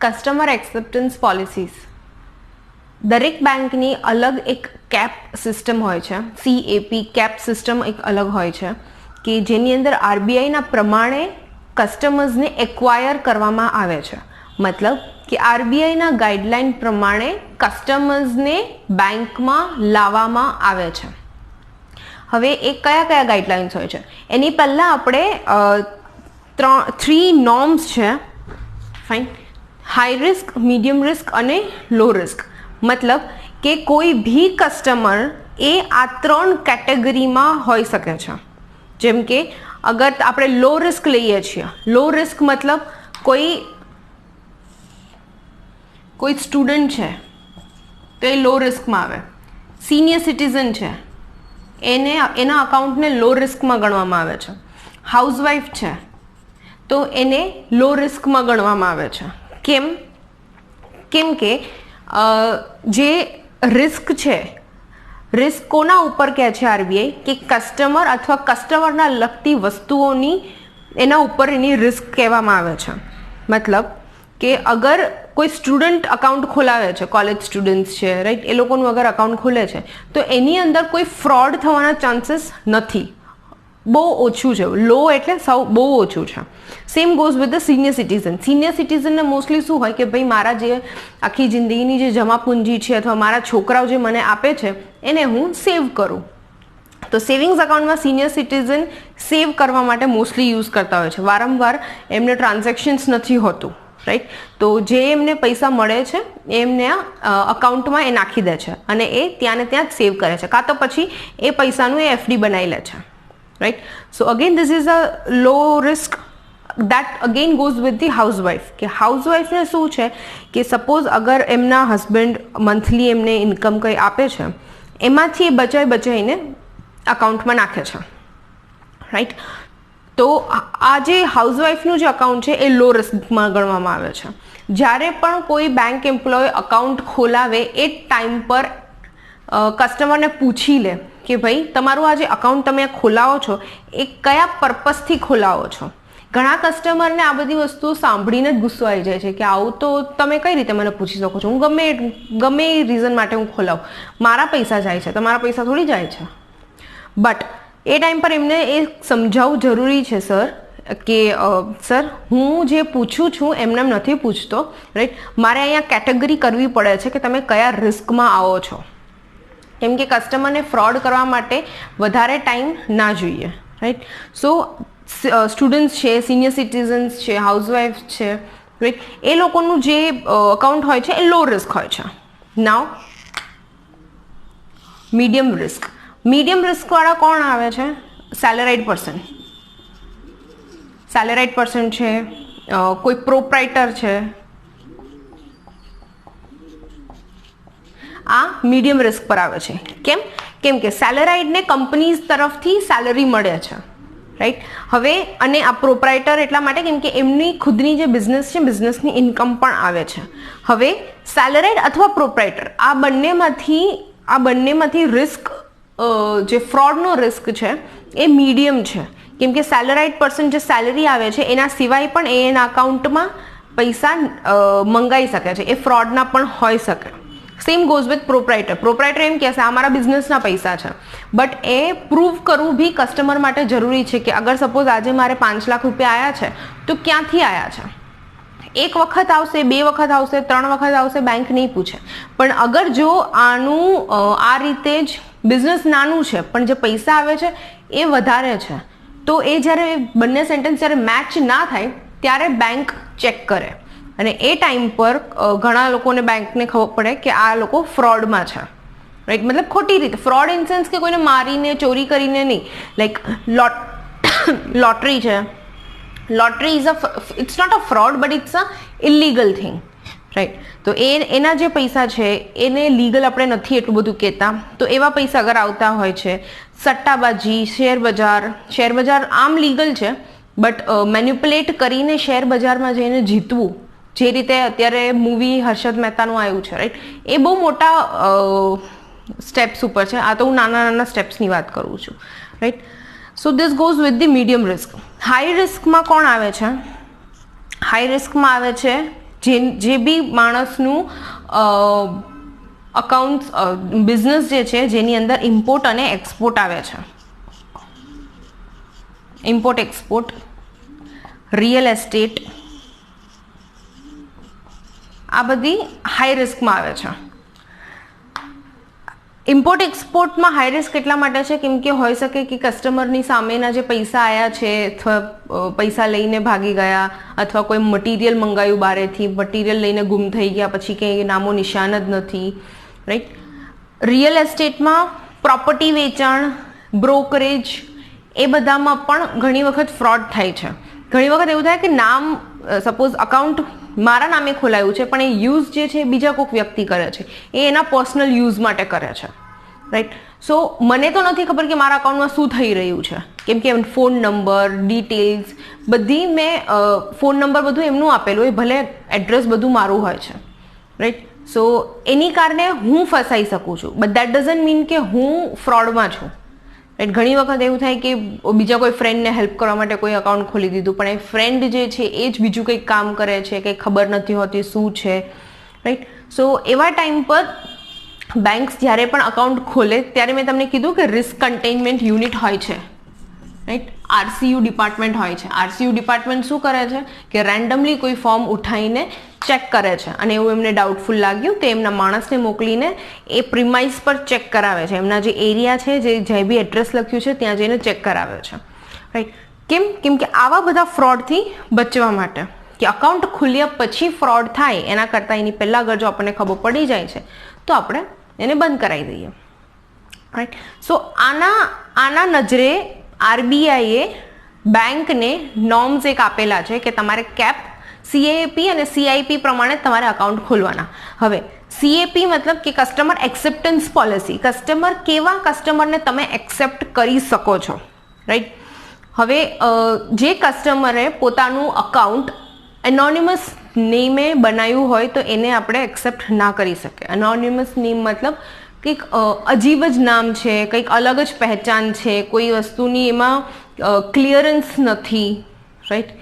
Customer acceptance policies. દરેક બેંકની અલગ એક કેપ સિસ્ટમ હોય છે, CAP કેપ સિસ્ટમ એક અલગ હોય છે કે જેની અંદર RBIના પ્રમાણે કસ્ટમર્સને એક્વાયર કરવામાં આવે છે. મતલબ કે RBIના ગાઈડલાઇન પ્રમાણે કસ્ટમર્સને બેંકમાં લાવવામાં આવે છે. હવે એ કયા કયા ગાઈડલાઇન્સ હોય છે એની પહેલાં આપણે 3 નોર્મ્સ છે. Fine. High risk, medium risk અને લો રિસ્ક. મતલબ કે કોઈ ભી કસ્ટમર એ આ 3 કેટેગરીમાં હોઈ શકે છે. જેમ કે અગર આપણે લો રિસ્ક લઈએ છીએ, લો રિસ્ક મતલબ કોઈ સ્ટુડન્ટ છે તો એ લો રિસ્કમાં આવે. સિનિયર સિટીઝન છે એના અકાઉન્ટને લો રિસ્કમાં ગણવામાં આવે છે. હાઉસવાઈફ છે તો એને લો રિસ્કમાં ગણવામાં આવે છે. કેમ કે જે રિસ્ક છે, રિસ્ક કોના ઉપર કહે છે RBI કે કસ્ટમર અથવા કસ્ટમરના લગતી વસ્તુઓની એના ઉપર એની રિસ્ક કહેવામાં આવે છે. મતલબ કે અગર કોઈ સ્ટુડન્ટ અકાઉન્ટ ખોલાવે છે, કોલેજ સ્ટુડન્ટ્સ છે, રાઈટ, એ લોકોનું અગર અકાઉન્ટ ખોલે છે તો એની અંદર કોઈ ફ્રોડ થવાના ચાન્સીસ નથી, બહુ ઓછું છે. લો એટલે બહુ ઓછું છે. Same goes with the senior citizen. Senior સિટીઝનને મોસ્ટલી શું હોય કે ભાઈ મારા જે આખી જિંદગીની જે જમા પૂંજી છે અથવા મારા છોકરાઓ જે મને આપે છે એને હું સેવ કરું. તો સેવિંગ્સ અકાઉન્ટમાં સિનિયર સિટીઝન સેવ કરવા માટે મોસ્ટલી યુઝ કરતા હોય છે. વારંવાર એમને ટ્રાન્ઝેક્શન્સ નથી હોતું, રાઈટ. તો જે એમને પૈસા મળે છે એમને અકાઉન્ટમાં એ નાખી દે છે અને એ ત્યાં ને ત્યાં જ સેવ કરે છે, કાં તો પછી એ પૈસાનું એ FD બનાવી લે છે, right. So again this is a low risk. That again goes with the housewife કે હાઉસવાઈફને શું છે કે સપોઝ અગર એમના હસબન્ડ મંથલી એમને ઇન્કમ કંઈ આપે છે એમાંથી એ બચાવીને અકાઉન્ટમાં નાખે છે, રાઈટ. તો આ જે હાઉસવાઈફનું જે અકાઉન્ટ છે એ લો રિસ્કમાં ગણવામાં આવે છે. જ્યારે પણ કોઈ બેંક એમ્પ્લોય અકાઉન્ટ ખોલાવે એ ટાઈમ પર કસ્ટમરને પૂછી લે કે ભાઈ તમારું આ જે અકાઉન્ટ તમે ખોલાવો છો એ કયા પર્પઝથી ખોલાવો છો. ઘણા કસ્ટમરને આ બધી વસ્તુઓ સાંભળીને જ ગુસ્સો આવી જાય છે કે આવું તો તમે કઈ રીતે મને પૂછી શકો છો, હું ગમે એ રીઝન માટે હું ખોલાવું, મારા પૈસા જાય છે, તમારા પૈસા થોડી જાય છે. બટ એ ટાઈમ પર એમને એ સમજાવવું જરૂરી છે સર કે સર હું જે પૂછું છું એમને નથી પૂછતો, રાઈટ. મારે અહીંયા કેટેગરી કરવી પડે છે કે તમે કયા રિસ્કમાં આવો છો, કેમ કે કસ્ટમરને ફ્રોડ કરવા માટે વધારે ટાઈમ ના જોઈએ, રાઈટ. સો સ્ટુડન્ટ્સ છે, સિનિયર સિટીઝન્સ છે, હાઉસવાઈફ છે, રાઈટ, એ લોકોનું જે અકાઉન્ટ હોય છે એ લો રિસ્ક હોય છે. નાવ મીડિયમ રિસ્ક. મીડિયમ રિસ્કવાળા કોણ આવે છે? સેલેરાઇડ પર્સન. સેલેરાઇડ પર્સન છે, કોઈ પ્રોપ્રાઇટર છે. આ મીડિયમ રિસ્ક પર આવે છે. કેમ કે સેલેરાઇડને કંપનીઝ તરફથી સેલરી મળે છે, રાઈટ. હવે અને આ પ્રોપ્રાઇટર એટલા માટે કેમ કે એમની ખુદની જે બિઝનેસ છે, બિઝનેસની ઇન્કમ પણ આવે છે. હવે સેલેરાઇડ અથવા પ્રોપ્રાઇટર આ બંનેમાંથી રિસ્ક જે ફ્રોડનો રિસ્ક છે એ મીડિયમ છે. કેમ કે સેલેરાઇડ પર્સન જે સેલરી આવે છે એના સિવાય પણ એના અકાઉન્ટમાં પૈસા મંગાવી શકે છે, એ ફ્રોડના પણ હોઈ શકે. Same goes with proprietor. Proprietor એમ કહેશે આ મારા બિઝનેસના પૈસા છે, બટ એ પ્રૂવ કરવું બી કસ્ટમર માટે જરૂરી છે કે અગર સપોઝ આજે મારે 5 લાખ રૂપિયા આવ્યા છે તો ક્યાંથી આવ્યા છે. એક વખત આવશે, 2 વખત આવશે, 3 વખત આવશે, બેંક નહીં પૂછે. પણ અગર જો આનું આ રીતે જ બિઝનેસ નાનું છે પણ જે પૈસા આવે છે એ વધારે છે તો એ જ્યારે બંને સેન્ટેન્સ જ્યારે મેચ ના થાય ત્યારે બેંક ચેક કરે અને એ ટાઈમ પર ઘણા લોકોને બેંકને ખબર પડે કે આ લોકો ફ્રોડમાં છે, રાઈટ. મતલબ ખોટી રીતે ફ્રોડ ઇન સેન્સ કે કોઈને મારીને ચોરી કરીને નહીં. લાઈક લોટરી છે. Lottery it's not a fraud but it's a illegal thing, right. તો એના જે પૈસા છે એને લીગલ આપણે નથી એટલું બધું કહેતા. તો એવા પૈસા અગર આવતા હોય છે, સટ્ટાબાજી, શેરબજાર આમ લીગલ છે બટ મેન્યુપ્યુલેટ કરીને શેર બજારમાં જઈને જીતવું, જે રીતે અત્યારે મૂવી હર્ષદ મહેતાનું આવ્યું છે, રાઈટ, એ બહુ મોટા સ્ટેપ્સ ઉપર છે. આ તો હું નાના સ્ટેપ્સની વાત કરું છું, right. So this goes with the medium risk. High રિસ્કમાં કોણ આવે છે? હાઈ રિસ્કમાં આવે છે જે બી માણસનું અકાઉન્ટ્સ બિઝનેસ જે છે જેની અંદર ઇમ્પોર્ટ અને એક્સપોર્ટ આવે છે, ઇમ્પોર્ટ એક્સપોર્ટ, રિયલ એસ્ટેટ, આ બધી હાઈ રિસ્કમાં આવે છે. ઇમ્પોર્ટ એક્સપોર્ટમાં હાઈ રિસ્ક એટલા માટે છે કેમ કે હોઈ શકે કે કસ્ટમરની સામેના જે પૈસા આવ્યા છે અથવા પૈસા લઈને ભાગી ગયા અથવા કોઈ મટીરિયલ મંગાવ્યું બહારેથી, મટીરિયલ લઈને ગુમ થઈ ગયા, પછી કંઈ નામો નિશાન જ નથી, રાઈટ. રિયલ એસ્ટેટમાં પ્રોપર્ટી વેચાણ, બ્રોકરેજ, એ બધામાં પણ ઘણી વખત ફ્રોડ થાય છે. ઘણી વખત એવું થાય કે નામ સપોઝ અકાઉન્ટ મારા નામે ખોલાયું છે પણ એ યુઝ જે છે બીજા કોઈક વ્યક્તિ કરે છે, એ એના પર્સનલ યુઝ માટે કરે છે, રાઈટ. સો મને તો નથી ખબર કે મારા અકાઉન્ટમાં શું થઈ રહ્યું છે કેમ કે ફોન નંબર, ડિટેલ્સ બધી મેં ફોન નંબર બધું એમનું આપેલું હોય, ભલે એડ્રેસ બધું મારું હોય છે, રાઈટ. સો એની કારણે હું ફસાઈ શકું છું, બટ દેટ ડઝન્ટ મીન કે હું ફ્રોડમાં છું, રાઈટ. ઘણી વખત એવું થાય કે બીજા કોઈ ફ્રેન્ડને હેલ્પ કરવા માટે કોઈ અકાઉન્ટ ખોલી દીધું પણ એ ફ્રેન્ડ જે છે એ જ બીજું કંઈક કામ કરે છે, કંઈ ખબર નથી હોતી શું છે, રાઈટ. સો એવા ટાઈમ પર બેંક્સ જ્યારે પણ અકાઉન્ટ ખોલે ત્યારે મેં તમને કીધું કે રિસ્ક કન્ટેનમેન્ટ યુનિટ હોય છે, રાઈટ. આરસીયુ ડિપાર્ટમેન્ટ હોય છે. આરસીયુ ડિપાર્ટમેન્ટ શું કરે છે કે રેન્ડમલી કોઈ ફોર્મ ઉઠાવીને ચેક કરે છે અને એવું એમને ડાઉટફુલ લાગ્યું તો એમના માણસને મોકલીને એ પ્રિમાઇસ પર ચેક કરાવે છે, એમના જે એરિયા છે, જે બી એડ્રેસ લખ્યું છે ત્યાં જઈને ચેક કરાવે છે, રાઈટ. કેમ કે આવા બધા ફ્રોડથી બચવા માટે કે અકાઉન્ટ ખુલ્યા પછી ફ્રોડ થાય એના કરતાં એની પહેલાં અગર જો આપણને ખબર પડી જાય છે તો આપણે એને બંધ કરાવી દઈએ, રાઈટ. સો આના નજરે આરબીઆઈએ બેંકને નોર્મ્સ એક આપેલા છે કે તમારે કેપ, CAP અને CIP પ્રમાણે તમારે અકાઉન્ટ ખોલવાના. હવે CAP મતલબ કે કસ્ટમર એક્સેપ્ટન્સ પોલિસી, કસ્ટમર કેવા કસ્ટમરને તમે એક્સેપ્ટ કરી શકો છો, રાઈટ. હવે જે કસ્ટમરે પોતાનું અકાઉન્ટ એનોનિમસ નેમે બનાવ્યું હોય તો એને આપણે એક્સેપ્ટ ના કરી શકીએ. એનોનિમસ નેમ મતલબ કંઈક અજીબ જ નામ છે, કંઈક અલગ જ પહેચાન છે, કોઈ વસ્તુની એમાં ક્લિયરન્સ નથી, રાઈટ.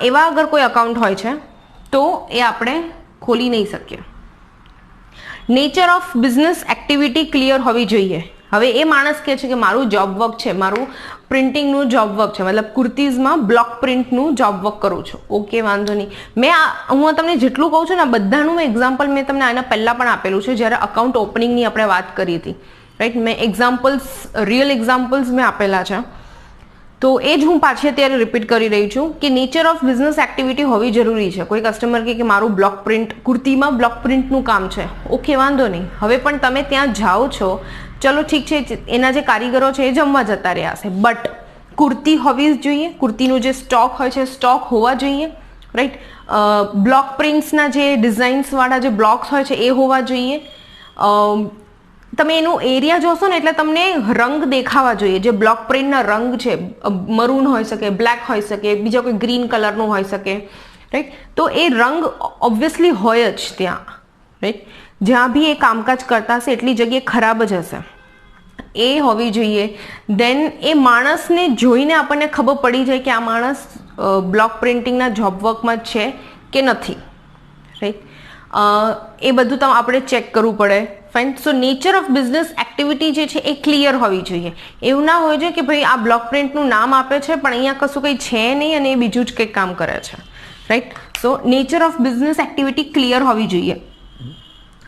એવા અગર કોઈ અકાઉન્ટ હોય છે તો એ આપણે ખોલી નહીં શકીએ. Nature of business activity clear હોવી જોઈએ. હવે એ માણસ કહે છે કે મારું જોબ વર્ક છે, મારું પ્રિન્ટિંગનું જોબ વર્ક છે, મતલબ કુર્તીઝમાં બ્લોક પ્રિન્ટનું જોબ વર્ક કરું છું, ઓકે વાંધો નહીં. હું તમને જેટલું કહું છું ને બધાનું એક્ઝામ્પલ મેં તમને આના પહેલાં પણ આપેલું છે જ્યારે અકાઉન્ટ ઓપનિંગની આપણે વાત કરી હતી, રાઈટ. મેં એક્ઝામ્પલ્સ, રિયલ એક્ઝામ્પલ્સ મેં આપેલા છે તો એ જ હું પાછી અત્યારે રિપીટ કરી રહી છું કે નેચર ઓફ બિઝનેસ એક્ટિવિટી હોવી જરૂરી છે. કોઈ કસ્ટમર કે મારું બ્લોક પ્રિન્ટ, કુર્તીમાં બ્લોક પ્રિન્ટનું કામ છે, ઓકે વાંધો નહીં. હવે પણ તમે ત્યાં જાઓ છો, ચલો ઠીક છે, એના જે કારીગરો છે એ જમવા જતા રહ્યા હશે, બટ કુર્તી હોવી જ જોઈએ, કુર્તીનું જે સ્ટોક હોય છે સ્ટોક હોવા જોઈએ, રાઈટ. બ્લોક પ્રિન્ટ્સના જે ડિઝાઇન્સવાળા જે બ્લોક્સ હોય છે એ હોવા જોઈએ. તમે એનું એરિયા જોશો ને એટલે તમને રંગ દેખાવા જોઈએ. જે બ્લોક પ્રિન્ટના રંગ છે મરૂન હોઈ શકે, બ્લેક હોઈ શકે, બીજા કોઈ ગ્રીન કલરનું હોઈ શકે, રાઈટ. તો એ રંગ ઓબ્વિયસલી હોય જ ત્યાં, રાઈટ. જ્યાં બી એ કામકાજ કરતા હશે એટલી જગ્યાએ ખરાબ જ હશે, એ હોવી જોઈએ. દેન એ માણસને જોઈને આપણને ખબર પડી જાય કે આ માણસ બ્લોક પ્રિન્ટિંગના જોબ વર્કમાં છે કે નથી, રાઈટ. એ બધું તો આપણે ચેક કરવું પડે, fine. So nature of business activity જે છે એ ક્લિયર હોવી જોઈએ. એવું ના હોય છે કે ભાઈ આ બ્લોક પ્રિન્ટનું નામ આપે છે પણ અહીંયા કશું કંઈ છે નહીં અને એ બીજું જ કંઈક કામ કરે છે, right. So nature of business activity clear હોવી જોઈએ.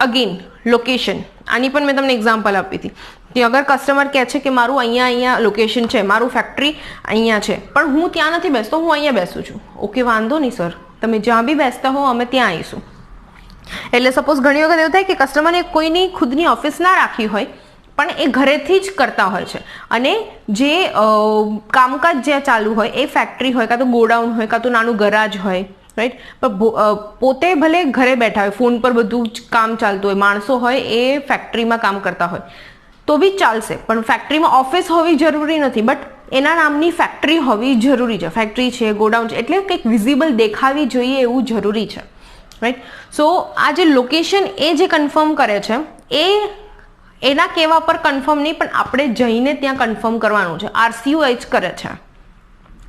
અગેન લોકેશન, આની પણ મેં તમને એક્ઝામ્પલ આપી હતી કે અગર કસ્ટમર કહે છે કે મારું અહીંયા લોકેશન છે, મારું ફેક્ટરી અહીંયા છે પણ હું ત્યાં નથી બેસતો, હું અહીંયા બેસું છું, ઓકે વાંધો નહીં સર, તમે જ્યાં બી બેસતા હો અમે ત્યાં આવીશું. એટલે સપોઝ ઘણી વખત એવું થાય કે કસ્ટમરે કોઈની ખુદની ઓફિસ ના રાખી હોય પણ એ ઘરેથી જ કરતા હોય છે અને જે કામકાજ જ્યાં ચાલુ હોય એ ફેક્ટરી હોય કાં તો ગોડાઉન હોય કાં તો નાનું ગરાજ હોય, રાઈટ. પણ પોતે ભલે ઘરે બેઠા હોય, ફોન પર બધું જ કામ ચાલતું હોય, માણસો હોય એ ફેક્ટરીમાં કામ કરતા હોય તો બી ચાલશે, પણ ફેક્ટરીમાં ઓફિસ હોવી જરૂરી નથી, બટ એના નામની ફેક્ટરી હોવી જરૂરી છે. ફેક્ટરી છે, ગોડાઉન છે, એટલે કંઈક વિઝિબલ દેખાવી જોઈએ એવું જરૂરી છે, રાઈટ. સો આ જે લોકેશન એ જે કન્ફર્મ કરે છે એ એના કહેવા પર કન્ફર્મ નહીં પણ આપણે જઈને ત્યાં કન્ફર્મ કરવાનું છે. આરસીયુ એ જ કરે છે,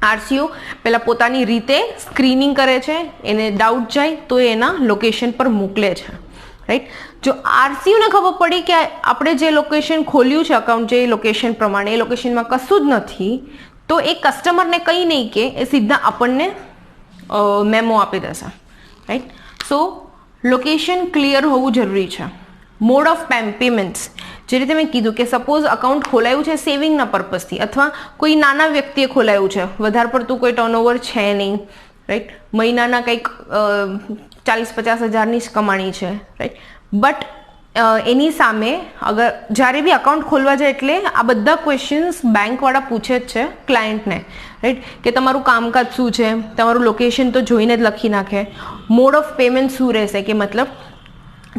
આરસીઓ પહેલાં પોતાની રીતે સ્ક્રીનિંગ કરે છે, એને ડાઉટ જાય તો એના લોકેશન પર મોકલે છે, રાઈટ. જો આરસીઓને ખબર પડી કે આપણે જે લોકેશન ખોલ્યું છે અકાઉન્ટ, જે લોકેશન પ્રમાણે એ લોકેશનમાં કશું જ નથી, તો એ કસ્ટમરને કંઈ નહીં કે એ સીધા આપણને મેમો આપી દેશે, રાઈટ. સો લોકેશન ક્લિયર હોવું જરૂરી છે. મોડ ઓફ પેમેન્ટ્સ, જે રીતે મેં કીધું કે સપોઝ અકાઉન્ટ ખોલાયું છે સેવિંગના પર્પઝથી, અથવા કોઈ નાના વ્યક્તિએ ખોલાયું છે, વધારે પડતું કોઈ ટર્નઓવર છે નહીં, રાઈટ. મહિનાના કંઈક 40-50 હજારની જ કમાણી છે, રાઈટ. બટ એની સામે અગર જ્યારે બી અકાઉન્ટ ખોલવા જાય એટલે આ બધા ક્વેશ્ચન્સ બેંકવાળા પૂછે જ છે ક્લાયન્ટને, રાઈટ, કે તમારું કામકાજ શું છે, તમારું લોકેશન તો જોઈને જ લખી નાખે. મોડ ઓફ પેમેન્ટ શું રહેશે, કે મતલબ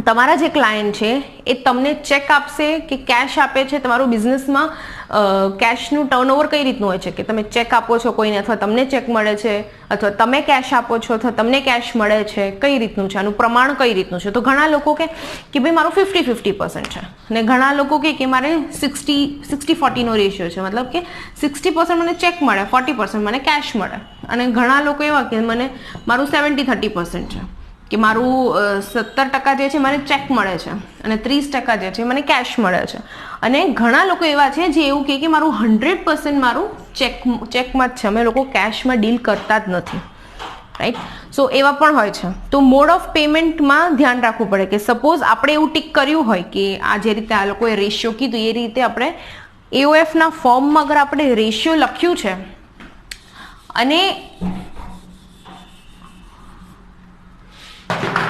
તમારા જે ક્લાયન્ટ છે એ તમને ચેક આપશે કે કેશ આપે છે. તમારું બિઝનેસમાં કેશનું ટર્નઓવર કઈ રીતનું હોય છે, કે તમે ચેક આપો છો કોઈને, અથવા તમને ચેક મળે છે, અથવા તમે કેશ આપો છો અથવા તમને કેશ મળે છે, કઈ રીતનું છે, આનું પ્રમાણ કઈ રીતનું છે. તો ઘણા લોકો કે ભાઈ મારું 50-50% છે, અને ઘણા લોકો કે મારે 60-40 નો રેશિયો છે, મતલબ કે 60% મને ચેક મળે, 40% મને કેશ મળે. અને ઘણા લોકો એવા કે મારું 70-30% છે, કે મારું 70% જે છે મને ચેક મળે છે અને 30% જે છે મને કેશ મળે છે. અને ઘણા લોકો એવા છે જે એવું કે મારું 100% મારું ચેકમાં જ છે, અમે લોકો કેશમાં ડીલ કરતા જ નથી, રાઈટ. સો એવા પણ હોય છે. તો મોડ ઓફ પેમેન્ટમાં ધ્યાન રાખવું પડે કે સપોઝ આપણે એવું ટીક કર્યું હોય કે આ જે રીતે આ લોકોએ રેશિયો કીધું એ રીતે આપણે એઓએફના ફોર્મમાં અગર આપણે રેશિયો લખ્યું છે અને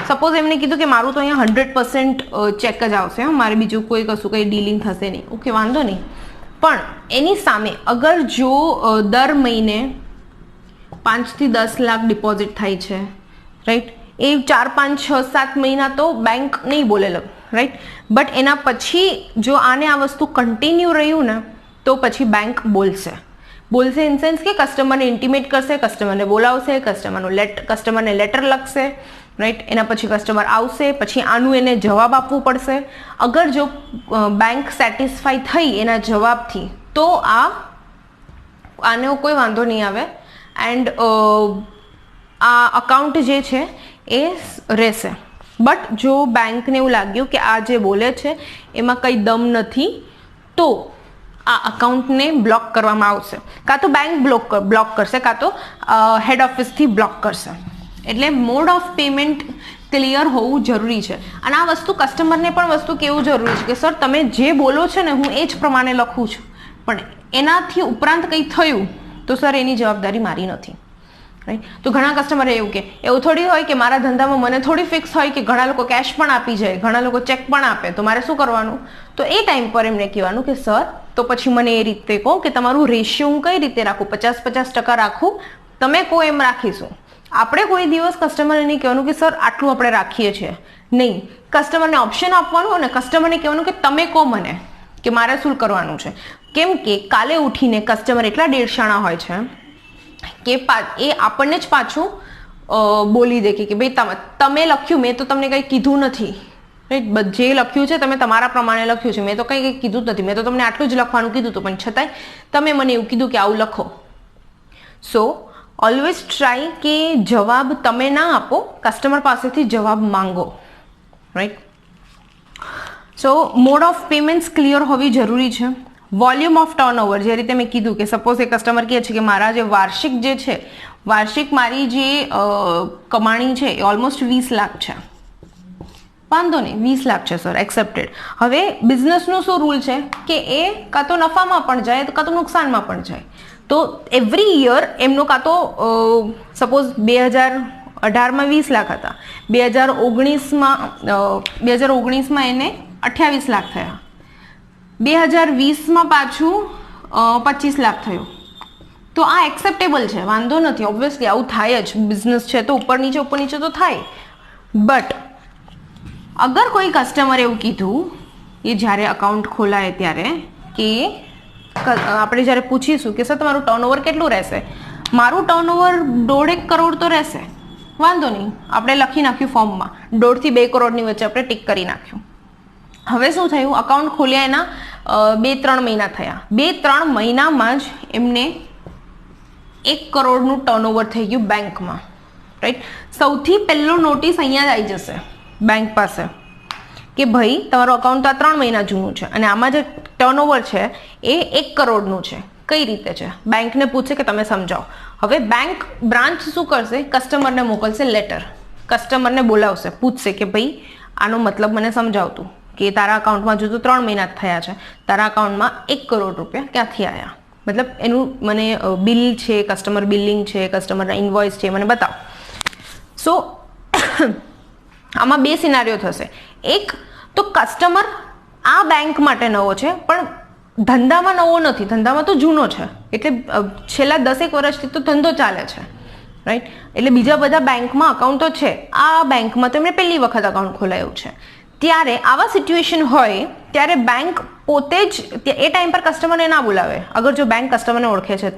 સપોઝ એમને કીધું કે મારું તો અહીંયા 100% ચેક જ આવશે, મારે બીજું કોઈ કશું કંઈ ડીલિંગ થશે નહીં, ઓકે વાંધો નહીં. પણ એની સામે અગર જો દર મહિને 5 થી 10 લાખ ડિપોઝિટ થાય છે, રાઈટ, એ 4, 5, 6, 7 મહિના તો બેંક નહીં બોલે, રાઈટ. બટ એના પછી જો આને આ વસ્તુ કન્ટિન્યુ રહ્યું ને તો પછી બેંક બોલશે ઇન સેન્સ કે કસ્ટમરને ઇન્ટિમેટ કરશે, કસ્ટમરને બોલાવશે, કસ્ટમરને લેટર લખશે, રાઈટ. એના પછી કસ્ટમર આવશે, પછી આનું એને જવાબ આપવું પડશે. અગર જો બેંક સેટિસ્ફાઈ થઈ એના જવાબથી તો આનો કોઈ વાંધો નહીં આવે, એન્ડ આ અકાઉન્ટ જે છે એ રહેશે. બટ જો બેંકને એવું લાગ્યું કે આ જે બોલે છે એમાં કંઈ દમ નથી તો આ અકાઉન્ટને બ્લોક કરવામાં આવશે. કાં તો બેંક બ્લોક કરશે, કાં તો હેડ ઓફિસથી બ્લોક કરશે. એટલે મોડ ઓફ પેમેન્ટ ક્લિયર હોવું જરૂરી છે. અને આ વસ્તુ કસ્ટમરને પણ વસ્તુ કેવું જરૂરી છે કે સર તમે જે બોલો છો ને હું એ જ પ્રમાણે લખું છું, પણ એનાથી ઉપરાંત કંઈ થયું તો સર એની જવાબદારી મારી નથી, રાઈટ. તો ઘણા કસ્ટમર એવું થોડી હોય કે મારા ધંધામાં મને થોડી ફિક્સ હોય કે ઘણા લોકો કેશ પણ આપી જાય, ઘણા લોકો ચેક પણ આપે, તો મારે શું કરવાનું? તો એ ટાઈમ પર એમને કહેવાનું કે સર તો પછી મને એ રીતે કહો કે તમારું રેશિયો હું કઈ રીતે રાખું, 50-50% રાખું, તમે કહો એમ રાખીશું. આપણે કોઈ દિવસ કસ્ટમરને નહીં કહેવાનું કે સર આટલું આપણે રાખીએ છીએ, નહીં. કસ્ટમરને ઓપ્શન આપવાનું અને કસ્ટમરને કહેવાનું કે તમે કહો મને કે મારે શું કરવાનું છે. કેમ કે કાલે ઉઠીને કસ્ટમર એટલા ડેડશાણા હોય છે કે એ આપણને જ પાછું બોલી દે કે ભાઈ તમે લખ્યું, મેં તો તમને કંઈ કીધું નથી, રાઈટ. જે લખ્યું છે તમે તમારા પ્રમાણે લખ્યું છે, મેં તો કંઈ કીધું જ નથી, મેં તો તમને આટલું જ લખવાનું કીધું હતું, પણ છતાંય તમે મને એવું કીધું કે આવું લખો. સો ઓલવેઝ ટ્રાય કે જવાબ તમે ના આપો, કસ્ટમર પાસેથી જવાબ માંગો, right. So mode of payments clear હોવી જરૂરી છે. વોલ્યુમ ઓફ ટર્નઓવર, જે રીતે મેં કીધું કે સપોઝ એ કસ્ટમર કહે છે કે મારા જે વાર્ષિક મારી જે કમાણી છે એ ઓલમોસ્ટ 20 લાખ છે. વાંધો નહીં, 20 લાખ છે સર, એક્સેપ્ટેડ. હવે બિઝનેસનો શું રૂલ છે કે એ કાં તો નફામાં પણ જાય કાં તો નુકસાનમાં પણ જાય. તો એવરી યર એમનો કાં તો સપોઝ 2018માં 20 લાખ હતા, 2019માં એને 28 લાખ થયા, 2020માં પાછું 25 લાખ થયું. તો આ એક્સેપ્ટેબલ છે, વાંધો નથી. ઓબ્વિયસલી આવું થાય જ, બિઝનેસ છે તો ઉપર નીચે તો થાય. બટ અગર કોઈ કસ્ટમર એવું કીધું એ જ્યારે અકાઉન્ટ ખોલાય ત્યારે કે આપણે જ્યારે પૂછીશું કે સર તમારું ટર્નઓવર કેટલું રહેશે, મારું ટર્નઓવર 1.5 કરોડ તો રહેશે, વાંધો નહીં, આપણે લખી નાખ્યું ફોર્મમાં 1.5 થી 2 કરોડની વચ્ચે આપણે ટીક કરી નાખ્યું. હવે શું થયું, અકાઉન્ટ ખોલ્યા એના 2-3 મહિના થયા, 2-3 મહિનામાં જ એમને 1 કરોડનું ટર્નઓવર થઈ ગયું બેંકમાં, રાઈટ. સૌથી પહેલો નોટિસ અહીંયા જ આવી જશે બેંક પાસે કે ભાઈ તમારું અકાઉન્ટ તો આ 3 મહિના જૂનું છે અને આમાં જે ટર્નઓવર છે એ 1 કરોડનું છે. કઈ રીતે છે? બેંકને પૂછે કે તમે સમજાવો. હવે બેંક બ્રાન્ચ શું કરશે? કસ્ટમરને મોકલશે લેટર, કસ્ટમરને બોલાવશે, પૂછશે કે ભાઈ આનો મતલબ મને સમજાવતું કે તારા અકાઉન્ટમાં જો તો 3 મહિના જ થયા છે, તારા અકાઉન્ટમાં 1 કરોડ રૂપિયા ક્યાંથી આવ્યા? મતલબ એનું મને બિલ છે, કસ્ટમર બિલિંગ છે, કસ્ટમરના ઇન્વોઇસ છે, મને બતાવો. સો આમાં 2 સિનારીઓ થશે. એક તો કસ્ટમર આ બેંક માટે નવો છે પણ ધંધામાં નવો નથી, ધંધામાં તો જૂનો છે, એટલે છેલ્લા 10 વર્ષથી તો ધંધો ચાલે છે, રાઈટ. એટલે બીજા બધા બેંકમાં અકાઉન્ટ તો છે, આ બેંકમાં તો એમણે પહેલી વખત અકાઉન્ટ ખોલાયું છે. ત્યારે આવા સિચ્યુએશન હોય ત્યારે બેંક પોતે જ એ ટાઈમ પર કસ્ટમરને ના બોલાવે. અગર જો બેંક કસ્ટમરને ઓળખે છે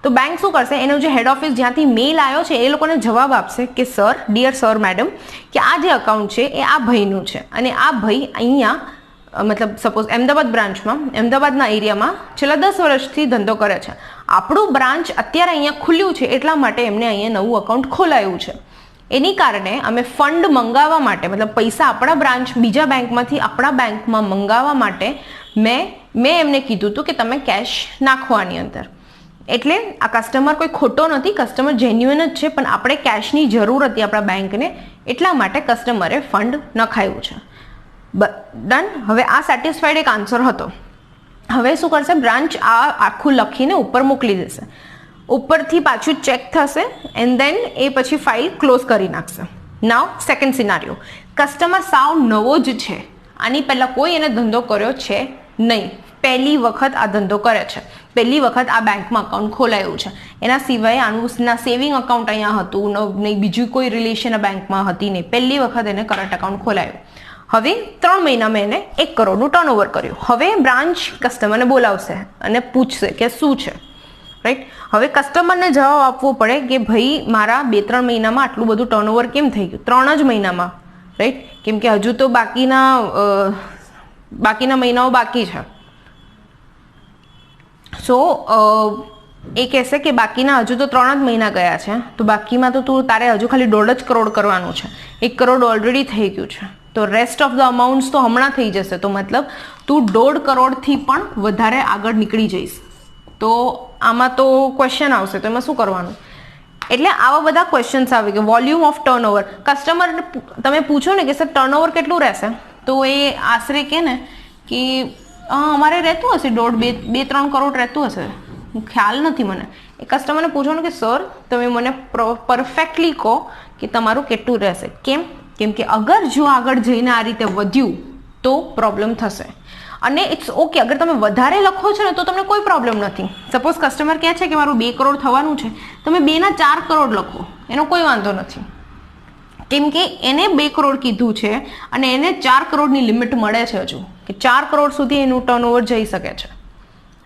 તો બેંક શું કરશે? એનું જે હેડ ઓફિસ જ્યાંથી મેલ આવ્યો છે એ લોકોને જવાબ આપશે કે સર, ડિયર સર, મેડમ, કે આ જે અકાઉન્ટ છે એ આ ભાઈનું છે અને આ ભાઈ અહીંયા મતલબ સપોઝ અમદાવાદ બ્રાન્ચમાં, અમદાવાદના એરિયામાં છેલ્લા 10 વર્ષથી ધંધો કરે છે. આપણું બ્રાન્ચ અત્યારે અહીંયા ખુલ્યું છે એટલા માટે એમને અહીંયા નવું અકાઉન્ટ ખોલાયું છે. એની કારણે અમે ફંડ મંગાવવા માટે, મતલબ પૈસા આપણા બ્રાન્ચ બીજા બેંકમાંથી આપણા બેંકમાં મંગાવવા માટે મેં એમને કીધું હતું કે તમે કેશ નાખો આની અંદર. એટલે આ કસ્ટમર કોઈ ખોટો નથી, કસ્ટમર જેન્યુઅન જ છે, પણ આપણે કેશની જરૂર હતી આપણા બેંકને, એટલા માટે કસ્ટમરે ફંડ નખાયું છે. ડન. હવે આ સેટિસ્ફાઈડ એક આન્સર હતો. હવે શું કરશે? બ્રાન્ચ આ આખું લખીને ઉપર મોકલી દેશે. ઉપરથી પાછું ચેક થશે એન્ડ દેન એ પછી ફાઇલ ક્લોઝ કરી નાખશે. નાવ સેકન્ડ સિનારીઓ, કસ્ટમર સાવ નવો જ છે, આની પહેલાં કોઈ એને ધંધો કર્યો છે નહીં, પહેલી વખત આ ધંધો કરે છે, પહેલી વખત આ બેંકમાં અકાઉન્ટ ખોલાયું છે, એના સિવાય આનું સેવિંગ અકાઉન્ટ અહીંયા હતું નહીં, બીજું કોઈ રિલેશન આ બેંકમાં હતી નહીં, પહેલી વખત એને કરંટ અકાઉન્ટ ખોલાયું. હવે 3 મહિનામાં એને 1 કરોડનું ટર્નઓવર કર્યું. હવે બ્રાન્ચ કસ્ટમરને બોલાવશે અને પૂછશે કે શું છે, રાઈટ. હવે કસ્ટમરને જવાબ આપવો પડે કે ભાઈ મારા 2-3 મહિનામાં આટલું બધું ટર્નઓવર કેમ થઈ ગયું? 3 જ મહિનામાં, રાઈટ, કેમ કે હજુ તો બાકીના મહિનાઓ બાકી છે. સો એ કહેશે કે બાકીના હજુ તો 3 જ મહિના ગયા છે, તો બાકીમાં તો તારે હજુ ખાલી 1.5 કરોડ કરવાનું છે, 1 કરોડ ઓલરેડી થઈ ગયું છે, તો રેસ્ટ ઓફ ધ અમાઉન્ટ્સ તો હમણાં થઈ જશે. તો મતલબ તું 1.5 કરોડથી પણ વધારે આગળ નીકળી જઈશ. તો આમાં તો ક્વેશ્ચન આવશે, તો એમાં શું કરવાનું? એટલે આવા બધા ક્વેશ્ચન્સ આવે કે વોલ્યુમ ઓફ ટર્નઓવર. કસ્ટમર તમે પૂછો ને કે સર ટર્નઓવર કેટલું રહેશે, તો એ આશરે કે ને કે અમારે રહેતું હશે 1.5-2-3 કરોડ રહેતું હશે, ખ્યાલ નથી મને. એ કસ્ટમરને પૂછવાનું કે સર તમે મને પરફેક્ટલી કહો કે તમારું કેટલું રહેશે. કેમ કે અગર જો આગળ જઈને આ રીતે વધ્યું તો પ્રોબ્લેમ થશે. અને ઇટ્સ ઓકે, અગર તમે વધારે લખો છો ને તો તમને કોઈ પ્રોબ્લેમ નથી. સપોઝ કસ્ટમર કહે છે કે મારું 2 કરોડ થવાનું છે, તમે 2 ના 4 કરોડ લખો, એનો કોઈ વાંધો નથી, કેમ કે એને 2 કરોડ કીધું છે અને એને 4 કરોડની લિમિટ મળે છે હજુ, કે 4 કરોડ સુધી એનું ટર્નઓવર જઈ શકે છે,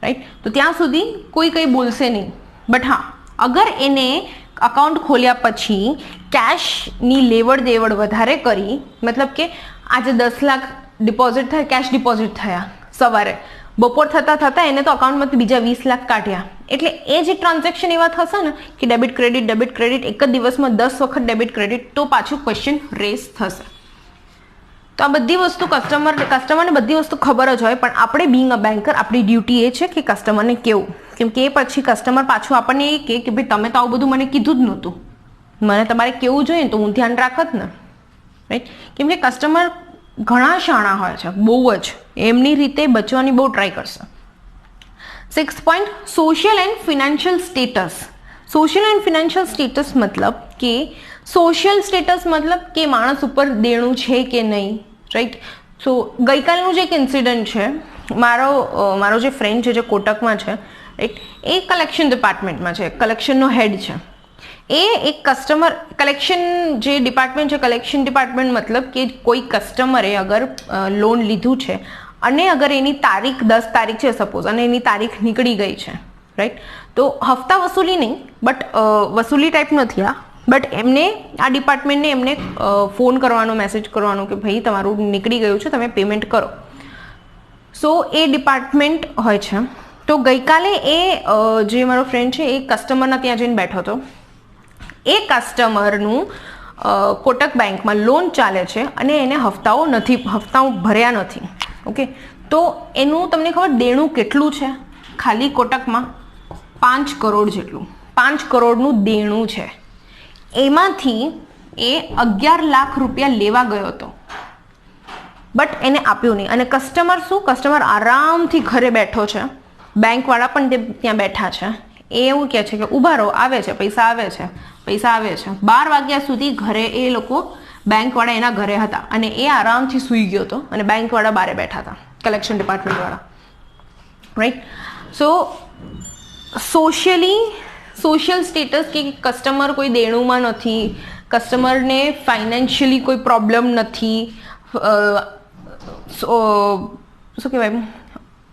રાઈટ. તો ત્યાં સુધી કોઈ કંઈ બોલશે નહીં. બટ હા, અગર એને અકાઉન્ટ ખોલ્યા પછી કેશની લેવડ દેવડ વધારે કરી, મતલબ કે આજે 10 લાખ ડિપોઝિટ થાય, કેશ ડિપોઝિટ થયા સવારે, બપોર થતાં એને તો અકાઉન્ટમાંથી બીજા 20 લાખ કાઢ્યા, એટલે એ જે ટ્રાન્ઝેક્શન એવા થશે ને કે ડેબિટ ક્રેડિટ એક જ દિવસમાં 10 વખત ડેબિટ ક્રેડિટ, તો પાછું ક્વેશ્ચન રેઝ થશે. તો આ બધી વસ્તુ કસ્ટમરને બધી વસ્તુ ખબર જ હોય, પણ આપણે બિંગ અ બેન્કર આપણી ડ્યુટી એ છે કે કસ્ટમરને કેવું, કેમ કે એ પછી કસ્ટમર પાછું આપણને એ કહે કે ભાઈ તમે તો આવું બધું મને કીધું જ નહોતું, મને તમારે કેવું જોઈએ ને તો હું ધ્યાન રાખત ને, રાઈટ. કેમ કે કસ્ટમર ઘણા શાણા હોય છે, બહુ જ, એમની રીતે બચવાની બહુ ટ્રાય કરશે. 6 point, social and financial status. Social and financial status મતલબ કે સોશિયલ સ્ટેટસ મતલબ કે માણસ ઉપર દેણું છે કે નહીં, રાઈટ. સો ગઈકાલનું જે એક ઇન્સિડન્ટ છે, મારો જે ફ્રેન્ડ છે જે કોટકમાં છે, રાઈટ, એ કલેક્શન ડિપાર્ટમેન્ટમાં છે, કલેક્શનનો હેડ છે. એ એક કસ્ટમર, કલેક્શન જે ડિપાર્ટમેન્ટ છે, કલેક્શન ડિપાર્ટમેન્ટ મતલબ કે કોઈ કસ્ટમરે અગર લોન લીધું છે અને અગર એની તારીખ 10 તારીખ છે સપોઝ, અને એની તારીખ નીકળી ગઈ છે, રાઈટ, તો હપ્તા વસૂલી નહીં, બટ વસૂલી ટાઈપ નથી આ, બટ એમને આ ડિપાર્ટમેન્ટને એમને ફોન કરવાનો, મેસેજ કરવાનો કે ભાઈ તમારું નીકળી ગયું છે, તમે પેમેન્ટ કરો. સો એ ડિપાર્ટમેન્ટ હોય છે. તો ગઈકાલે એ જે મારો ફ્રેન્ડ છે એ કસ્ટમરના ત્યાં જઈને બેઠો હતો. એ કસ્ટમરનું કોટક બેંકમાં લોન ચાલે છે અને એને હપ્તાઓ ભર્યા નથી. ઓકે, તો એનું તમને ખબર દેણું કેટલું છે? ખાલી કોટકમાં 5 કરોડ જેટલું, 5 કરોડનું દેણું છે. એમાંથી એ 11 લાખ રૂપિયા લેવા ગયો હતો, બટ એને આપ્યું નહીં. અને કસ્ટમર આરામથી ઘરે બેઠો છે, બેંકવાળા પણ ત્યાં બેઠા છે. એ એવું કહે છે કે ઊભા રહો, આવે છે પૈસા, આવે છે પૈસા, આવે છે. 12 વાગ્યા સુધી ઘરે એ લોકો બેંકવાળા એના ઘરે હતા અને એ આરામથી સૂઈ ગયો હતો અને બેંકવાળા બહાર બેઠા હતા, કલેક્શન ડિપાર્ટમેન્ટવાળા. રાઈટ. સો સોશિયલ સ્ટેટસ કે કસ્ટમર કોઈ દેણુમાં નથી, કસ્ટમરને ફાઇનાન્શિયલી કોઈ પ્રોબ્લેમ નથી, શું કહેવાય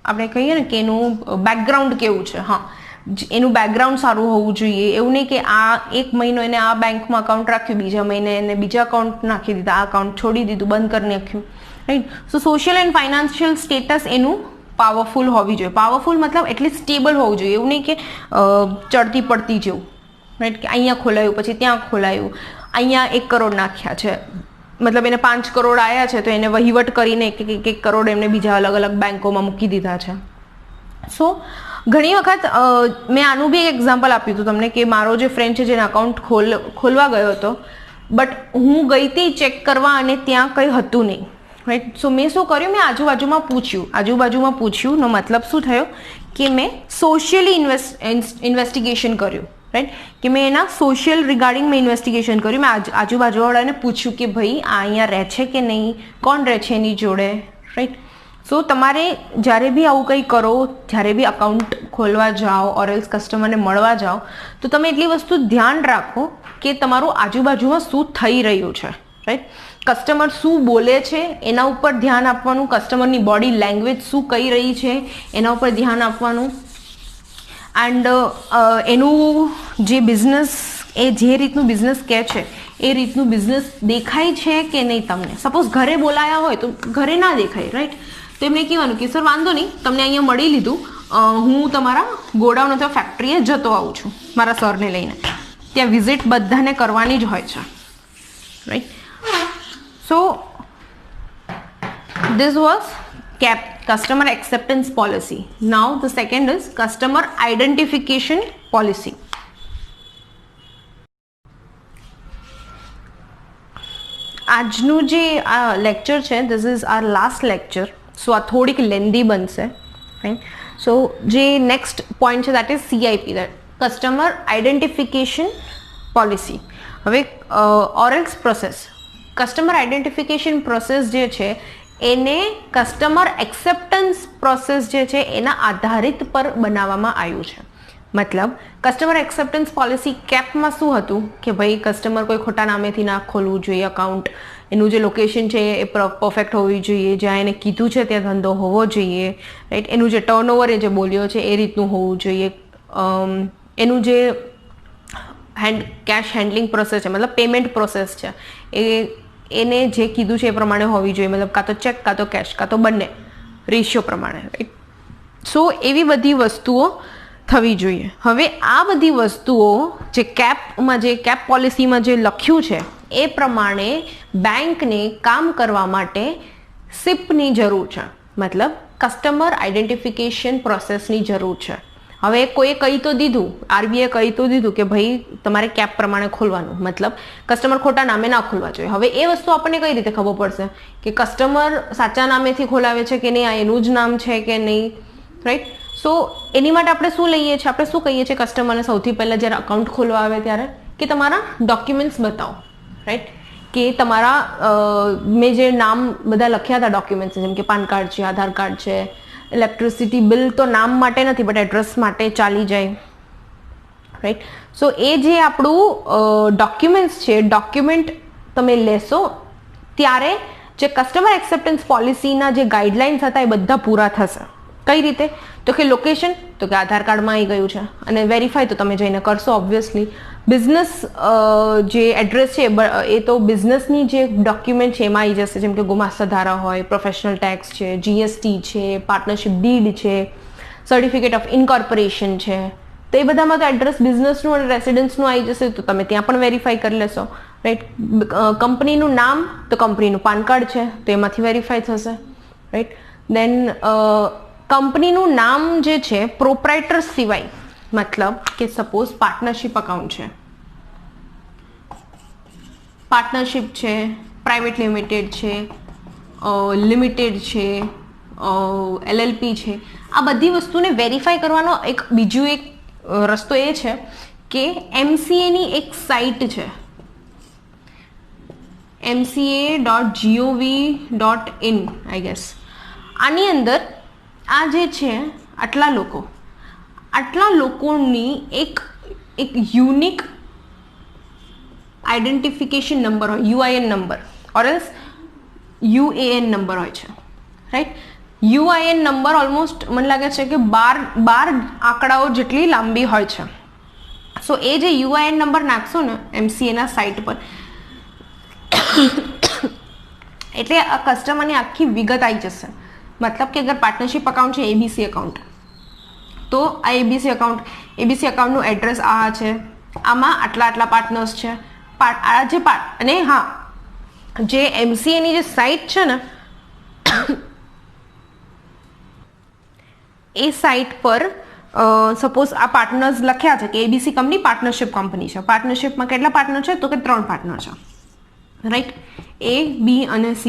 આપણે કહીએ ને કે એનું બેકગ્રાઉન્ડ કેવું છે, હા, એનું બેકગ્રાઉન્ડ સારું હોવું જોઈએ. એવું નહીં કે આ 1 મહિનો એને આ બેંકમાં અકાઉન્ટ રાખ્યું, બીજા મહિને એને બીજા અકાઉન્ટ નાખી દીધા, આ અકાઉન્ટ છોડી દીધું, બંધ કરી નાખ્યું. Right. So social and financial status એનું પાવરફુલ હોવી જોઈએ. પાવરફુલ મતલબ એટલી સ્ટેબલ હોવું જોઈએ. એવું નહીં કે ચડતી પડતી જેવું. રાઈટ, કે અહીંયા ખોલાયું પછી ત્યાં ખોલાયું, અહીંયા 1 કરોડ નાખ્યા છે, મતલબ એને 5 કરોડ આવ્યા છે તો એને વહીવટ કરીને 1 કરોડ એમને બીજા અલગ અલગ બેંકોમાં મૂકી દીધા છે. સો ઘણી વખત મેં આનું બી એક એક્ઝામ્પલ આપ્યું હતું તમને કે મારો જે ફ્રેન્ડ છે જેને અકાઉન્ટ ખોલવા ગયો હતો, બટ હું ગઈ હતી ચેક કરવા અને ત્યાં કંઈ હતું નહીં. રાઈટ. સો મેં શું કર્યું, મેં આજુબાજુમાં પૂછ્યું નો મતલબ શું થયો કે મેં સોશિયલી ઇન્વેસ્ટિગેશન કર્યું. રાઈટ, કે મેં એના સોશિયલ રિગાર્ડિંગ મેં ઇન્વેસ્ટિગેશન કર્યું. મેં આજુબાજુવાળાને પૂછ્યું કે ભાઈ આ અહીંયા રહે છે કે નહીં, કોણ રહે છે એની જોડે. રાઈટ. સો તમારે જ્યારે બી આવું કંઈ કરો, જ્યારે બી અકાઉન્ટ ખોલવા જાઓ ઓર એલ્સ કસ્ટમરને મળવા જાઓ, તો તમે એટલી વસ્તુ ધ્યાન રાખો કે તમારું આજુબાજુમાં શું થઈ રહ્યું છે. રાઈટ. કસ્ટમર શું બોલે છે એના ઉપર ધ્યાન આપવાનું, કસ્ટમરની બોડી લેંગ્વેજ શું કહી રહી છે એના ઉપર ધ્યાન આપવાનું. એન્ડ એનું જે બિઝનેસ, એ જે રીતનું બિઝનેસ કહે છે એ રીતનું બિઝનેસ દેખાય છે કે નહીં તમને. સપોઝ ઘરે બોલાયા હોય તો ઘરે ના દેખાય. રાઈટ. તો એમને કહેવાનું કે સર વાંધો નહીં, તમને અહીંયા મળી લીધું, હું તમારા ગોડાઉન અથવા ફેક્ટરીએ જતો આવું છું મારા સરને લઈને. ત્યાં વિઝિટ બધાને કરવાની જ હોય છે. Right. So this was customer acceptance policy. Now the second is customer identification policy. આજનું જે આ લેક્ચર છે, this is our last lecture. સો આ થોડીક લેન્ધી બનશે. રાઈટ. સો જે નેક્સ્ટ પોઈન્ટ છે that is CIP, that customer identification policy. હવે ઓરેલ્સ પ્રોસેસ, કસ્ટમર આઈડેન્ટિફિકેશન પ્રોસેસ જે છે એને કસ્ટમર એક્સેપ્ટન્સ પ્રોસેસ જે છે એના આધારિત પર બનાવવામાં આવ્યું છે. મતલબ કસ્ટમર એક્સેપ્ટન્સ પોલિસી કેપમાં શું હતું કે ભાઈ કસ્ટમર કોઈ ખોટા નામેથી ના ખોલવું જોઈએ અકાઉન્ટ, એનું જે લોકેશન છે એ પરફેક્ટ હોવી જોઈએ, જ્યાં એને કીધું છે ત્યાં ધંધો હોવો જોઈએ. રાઈટ. એનું જે ટર્નઓવર એ જે બોલ્યો છે એ રીતનું હોવું જોઈએ. એનું જે કેશ હેન્ડલિંગ પ્રોસેસ છે, મતલબ પેમેન્ટ પ્રોસેસ છે, એને જે કીધું છે એ પ્રમાણે હોવી જોઈએ. મતલબ કાં તો ચેક કાં તો કેશ કાં તો બંને રેશિયો પ્રમાણે. રાઈટ. સો એવી બધી વસ્તુઓ થવી જોઈએ. હવે આ બધી વસ્તુઓ જે કેપ પોલિસીમાં જે લખ્યું છે એ પ્રમાણે બેંકને કામ કરવા માટે SIPની જરૂર છે, મતલબ કસ્ટમર આઈડેન્ટિફિકેશન પ્રોસેસની જરૂર છે. હવે કોઈએ કહી તો દીધું, RBI કહી તો દીધું કે ભાઈ તમારે કેપ પ્રમાણે ખોલવાનું, મતલબ કસ્ટમર ખોટા નામે ના ખોલવા જોઈએ. હવે એ વસ્તુ આપણને કઈ રીતે ખબર પડશે કે કસ્ટમર સાચા નામેથી ખોલાવે છે કે નહીં, આ એનું જ નામ છે કે નહીં. રાઈટ. સો એની માટે આપણે શું લઈએ છીએ, આપણે શું કહીએ છીએ કસ્ટમરને સૌથી પહેલાં જ્યારે અકાઉન્ટ ખોલવા આવે ત્યારે કે તમારા ડોક્યુમેન્ટ્સ બતાવો. રાઈટ. કે તમારા મેં જે નામ બધા લખ્યા હતા ડોક્યુમેન્ટ્સ, જેમ કે પાન કાર્ડ છે, આધાર કાર્ડ છે, ઇલેક્ટ્રિસિટી બિલ તો નામ માટે નથી બટ એડ્રેસ માટે ચાલી જાય. રાઈટ. સો એ જે આપણું ડોક્યુમેન્ટ્સ છે, ડોક્યુમેન્ટ તમે લેશો ત્યારે જે કસ્ટમર એક્સેપ્ટન્સ પોલિસીના જે ગાઈડલાઇન્સ હતા એ બધા પૂરા થશે. કઈ રીતે? તો કે લોકેશન, તો કે આધાર કાર્ડમાં આવી ગયું છે અને વેરીફાઈ તો તમે જઈને કરશો ઓબ્વિયસલી. બિઝનેસ જે એડ્રેસ છે એ તો બિઝનેસની જે ડોક્યુમેન્ટ છે એમાં આવી જશે, જેમ કે ગુમાસ્તા ધારા હોય, પ્રોફેશનલ ટેક્સ છે, GST છે, પાર્ટનરશિપ ડીડ છે, સર્ટિફિકેટ ઓફ ઇન્કોર્પોરેશન છે, તો એ બધામાં તો એડ્રેસ બિઝનેસનું અને રેસિડન્સનું આવી જશે, તો તમે ત્યાં પણ વેરીફાઈ કરી લેશો, રાઈટ. કંપનીનું નામ, તો કંપનીનું પાન કાર્ડ છે તો એમાંથી વેરીફાઈ થશે, રાઈટ. દેન કંપનીનું નામ જે છે પ્રોપ્રાઇટર સિવાય, મતલબ કે સપોઝ પાર્ટનરશિપ અકાઉન્ટ છે, પાર્ટનરશિપ છે, પ્રાઇવેટ લિમિટેડ છે, લિમિટેડ છે, LLP છે, આ બધી વસ્તુને વેરીફાઈ કરવાનો એક બીજું એક રસ્તો એ છે કે MCAની એક સાઇટ છે, mca.gov.in આઈ ગેસ. આની અંદર આ જે છે આટલા લોકોની એક યુનિક આઈડેન્ટિફિકેશન નંબર હોય, UIN number or else UAN number હોય છે, રાઈટ. UIN નંબર ઓલમોસ્ટ મને લાગે છે કે 12 આંકડાઓ જેટલી લાંબી હોય છે. સો એ જે UIN નંબર નાખશો ને MCAના સાઇટ પર, એટલે આ કસ્ટમરની આખી વિગત આવી જશે. મતલબ કે અગર પાર્ટનરશિપ અકાઉન્ટ છે ABC અકાઉન્ટ, તો આ ABC અકાઉન્ટનું એડ્રેસ આ છે, આમાં આટલા પાર્ટનર્સ છે, અને હા, જે MCAની જે સાઇટ છે ને એ સાઇટ પર સપોઝ આ પાર્ટનર્સ લખ્યા છે કે ABC કંપની પાર્ટનરશિપ કંપની છે. પાર્ટનરશિપમાં કેટલા પાર્ટનર છે? તો કે 3 પાર્ટનર છે, રાઈટ. A, B અને C.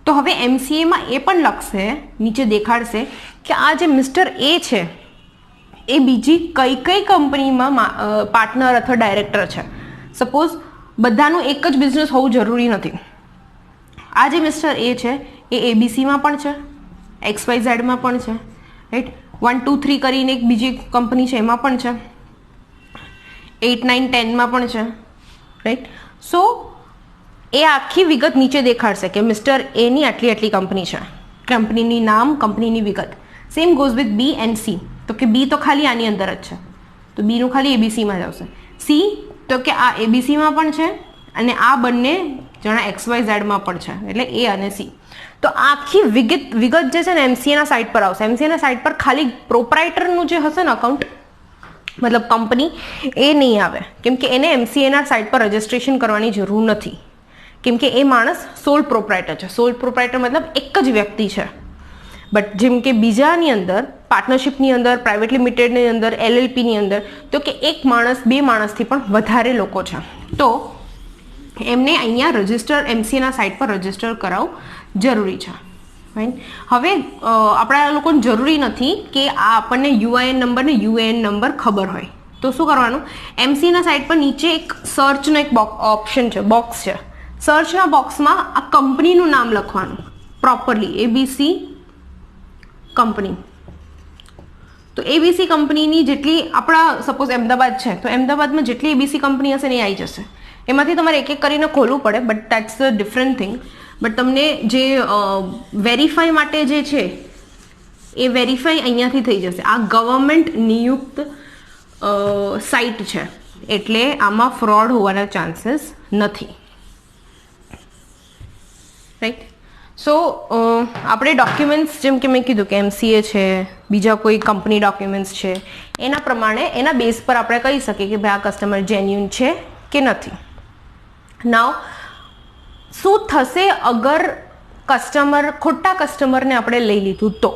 તો હવે MCAમાં એ પણ લખશે, નીચે દેખાડશે કે આ જે મિસ્ટર A છે એ બીજી કઈ કંપનીમાં પાર્ટનર અથવા ડાયરેક્ટર છે. સપોઝ બધાનું એક જ બિઝનેસ હોવું જરૂરી નથી. આ જે મિસ્ટર A છે એ ABCમાં પણ છે, XYZમાં પણ છે, રાઈટ. 1, 2, 3 કરીને એક બીજી કંપની છે એમાં પણ છે, 8, 9, 10માં પણ છે, રાઈટ. સો એ આખી વિગત નીચે દેખાડશે કે મિસ્ટર એની આટલી કંપની છે, કંપનીની નામ, કંપનીની વિગત. Same goes with B and C. તો કે B તો ખાલી આની અંદર જ છે, તો B નું ખાલી ABCમાં જ આવશે. C તો કે આ ABCમાં પણ છે અને આ બંને જણા XYZમાં પણ છે, એટલે A અને C. તો આખી વિગત જે છે ને MCAના સાઇટ પર આવશે. MCAના સાઇટ પર ખાલી પ્રોપ્રાઇટરનું જે હશે ને અકાઉન્ટ, મતલબ કંપની, એ નહીં આવે, કેમ કે એને MCAના સાઇટ પર રજિસ્ટ્રેશન કરવાની જરૂર નથી, કેમ કે એ માણસ સોલ પ્રોપ્રાઇટર છે. સોલ પ્રોપ્રાઇટર મતલબ એક જ વ્યક્તિ છે. બટ જેમ કે બીજાની અંદર, પાર્ટનરશિપની અંદર, પ્રાઇવેટ લિમિટેડની અંદર, LLPની અંદર, તો કે એક માણસ, 2 માણસથી પણ વધારે લોકો છે, તો એમને અહીંયા રજિસ્ટર, MCAના સાઇટ પર રજિસ્ટર કરાવવું જરૂરી છે, રાઈટ. હવે આપણા લોકોને જરૂરી નથી કે આ આપણને UIN નંબર ને UAN નંબર ખબર હોય. તો શું કરવાનું? MCAના સાઇટ પર નીચે એક સર્ચનો એક ઓપ્શન છે, બોક્સ છે. સર્ચના બોક્સમાં આ કંપનીનું નામ લખવાનું પ્રોપરલી, ABC કંપની. તો ABC કંપનીની જેટલી, આપણા સપોઝ અમદાવાદ છે તો અમદાવાદમાં જેટલી ABC કંપની હશે ને એ આવી જશે. એમાંથી તમારે એક કરીને ખોલવું પડે, but that's a different thing. But તમને જે વેરીફાઈ માટે જે છે એ વેરીફાઈ અહીંયાથી થઈ જશે. આ ગવર્મેન્ટ નિયુક્ત સાઇટ છે, એટલે આમાં ફ્રોડ હોવાના ચાન્સીસ નથી, રાઈટ. સો આપણે ડોક્યુમેન્ટ્સ, જેમ કે મેં કીધું કે MCA છે, બીજા કોઈ કંપની ડોક્યુમેન્ટ્સ છે, એના પ્રમાણે, એના બેઝ પર આપણે કહી શકીએ કે ભાઈ આ કસ્ટમર જેન્યુન છે કે નથી. નાવ શું થશે અગર ખોટા કસ્ટમરને આપણે લઈ લીધું? તો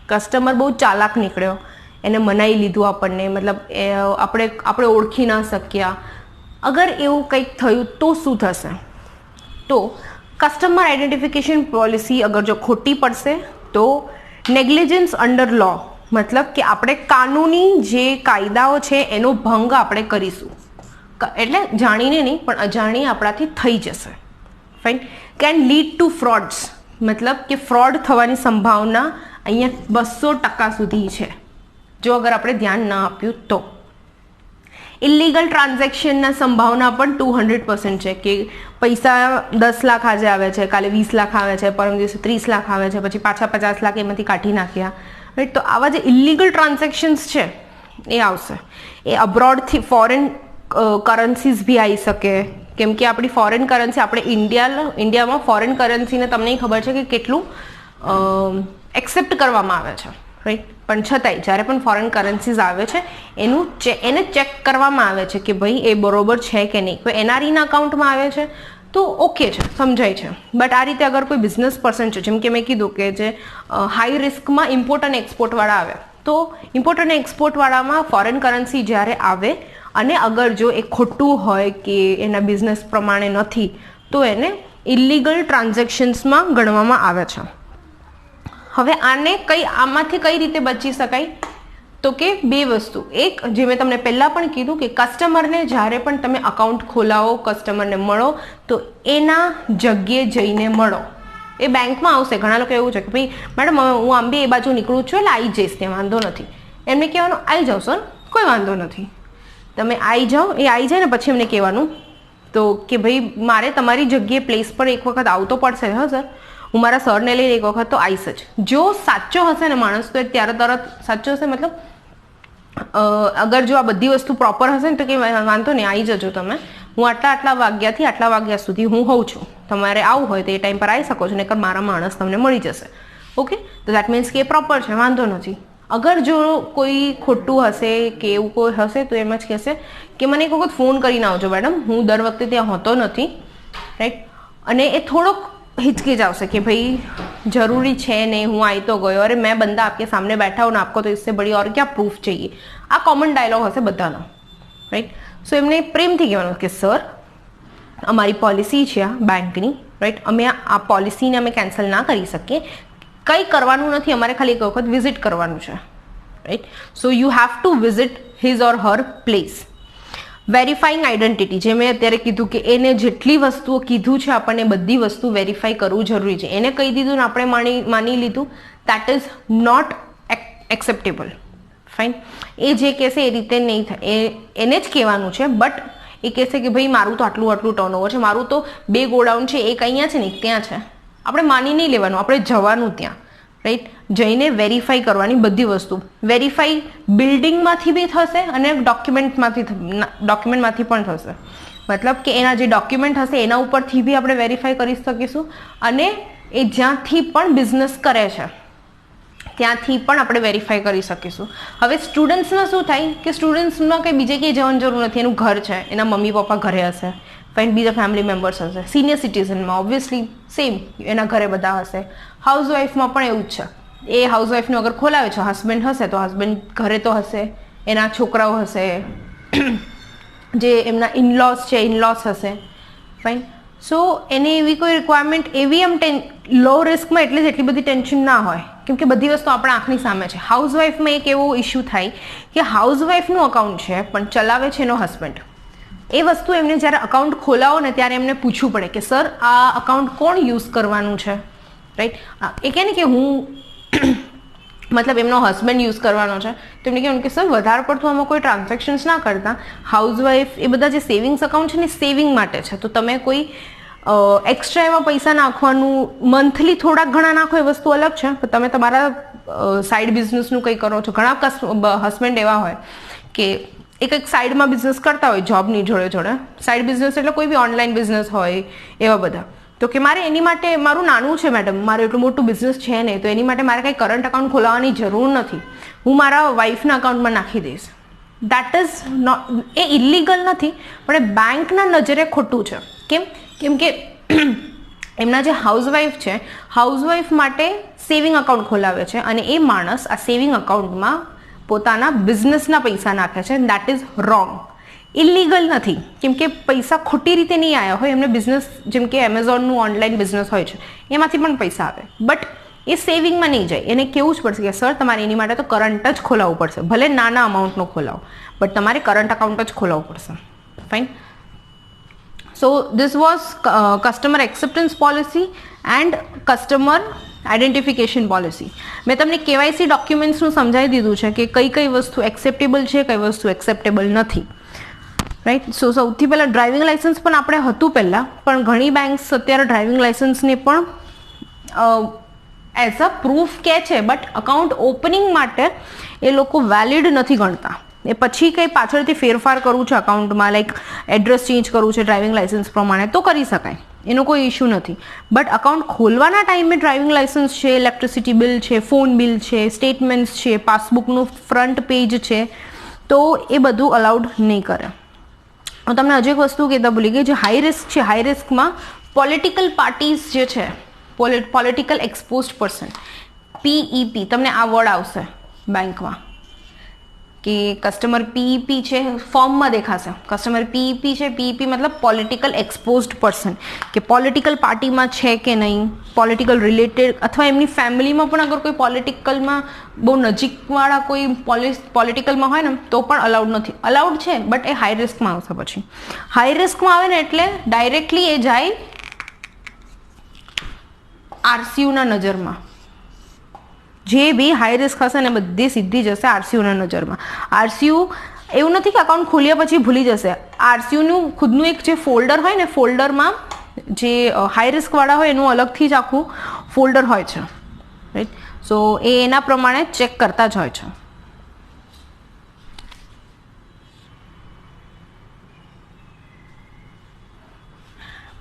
કસ્ટમર બહુ ચાલાક નીકળ્યો, એને મનાઈ લીધું આપણને, મતલબ આપણે ઓળખી ના શક્યા. અગર એવું કંઈક થયું તો શું થશે? તો કસ્ટમર આઈડેન્ટિફિકેશન પોલિસી અગર જો ખોટી પડશે તો નેગ્લિજન્સ અંડર લો, મતલબ કે આપણે કાનૂની જે કાયદાઓ છે એનો ભંગ આપણે કરીશું. એટલે જાણીને નહીં પણ અજાણી આપણાથી થઈ જશે, fine. Can lead to frauds, મતલબ કે ફ્રોડ થવાની સંભાવના અહીંયા 200% સુધી છે જો અગર આપણે ધ્યાન ના આપ્યું તો. ઇલીગલ ટ્રાન્ઝેક્શનના સંભાવના પણ 200% છે, કે પૈસા 10 લાખ આજે આવે છે, કાલે 20 લાખ આવે છે, પરમ દિવસે 30 લાખ આવે છે, પછી પાછા 50 લાખ એમાંથી કાઢી નાખ્યા, રાઈટ. તો આવા જે ઇલીગલ ટ્રાન્ઝેક્શન્સ છે એ આવશે. એ અબ્રોડથી ફોરેન કરન્સીઝ બી આવી શકે, કેમ કે આપણી ફોરેન કરન્સી, આપણે ઇન્ડિયામાં ફોરેન કરન્સીને તમને ખબર છે કે કેટલું એક્સેપ્ટ કરવામાં આવે છે, રાઈટ. પણ છતાંય જ્યારે પણ ફોરેન કરન્સીઝ આવે છે એને ચેક કરવામાં આવે છે કે ભાઈ એ બરોબર છે કે નહીં. કોઈ એનઆરઈના અકાઉન્ટમાં આવે છે તો ઓકે છે, સમજાય છે. બટ આ રીતે અગર કોઈ બિઝનેસ પર્સન છે, જેમ કે મેં કીધું કે જે હાઈ રિસ્કમાં ઇમ્પોર્ટ અને એક્સપોર્ટવાળા આવે, તો ઇમ્પોર્ટ અને એક્સપોર્ટવાળામાં ફોરેન કરન્સી જ્યારે આવે અને અગર જો એ ખોટું હોય કે એના બિઝનેસ પ્રમાણે નથી, તો એને ઇલીગલ ટ્રાન્ઝેક્શન્સમાં ગણવામાં આવે છે. હવે આમાંથી કઈ રીતે બચી શકાય? તો કે બે વસ્તુ. એક, જે મેં તમને પહેલાં પણ કીધું કે કસ્ટમરને જ્યારે પણ તમે અકાઉન્ટ ખોલાવો, કસ્ટમરને મળો, તો એના જગ્યાએ જઈને મળો. એ બેંકમાં આવશે. ઘણા લોકો એવું છે કે ભાઈ મેડમ હું આમ બી એ બાજુ નીકળું છું એટલે આવી જઈશ, ત્યાં વાંધો નથી. એમને કહેવાનું આવી જાઓ સર, કોઈ વાંધો નથી, તમે આવી જાઓ. એ આવી જાય ને પછી એમને કહેવાનું તો કે ભાઈ મારે તમારી જગ્યાએ પ્લેસ પર એક વખત આવતો પડશે. હા સર, હું મારા સરને લઈને એક વખત તો આવીશ જ. જો સાચો હશે ને માણસ તો એ ત્યારે તરત સાચો હશે. મતલબ અગર જો આ બધી વસ્તુ પ્રોપર હશે ને તો કે વાંધો નહીં, આવી જજો તમે, હું આટલા વાગ્યાથી આટલા વાગ્યા સુધી હું હોઉં છું, તમારે આવવું હોય તો એ ટાઈમ પર આવી શકો છો, નહીંતર મારા માણસ તમને મળી જશે. ઓકે, તો દેટ મીન્સ કે એ પ્રોપર છે, વાંધો નથી. અગર જો કોઈ ખોટું હશે કે એવું કોઈ હશે તો એમ જ કહેશે કે મને એક વખત ફોન કરીને આવજો મેડમ, હું દર વખતે ત્યાં હોતો નથી, રાઈટ. અને એ થોડોક हिचकिच आवश्यक कि भाई जरूरी है नहीं, हूँ आई तो गयो, अरे मैं बंदा आपके सामने बैठा हूँ ना, आपको तो इससे बड़ी और क्या प्रूफ चाहिए. आ कॉमन डायलॉग हसे बधानो, राइट. सो एमने प्रेमथी कहेवानुं कि सर अमारी पॉलिसी है बेंकनी, राइट, अमे आ पॉलिसीने अमे केन्सल ना करी सकीए, कई करवानुं नथी, अमारे खाली एक वखत विजिट करवानुं छे, right. So you have to visit his or her place. વેરીફાઈંગ identity, જે મેં અત્યારે કીધું કે એને જેટલી વસ્તુઓ કીધું છે આપણને બધી વસ્તુ વેરીફાઈ કરવું જરૂરી છે. એને કહી દીધું ને આપણે માની લીધું, that is not acceptable. Fine. એ જે કહેશે એ રીતે નહીં થાય, એને જ કહેવાનું છે. બટ એ કહેશે કે ભાઈ મારું તો આટલું ટર્નઓવર છે, મારું તો 2 ગોડાઉન છે, એક અહીંયા છે ને એક ત્યાં છે, આપણે માની નહીં લેવાનું, આપણે જવાનું ત્યાં, રાઈટ. જઈને વેરીફાઈ કરવાની બધી વસ્તુ. વેરીફાઈ બિલ્ડિંગમાંથી બી થશે અને ડોક્યુમેન્ટમાંથી પણ થશે. મતલબ કે એના જે ડોક્યુમેન્ટ હશે એના ઉપરથી બી આપણે વેરીફાઈ કરી શકીશું, અને એ જ્યાંથી પણ બિઝનેસ કરે છે ત્યાંથી પણ આપણે વેરીફાઈ કરી શકીશું. હવે સ્ટુડન્ટ્સમાં શું થાય કે સ્ટુડન્ટ્સમાં કંઈ બીજે ક્યાંય જવાની જરૂર નથી. એનું ઘર છે, એના મમ્મી પપ્પા ઘરે હશે, ફાઇન, બીજા ફેમિલી મેમ્બર્સ હશે. સિનિયર સિટીઝનમાં ઓબ્વિયસલી સેમ, એના ઘરે બધા હશે. હાઉસવાઈફમાં પણ એવું જ છે. એ હાઉસવાઈફનું અગર ખોલાવે છે, હસબન્ડ હશે તો હસબન્ડ ઘરે તો હશે, એના છોકરાઓ હશે, જે એમના ઇનલોસ છે ઇનલોસ હશે, ફાઇન. સો એને એવી કોઈ રિક્વાયરમેન્ટ એવી એમ લો રિસ્કમાં એટલે જ એટલી બધી ટેન્શન ના હોય, કેમ કે બધી વસ્તુ આપણા આંખની સામે છે. હાઉસવાઈફમાં એક એવો ઇસ્યુ થાય કે હાઉસવાઈફનું અકાઉન્ટ છે પણ ચલાવે છે એનો હસબન્ડ. એ વસ્તુ એમને જ્યારે અકાઉન્ટ ખોલાવો ને ત્યારે એમને પૂછવું પડે કે સર આ અકાઉન્ટ કોણ યુઝ કરવાનું છે, રાઈટ. એ કહે ને કે હું મતલબ એમનો હસબન્ડ યુઝ કરવાનો છે, તો એમને કહેવાનું કે સર વધારે પડતું આમાં કોઈ ટ્રાન્ઝેક્શન્સ ના કરતા, હાઉસવાઈફ એ બધા જે સેવિંગ્સ અકાઉન્ટ છે ને સેવિંગ માટે છે, તો તમે કોઈ એક્સ્ટ્રા એમાં પૈસા નાખવાનું મંથલી થોડાક ઘણા નાખો એ વસ્તુ અલગ છે, પણ તમે તમારા સાઈડ બિઝનેસનું કંઈ કરો છો. ઘણા હસબન્ડ એવા હોય કે એક સાઈડમાં બિઝનેસ કરતા હોય જોબની જોડે સાઈડ બિઝનેસ, એટલે કોઈ બી ઓનલાઈન બિઝનેસ હોય એવા બધા, તો કે મારે એની માટે મારું નાનું છે મેડમ, મારે એટલું મોટું બિઝનેસ છે નહીં, તો એની માટે મારે કંઈ કરંટ અકાઉન્ટ ખોલાવવાની જરૂર નથી, હું મારા વાઈફના અકાઉન્ટમાં નાખી દઈશ. દેટ ઇઝ નોટ, એ ઇલીગલ નથી, પણ એ બેંકના નજરે ખોટું છે. કેમ કે એમના જે હાઉસવાઈફ છે, હાઉસવાઈફ માટે સેવિંગ અકાઉન્ટ ખોલાવે છે અને એ માણસ આ સેવિંગ અકાઉન્ટમાં પોતાના બિઝનેસના પૈસા નાખે છે. દેટ ઇઝ રોંગ, ઇલીગલ નથી, કેમ કે પૈસા ખોટી રીતે નહીં આવ્યા હોય. એમને બિઝનેસ, જેમ કે એમેઝોનનું ઓનલાઈન બિઝનેસ હોય છે, એમાંથી પણ પૈસા આવે, બટ એ સેવિંગમાં નહીં જાય. એને કહેવું જ પડશે કે સર તમારે એની માટે તો કરંટ જ ખોલાવવું પડશે, ભલે નાના અમાઉન્ટનો ખોલાવો, બટ તમારે કરંટ અકાઉન્ટ જ ખોલાવવું પડશે. Fine. So this was customer acceptance policy and customer identification policy. મેં તમને કેવાયસી ડોક્યુમેન્ટ્સનું સમજાવી દીધું છે કે કઈ વસ્તુ એક્સેપ્ટેબલ છે, કઈ વસ્તુ એક્સેપ્ટેબલ નથી, રાઈટ. સો સૌથી પહેલાં ડ્રાઇવિંગ લાઇસન્સ પણ આપણે હતું પહેલાં, પણ ઘણી બેંક્સ અત્યારે ડ્રાઇવિંગ લાઇસન્સને પણ એઝ અ પ્રૂફ કહે છે, બટ અકાઉન્ટ ઓપનિંગ માટે એ લોકો વેલિડ નથી ગણતા. એ પછી કંઈ પાછળથી ફેરફાર કરવું છે અકાઉન્ટમાં, લાઈક એડ્રેસ ચેન્જ કરવું છે ડ્રાઇવિંગ લાઇસન્સ પ્રમાણે, તો કરી શકાય, એનો કોઈ ઇશ્યુ નથી. બટ અકાઉન્ટ ખોલવાના ટાઈમે ડ્રાઇવિંગ લાઇસન્સ છે, ઇલેક્ટ્રિસિટી બિલ છે, ફોન બિલ છે, સ્ટેટમેન્ટ્સ છે, પાસબુકનું ફ્રન્ટ પેજ છે, તો એ બધું અલાઉડ નહીં કરે. હું તમને હજુ એક વસ્તુ કહેતા ભૂલી ગઈ, જે હાઈ રિસ્ક છે, હાઈ રિસ્કમાં પોલિટિકલ પાર્ટીઝ જે છે, પોલિટિકલ એક્સપોઝડ પર્સન, PEP, તમને આ વર્ડ આવશે બેંકમાં કે કસ્ટમર PEP છે, ફોર્મમાં દેખાશે કસ્ટમર PEP છે. PEP મતલબ પોલિટિકલ એક્સપોઝડ પર્સન, કે પોલિટિકલ પાર્ટીમાં છે કે નહીં, પોલિટિકલ રિલેટેડ, અથવા એમની ફેમિલીમાં પણ અગર કોઈ પોલિટિકલમાં બહુ નજીકવાળા કોઈ પોલિટિકલમાં હોય ને તો પણ અલાઉડ નથી. અલાઉડ છે બટ એ હાઈ રિસ્કમાં આવશે. પછી હાઈ રિસ્કમાં આવે ને એટલે ડાયરેક્ટલી એ જાય RCUના નજરમાં. જે બી હાઈ રિસ્ક હશે ને બધી સીધી જશે RCUના નજરમાં. RCU એવું નથી કે અકાઉન્ટ ખોલ્યા પછી ભૂલી જશે. RCUનું ખુદનું એક જે ફોલ્ડર હોય ને, ફોલ્ડરમાં જે હાઈ રિસ્કવાળા હોય એનું અલગથી જ આખું ફોલ્ડર હોય છે, રાઈટ. સો એ એના પ્રમાણે ચેક કરતા જ હોય છે.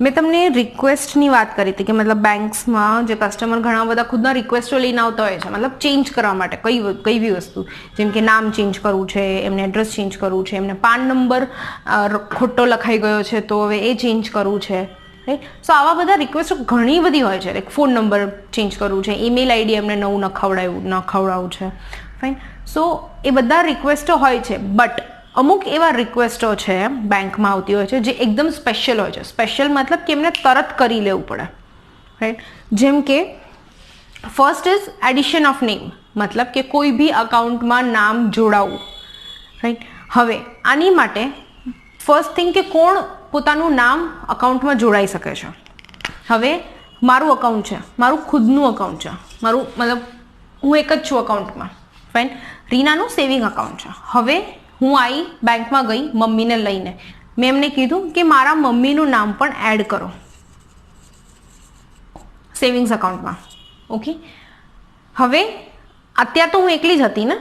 મેં તમને રિક્વેસ્ટની વાત કરી હતી કે મતલબ બેંક્સમાં જે કસ્ટમર ઘણા બધા ખુદના રિક્વેસ્ટો લઈને આવતા હોય છે, મતલબ ચેન્જ કરવા માટે કઈ બી વસ્તુ, જેમ કે નામ ચેન્જ કરવું છે, એમને એડ્રેસ ચેન્જ કરવું છે, એમને પાન નંબર ખોટો લખાઈ ગયો છે તો હવે એ ચેન્જ કરવું છે, રાઈટ. સો આવા બધા રિક્વેસ્ટો ઘણી બધી હોય છે. લાઈક ફોન નંબર ચેન્જ કરવું છે, ઈમેલ આઈડી એમને નવું નખવડાવવું છે, ફાઇન. સો એ બધા રિક્વેસ્ટો હોય છે. બટ અમુક એવા રિક્વેસ્ટો છે બેંકમાં આવતી હોય છે જે એકદમ સ્પેશિયલ હોય છે. સ્પેશિયલ મતલબ કે એમને તરત કરી લેવું પડે, રાઈટ. જેમ કે first is addition of name, મતલબ કે કોઈ બી અકાઉન્ટમાં નામ જોડાવવું, રાઈટ. હવે આની માટે ફર્સ્ટ થિંગ કે કોણ પોતાનું નામ અકાઉન્ટમાં જોડાઈ શકે છે. હવે મારું અકાઉન્ટ છે, મારું ખુદનું અકાઉન્ટ છે, મારું મતલબ હું એક જ છું અકાઉન્ટમાં, ફાઇન. રીનાનું સેવિંગ અકાઉન્ટ છે. હવે હું આવી બેંકમાં ગઈ મમ્મીને લઈને, મેં એમને કીધું કે મારા મમ્મીનું નામ પણ એડ કરો સેવિંગ્સ અકાઉન્ટમાં. ઓકે. હવે અત્યારે તો હું એકલી જ હતી ને,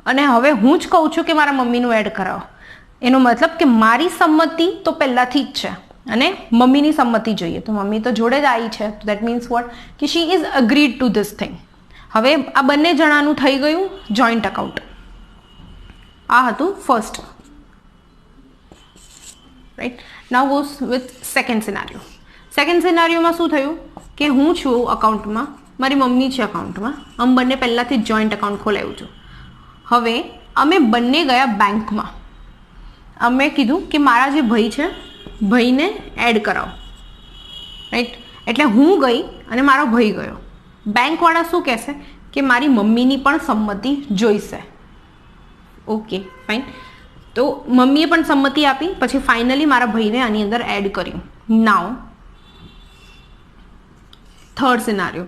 અને હવે હું જ કહું છું કે મારા મમ્મીનું એડ કરાવો. એનો મતલબ કે મારી સંમતિ તો પહેલાંથી જ છે અને મમ્મીની સંમતિ જોઈએ. તો મમ્મી તો જોડે જ આવી છે, તો દેટ મીન્સ વોટ કે she is agreed to this thing. હવે આ બંને જણાનું થઈ ગયું જોઈન્ટ અકાઉન્ટ. આ હતું first, right. Now goes with second scenario. Second સિનારીઓમાં શું થયું કે હું છું અકાઉન્ટમાં, મારી મમ્મી છે અકાઉન્ટમાં, અમે બંને પહેલાંથી જ જોઈન્ટ અકાઉન્ટ ખોલાવ્યું છું. હવે અમે બંને ગયા બેંકમાં. અમે કીધું કે મારા જે ભાઈ છે, ભાઈને એડ કરાવો, રાઈટ. એટલે હું ગઈ અને મારો ભાઈ ગયો. બેંકવાળા શું કહેશે કે મારી મમ્મીની પણ સંમતિ જોઈશે. Okay, fine. તો મમ્મીએ પણ સંમતિ આપી. પછી ફાઇનલી મારા ભાઈને આની અંદર એડ કર્યું. નાઉ થર્ડ સિનારીઓ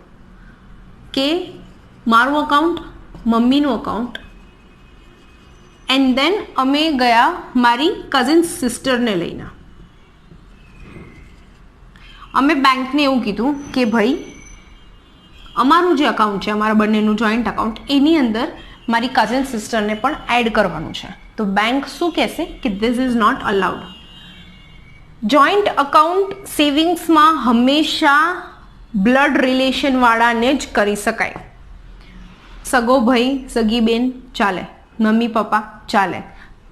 કે મારું અકાઉન્ટ, મમ્મીનું અકાઉન્ટ, એન્ડ દેન અમે ગયા મારી કઝિન સિસ્ટરને લઈને. અમે બેંકને એવું કીધું કે ભાઈ અમારું જે અકાઉન્ટ છે, અમારા બંનેનું જોઈન્ટ અકાઉન્ટ, એની અંદર મારી કઝિન સિસ્ટરને પણ એડ કરવાનું છે. તો બેંક શું કહેશે કે this is not allowed. Joint account સેવિંગ્સમાં હંમેશા બ્લડ રિલેશનવાળાને જ કરી શકાય. સગો ભાઈ, સગી બેન ચાલે, મમ્મી પપ્પા ચાલે,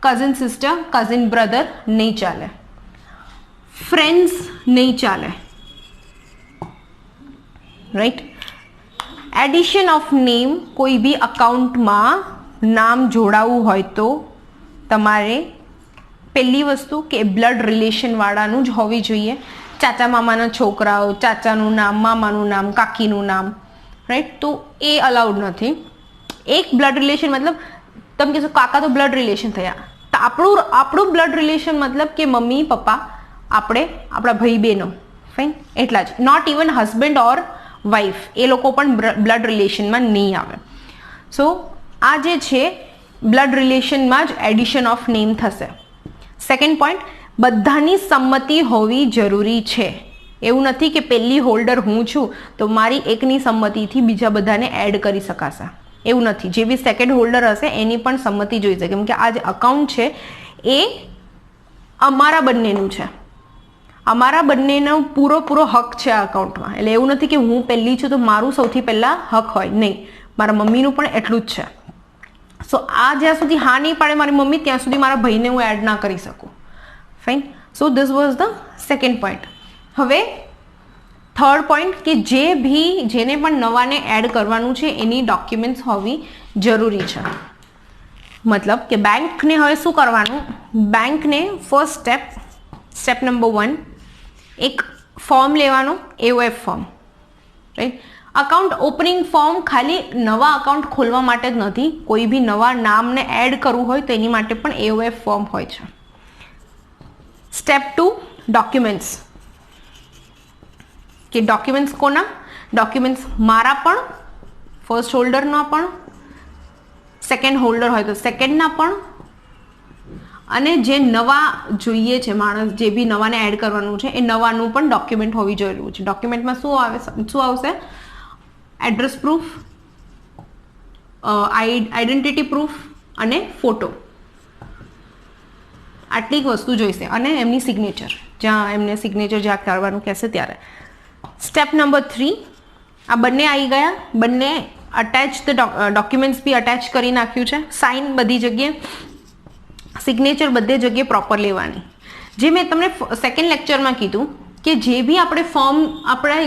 કઝિન સિસ્ટર, કઝિન બ્રધર નહીં ચાલે, ફ્રેન્ડ્સ નહીં ચાલે, રાઈટ. એડિશન ઓફ નેમ, કોઈ બી અકાઉન્ટમાં નામ જોડાવવું હોય તો તમારે પહેલી વસ્તુ કે બ્લડ રિલેશનવાળાનું જ હોવી જોઈએ. ચાચા મામાના છોકરાઓ, ચાચાનું નામ, મામાનું નામ, કાકીનું નામ, રાઈટ. તો એ અલાઉડ નથી. એક બ્લડ રિલેશન મતલબ તમે કહેશો કાકા તો બ્લડ રિલેશન થયા, તો આપણું બ્લડ રિલેશન મતલબ કે મમ્મી પપ્પા, આપણે આપણા ભાઈ બહેનો, ફાઇન, એટલા જ. Not even husband or wife, એ લોકો પણ બ્લડ રિલેશનમાં નહીં આવે. સો આ જે છે બ્લડ રિલેશનમાં જ એડિશન ઓફ નેમ થશે. સેકન્ડ પોઈન્ટ, બધાની સંમતિ હોવી જરૂરી છે. એવું નથી કે પહેલી હોલ્ડર હું છું તો મારી એકની સંમતિથી બીજા બધાને એડ કરી શકાશે, એવું નથી. જે બી સેકન્ડ હોલ્ડર હશે એની પણ સંમતિ જોઈશે, કેમ કે આ જે અકાઉન્ટ છે એ અમારા બંનેનું છે. અમારા બંનેનો પૂરો હક છે આ અકાઉન્ટમાં. એટલે એવું નથી કે હું પહેલી છું તો મારું સૌથી પહેલા હક હોય, નહીં, મારા મમ્મીનું પણ એટલું જ છે. સો આ જ્યાં સુધી હા નહીં પાડે મારી મમ્મી ત્યાં સુધી મારા ભાઈને હું એડ ના કરી શકું. Fine. So this was the second point. હવે થર્ડ પોઈન્ટ કે જેને પણ નવાને એડ કરવાનું છે એની ડોક્યુમેન્ટ્સ હોવી જરૂરી છે. મતલબ કે બેંકને હવે શું કરવાનું, બેંકને ફર્સ્ટ સ્ટેપ નંબર 1 એક ફોર્મ લેવાનો, AOF form, right. Account opening form ખાલી નવા અકાઉન્ટ ખોલવા માટે જ નથી, કોઈ બી નવા નામને એડ કરવું હોય તો એની માટે પણ AOF ફોર્મ હોય છે. Step 2 documents. કે ડોક્યુમેન્ટ્સ કોના? ડોક્યુમેન્ટ્સ મારા પણ, ફર્સ્ટ હોલ્ડરના પણ, સેકન્ડ હોલ્ડર હોય તો સેકન્ડના પણ, અને જે નવા જોઈએ છે માણસ, જે બી નવાને એડ કરવાનું છે એ નવાનું પણ ડોક્યુમેન્ટ હોવી જરૂરી છે. ડોક્યુમેન્ટમાં શું આવશે? એડ્રેસ પ્રૂફ, આઈડેન્ટિટી પ્રૂફ અને ફોટો. આટલી જ વસ્તુ જોઈશે, અને એમની સિગ્નેચર, જ્યાં એમને સિગ્નેચર જ્યાં કરવાનું કહેશે ત્યારે. સ્ટેપ નંબર 3, આ બંને આવી ગયા, બંને અટેચ ડોક્યુમેન્ટ્સ બી અટેચ કરી નાખ્યું છે. સાઇન બધી જગ્યાએ, સિગ્નેચર બધે જગ્યાએ પ્રોપર લેવાની. જે મેં તમને સેકન્ડ લેક્ચરમાં કીધું કે જે બી આપણે ફોર્મ, આપણે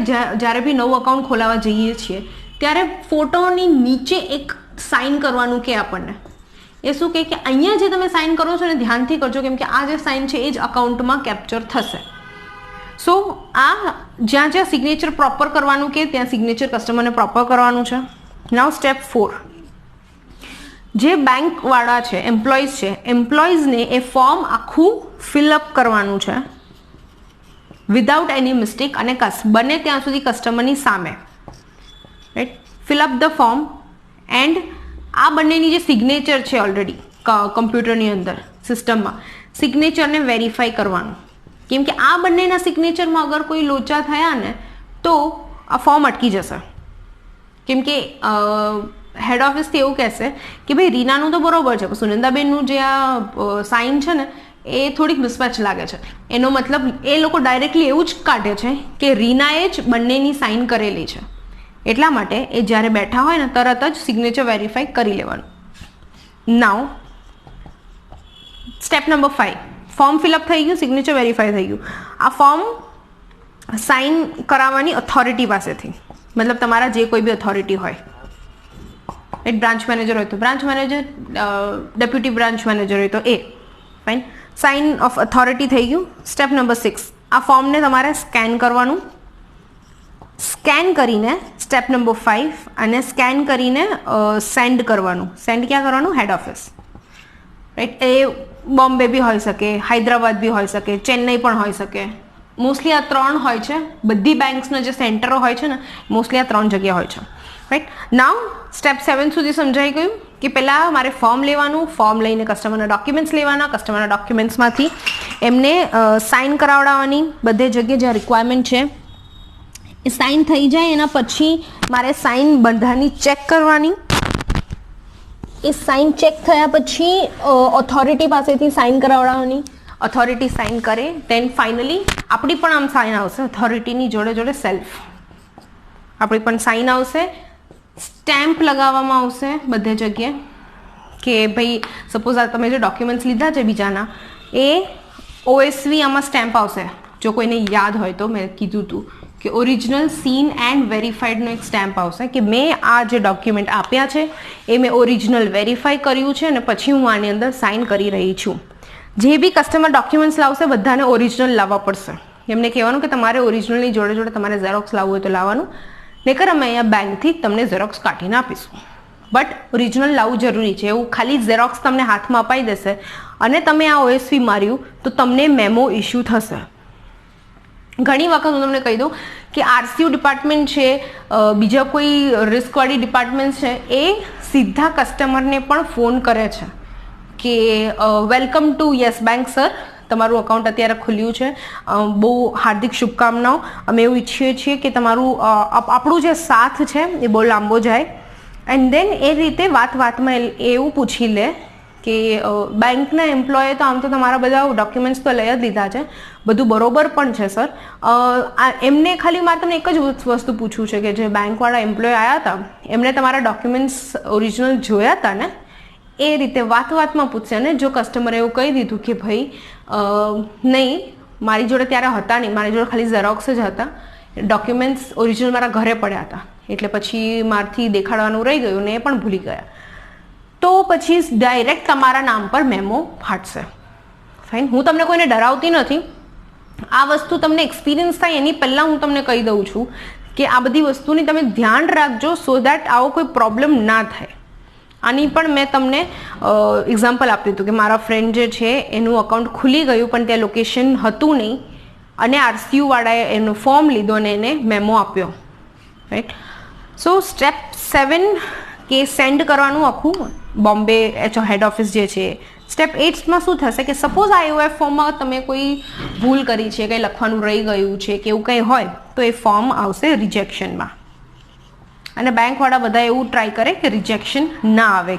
જ્યારે બી નવું અકાઉન્ટ ખોલાવવા જઈએ છીએ ત્યારે ફોટોની નીચે એક સાઇન કરવાનું કે આપણને એ શું કહે કે અહીંયા જે તમે સાઇન કરો છો ને ધ્યાનથી કરજો, કેમ કે આ જે સાઇન છે એ જ અકાઉન્ટમાં કેપ્ચર થશે. સો આ જ્યાં જ્યાં સિગ્નેચર પ્રોપર કરવાનું કે ત્યાં સિગ્નેચર કસ્ટમરને પ્રોપર કરવાનું છે. નાઉ સ્ટેપ 4, જે બેંકવાળા છે, એમ્પ્લોઈઝ છે, એમ્પ્લોઈઝને એ ફોર્મ આખું ફિલઅપ કરવાનું છે વિધાઉટ એની મિસ્ટેક, અને બને ત્યાં સુધી કસ્ટમરની સામે, right. Fill up the form and આ બંનેની જે સિગ્નેચર છે ઓલરેડી કમ્પ્યુટરની અંદર સિસ્ટમમાં, સિગ્નેચરને વેરીફાઈ કરવાનું. કેમ કે આ બંનેના સિગ્નેચરમાં અગર કોઈ લોચા થયા ને તો આ ફોર્મ અટકી જશે. કેમ કે હેડ ઓફિસથી એવું કહેશે કે ભાઈ રીનાનું તો બરોબર છે, પણ સુનંદાબેનનું જે આ સાઇન છે ને એ થોડીક મિસમેચ લાગે છે. એનો મતલબ એ લોકો ડાયરેક્ટલી એવું જ કાઢે છે કે રીનાએ જ બંનેની સાઇન કરેલી છે. એટલા માટે એ જ્યારે બેઠા હોય ને તરત જ સિગ્નેચર વેરીફાઈ કરી લેવાનું. નાઉ સ્ટેપ નંબર 5, ફોર્મ ફિલઅપ થઈ ગયું, સિગ્નેચર વેરીફાઈ થઈ ગયું. આ ફોર્મ સાઇન કરાવવાની ઓથોરિટી પાસેથી, મતલબ તમારા જે કોઈ બી ઓથોરિટી હોય, એક બ્રાન્ચ મેનેજર હોય તો branch manager, deputy branch manager હોય તો એ, ફાઇન. સાઇન ઓફ ઓથોરિટી થઈ ગયું. સ્ટેપ નંબર 6, આ ફોર્મને તમારે સ્કેન કરવાનું. સ્કેન કરીને સ્ટેપ નંબર 5, અને સ્કેન કરીને સેન્ડ કરવાનું. સેન્ડ ક્યાં કરવાનું? Head office, right. એ બોમ્બે બી હોઈ શકે, હૈદરાબાદ બી હોઈ શકે, ચેન્નઈ પણ હોઈ શકે. મોસ્ટલી આ 3 હોય છે. બધી બેંક્સના જે સેન્ટરો હોય છે ને મોસ્ટલી આ 3 જગ્યા હોય છે, રાઈટ. નાઉ સ્ટેપ 7 સુધી સમજાઈ ગયું કે પહેલાં મારે ફોર્મ લેવાનું, ફોર્મ લઈને કસ્ટમરના ડોક્યુમેન્ટ્સ લેવાના, કસ્ટમરના ડોક્યુમેન્ટ્સમાંથી એમને સાઇન કરાવડાવવાની. બધે જગ્યાએ જ્યાં રિક્વાયરમેન્ટ છે એ સાઇન થઈ જાય એના પછી મારે સાઇન બધાની ચેક કરવાની. એ સાઇન ચેક થયા પછી ઓથોરિટી પાસેથી સાઇન કરાવડાવવાની. ઓથોરિટી સાઇન કરે દેન ફાઇનલી આપણી પણ આમ સાઇન આવશે. ઓથોરિટીની જોડે જોડે સેલ્ફ આપણી પણ સાઇન આવશે. સ્ટેમ્પ લગાવવામાં આવશે બધે જગ્યાએ કે ભાઈ સપોઝ આ તમે જે ડોક્યુમેન્ટ્સ લીધા છે બીજાના એ OSV આમાં સ્ટેમ્પ આવશે. જો કોઈને યાદ હોય તો મેં કીધું હતું કે ઓરિજિનલ સીન એન્ડ વેરીફાઈડનો એક સ્ટેમ્પ આવશે કે મેં આ જે ડોક્યુમેન્ટ આપ્યા છે એ મેં ઓરિજિનલ વેરીફાઈ કર્યું છે અને પછી હું આની અંદર સાઇન કરી રહી છું. જે બી કસ્ટમર ડોક્યુમેન્ટ્સ લાવશે બધાને ઓરિજિનલ લાવવા પડશે. એમને કહેવાનું કે તમારે ઓરિજિનલની જોડે જોડે તમારે ઝેરોક્સ લાવવું હોય તો લાવવાનું, નહીંતર અમે અહીંયા બેંકથી તમને ઝેરોક્સ કાઢીને આપીશું. બટ ઓરિજિનલ લાવવું જરૂરી છે. એવું ખાલી ઝેરોક્સ તમને હાથમાં અપાઈ દેશે અને તમે આ OSV માર્યું તો તમને મેમો ઇસ્યુ થશે. ઘણી વખત હું તમને કહી દઉં કે RCU ડિપાર્ટમેન્ટ છે, બીજા કોઈ રિસ્કવાળી ડિપાર્ટમેન્ટ છે, એ સીધા કસ્ટમરને પણ ફોન કરે છે કે welcome to yes bank sir, તમારું અકાઉન્ટ અત્યારે ખુલ્યું છે, બહુ હાર્દિક શુભકામનાઓ. અમે એવું ઈચ્છીએ છીએ કે તમારું આપણું જે સાથ છે એ બહુ લાંબો જાય. એન્ડ દેન એ રીતે વાતમાં એવું પૂછી લે કે બેંકના એમ્પ્લોયે તો આમ તો તમારા બધા ડોક્યુમેન્ટ્સ તો લઈ જ લીધા છે, બધું બરોબર પણ છે સર. એમને ખાલી મારે તમને એક જ વસ્તુ પૂછવું છે કે જે બેંકવાળા એમ્પ્લોય આવ્યા હતા એમણે તમારા ડોક્યુમેન્ટ્સ ઓરિજિનલ જોયા હતા ને, એ રીતે વાતમાં પૂછશે. અને જો કસ્ટમરે એવું કહી દીધું કે ભાઈ નહીં, મારી જોડે ત્યારે હતા નહીં, મારી જોડે ખાલી ઝેરોક્સ જ હતા, ડોક્યુમેન્ટ્સ ઓરિજિનલ મારા ઘરે પડ્યા હતા, એટલે પછી મારથી દેખાડવાનું રહી ગયું ને એ પણ ભૂલી ગયા, તો પછી ડાયરેક્ટ તમારા નામ પર મેમો ફાટશે. ફાઇન. હું તમને કોઈને ડરાવતી નથી, આ વસ્તુ તમને એક્સપિરિયન્સ થાય એની પહેલાં હું તમને કહી દઉં છું કે આ બધી વસ્તુની તમે ધ્યાન રાખજો, સો દેટ આવો કોઈ પ્રોબ્લેમ ના થાય. આની પણ મેં તમને એક્ઝામ્પલ આપ્યું હતું કે મારા ફ્રેન્ડ જે છે એનું અકાઉન્ટ ખુલી ગયું પણ ત્યાં લોકેશન હતું નહીં, અને આરસીયુવાળાએ એનો ફોર્મ લીધો અને એને મેમો આપ્યો. રાઈટ. સો સ્ટેપ 7 કે સેન્ડ કરવાનું આખું બોમ્બે હેડ ઓફિસ જે છે. સ્ટેપ 8માં શું થશે કે સપોઝ આઈઓએફ ફોર્મમાં તમે કોઈ ભૂલ કરી છે, કંઈ લખવાનું રહી ગયું છે કે એવું કંઈ હોય તો એ ફોર્મ આવશે રિજેક્શનમાં. અને બેંકવાળા બધા એવું ટ્રાય કરે કે રિજેક્શન ના આવે.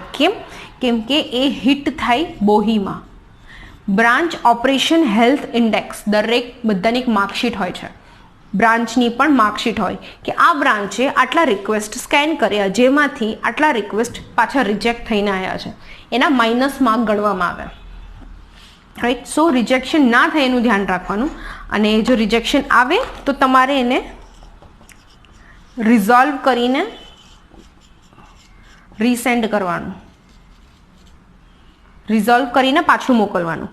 કેમ કે એ હિટ થાય બોહીમાં. બ્રાન્ચ ઓપરેશન હેલ્થ ઇન્ડેક્સ, દરેક બધાની એક માર્કશીટ હોય છે, બ્રાન્ચની પણ માર્કશીટ હોય કે આ બ્રાન્ચે આટલા રિક્વેસ્ટ સ્કેન કર્યા જેમાંથી આટલા રિક્વેસ્ટ પાછા રિજેક્ટ થઈને આવ્યા છે, એના માઇનસ માર્ક ગણવામાં આવે. રાઈટ. સો રિજેક્શન ના થાય એનું ધ્યાન રાખવાનું. અને જો રિજેક્શન આવે તો તમારે એને રિઝોલ્વ કરીને રીસેન્ડ કરવાનું, રિઝોલ્વ કરીને પાછું મોકલવાનું.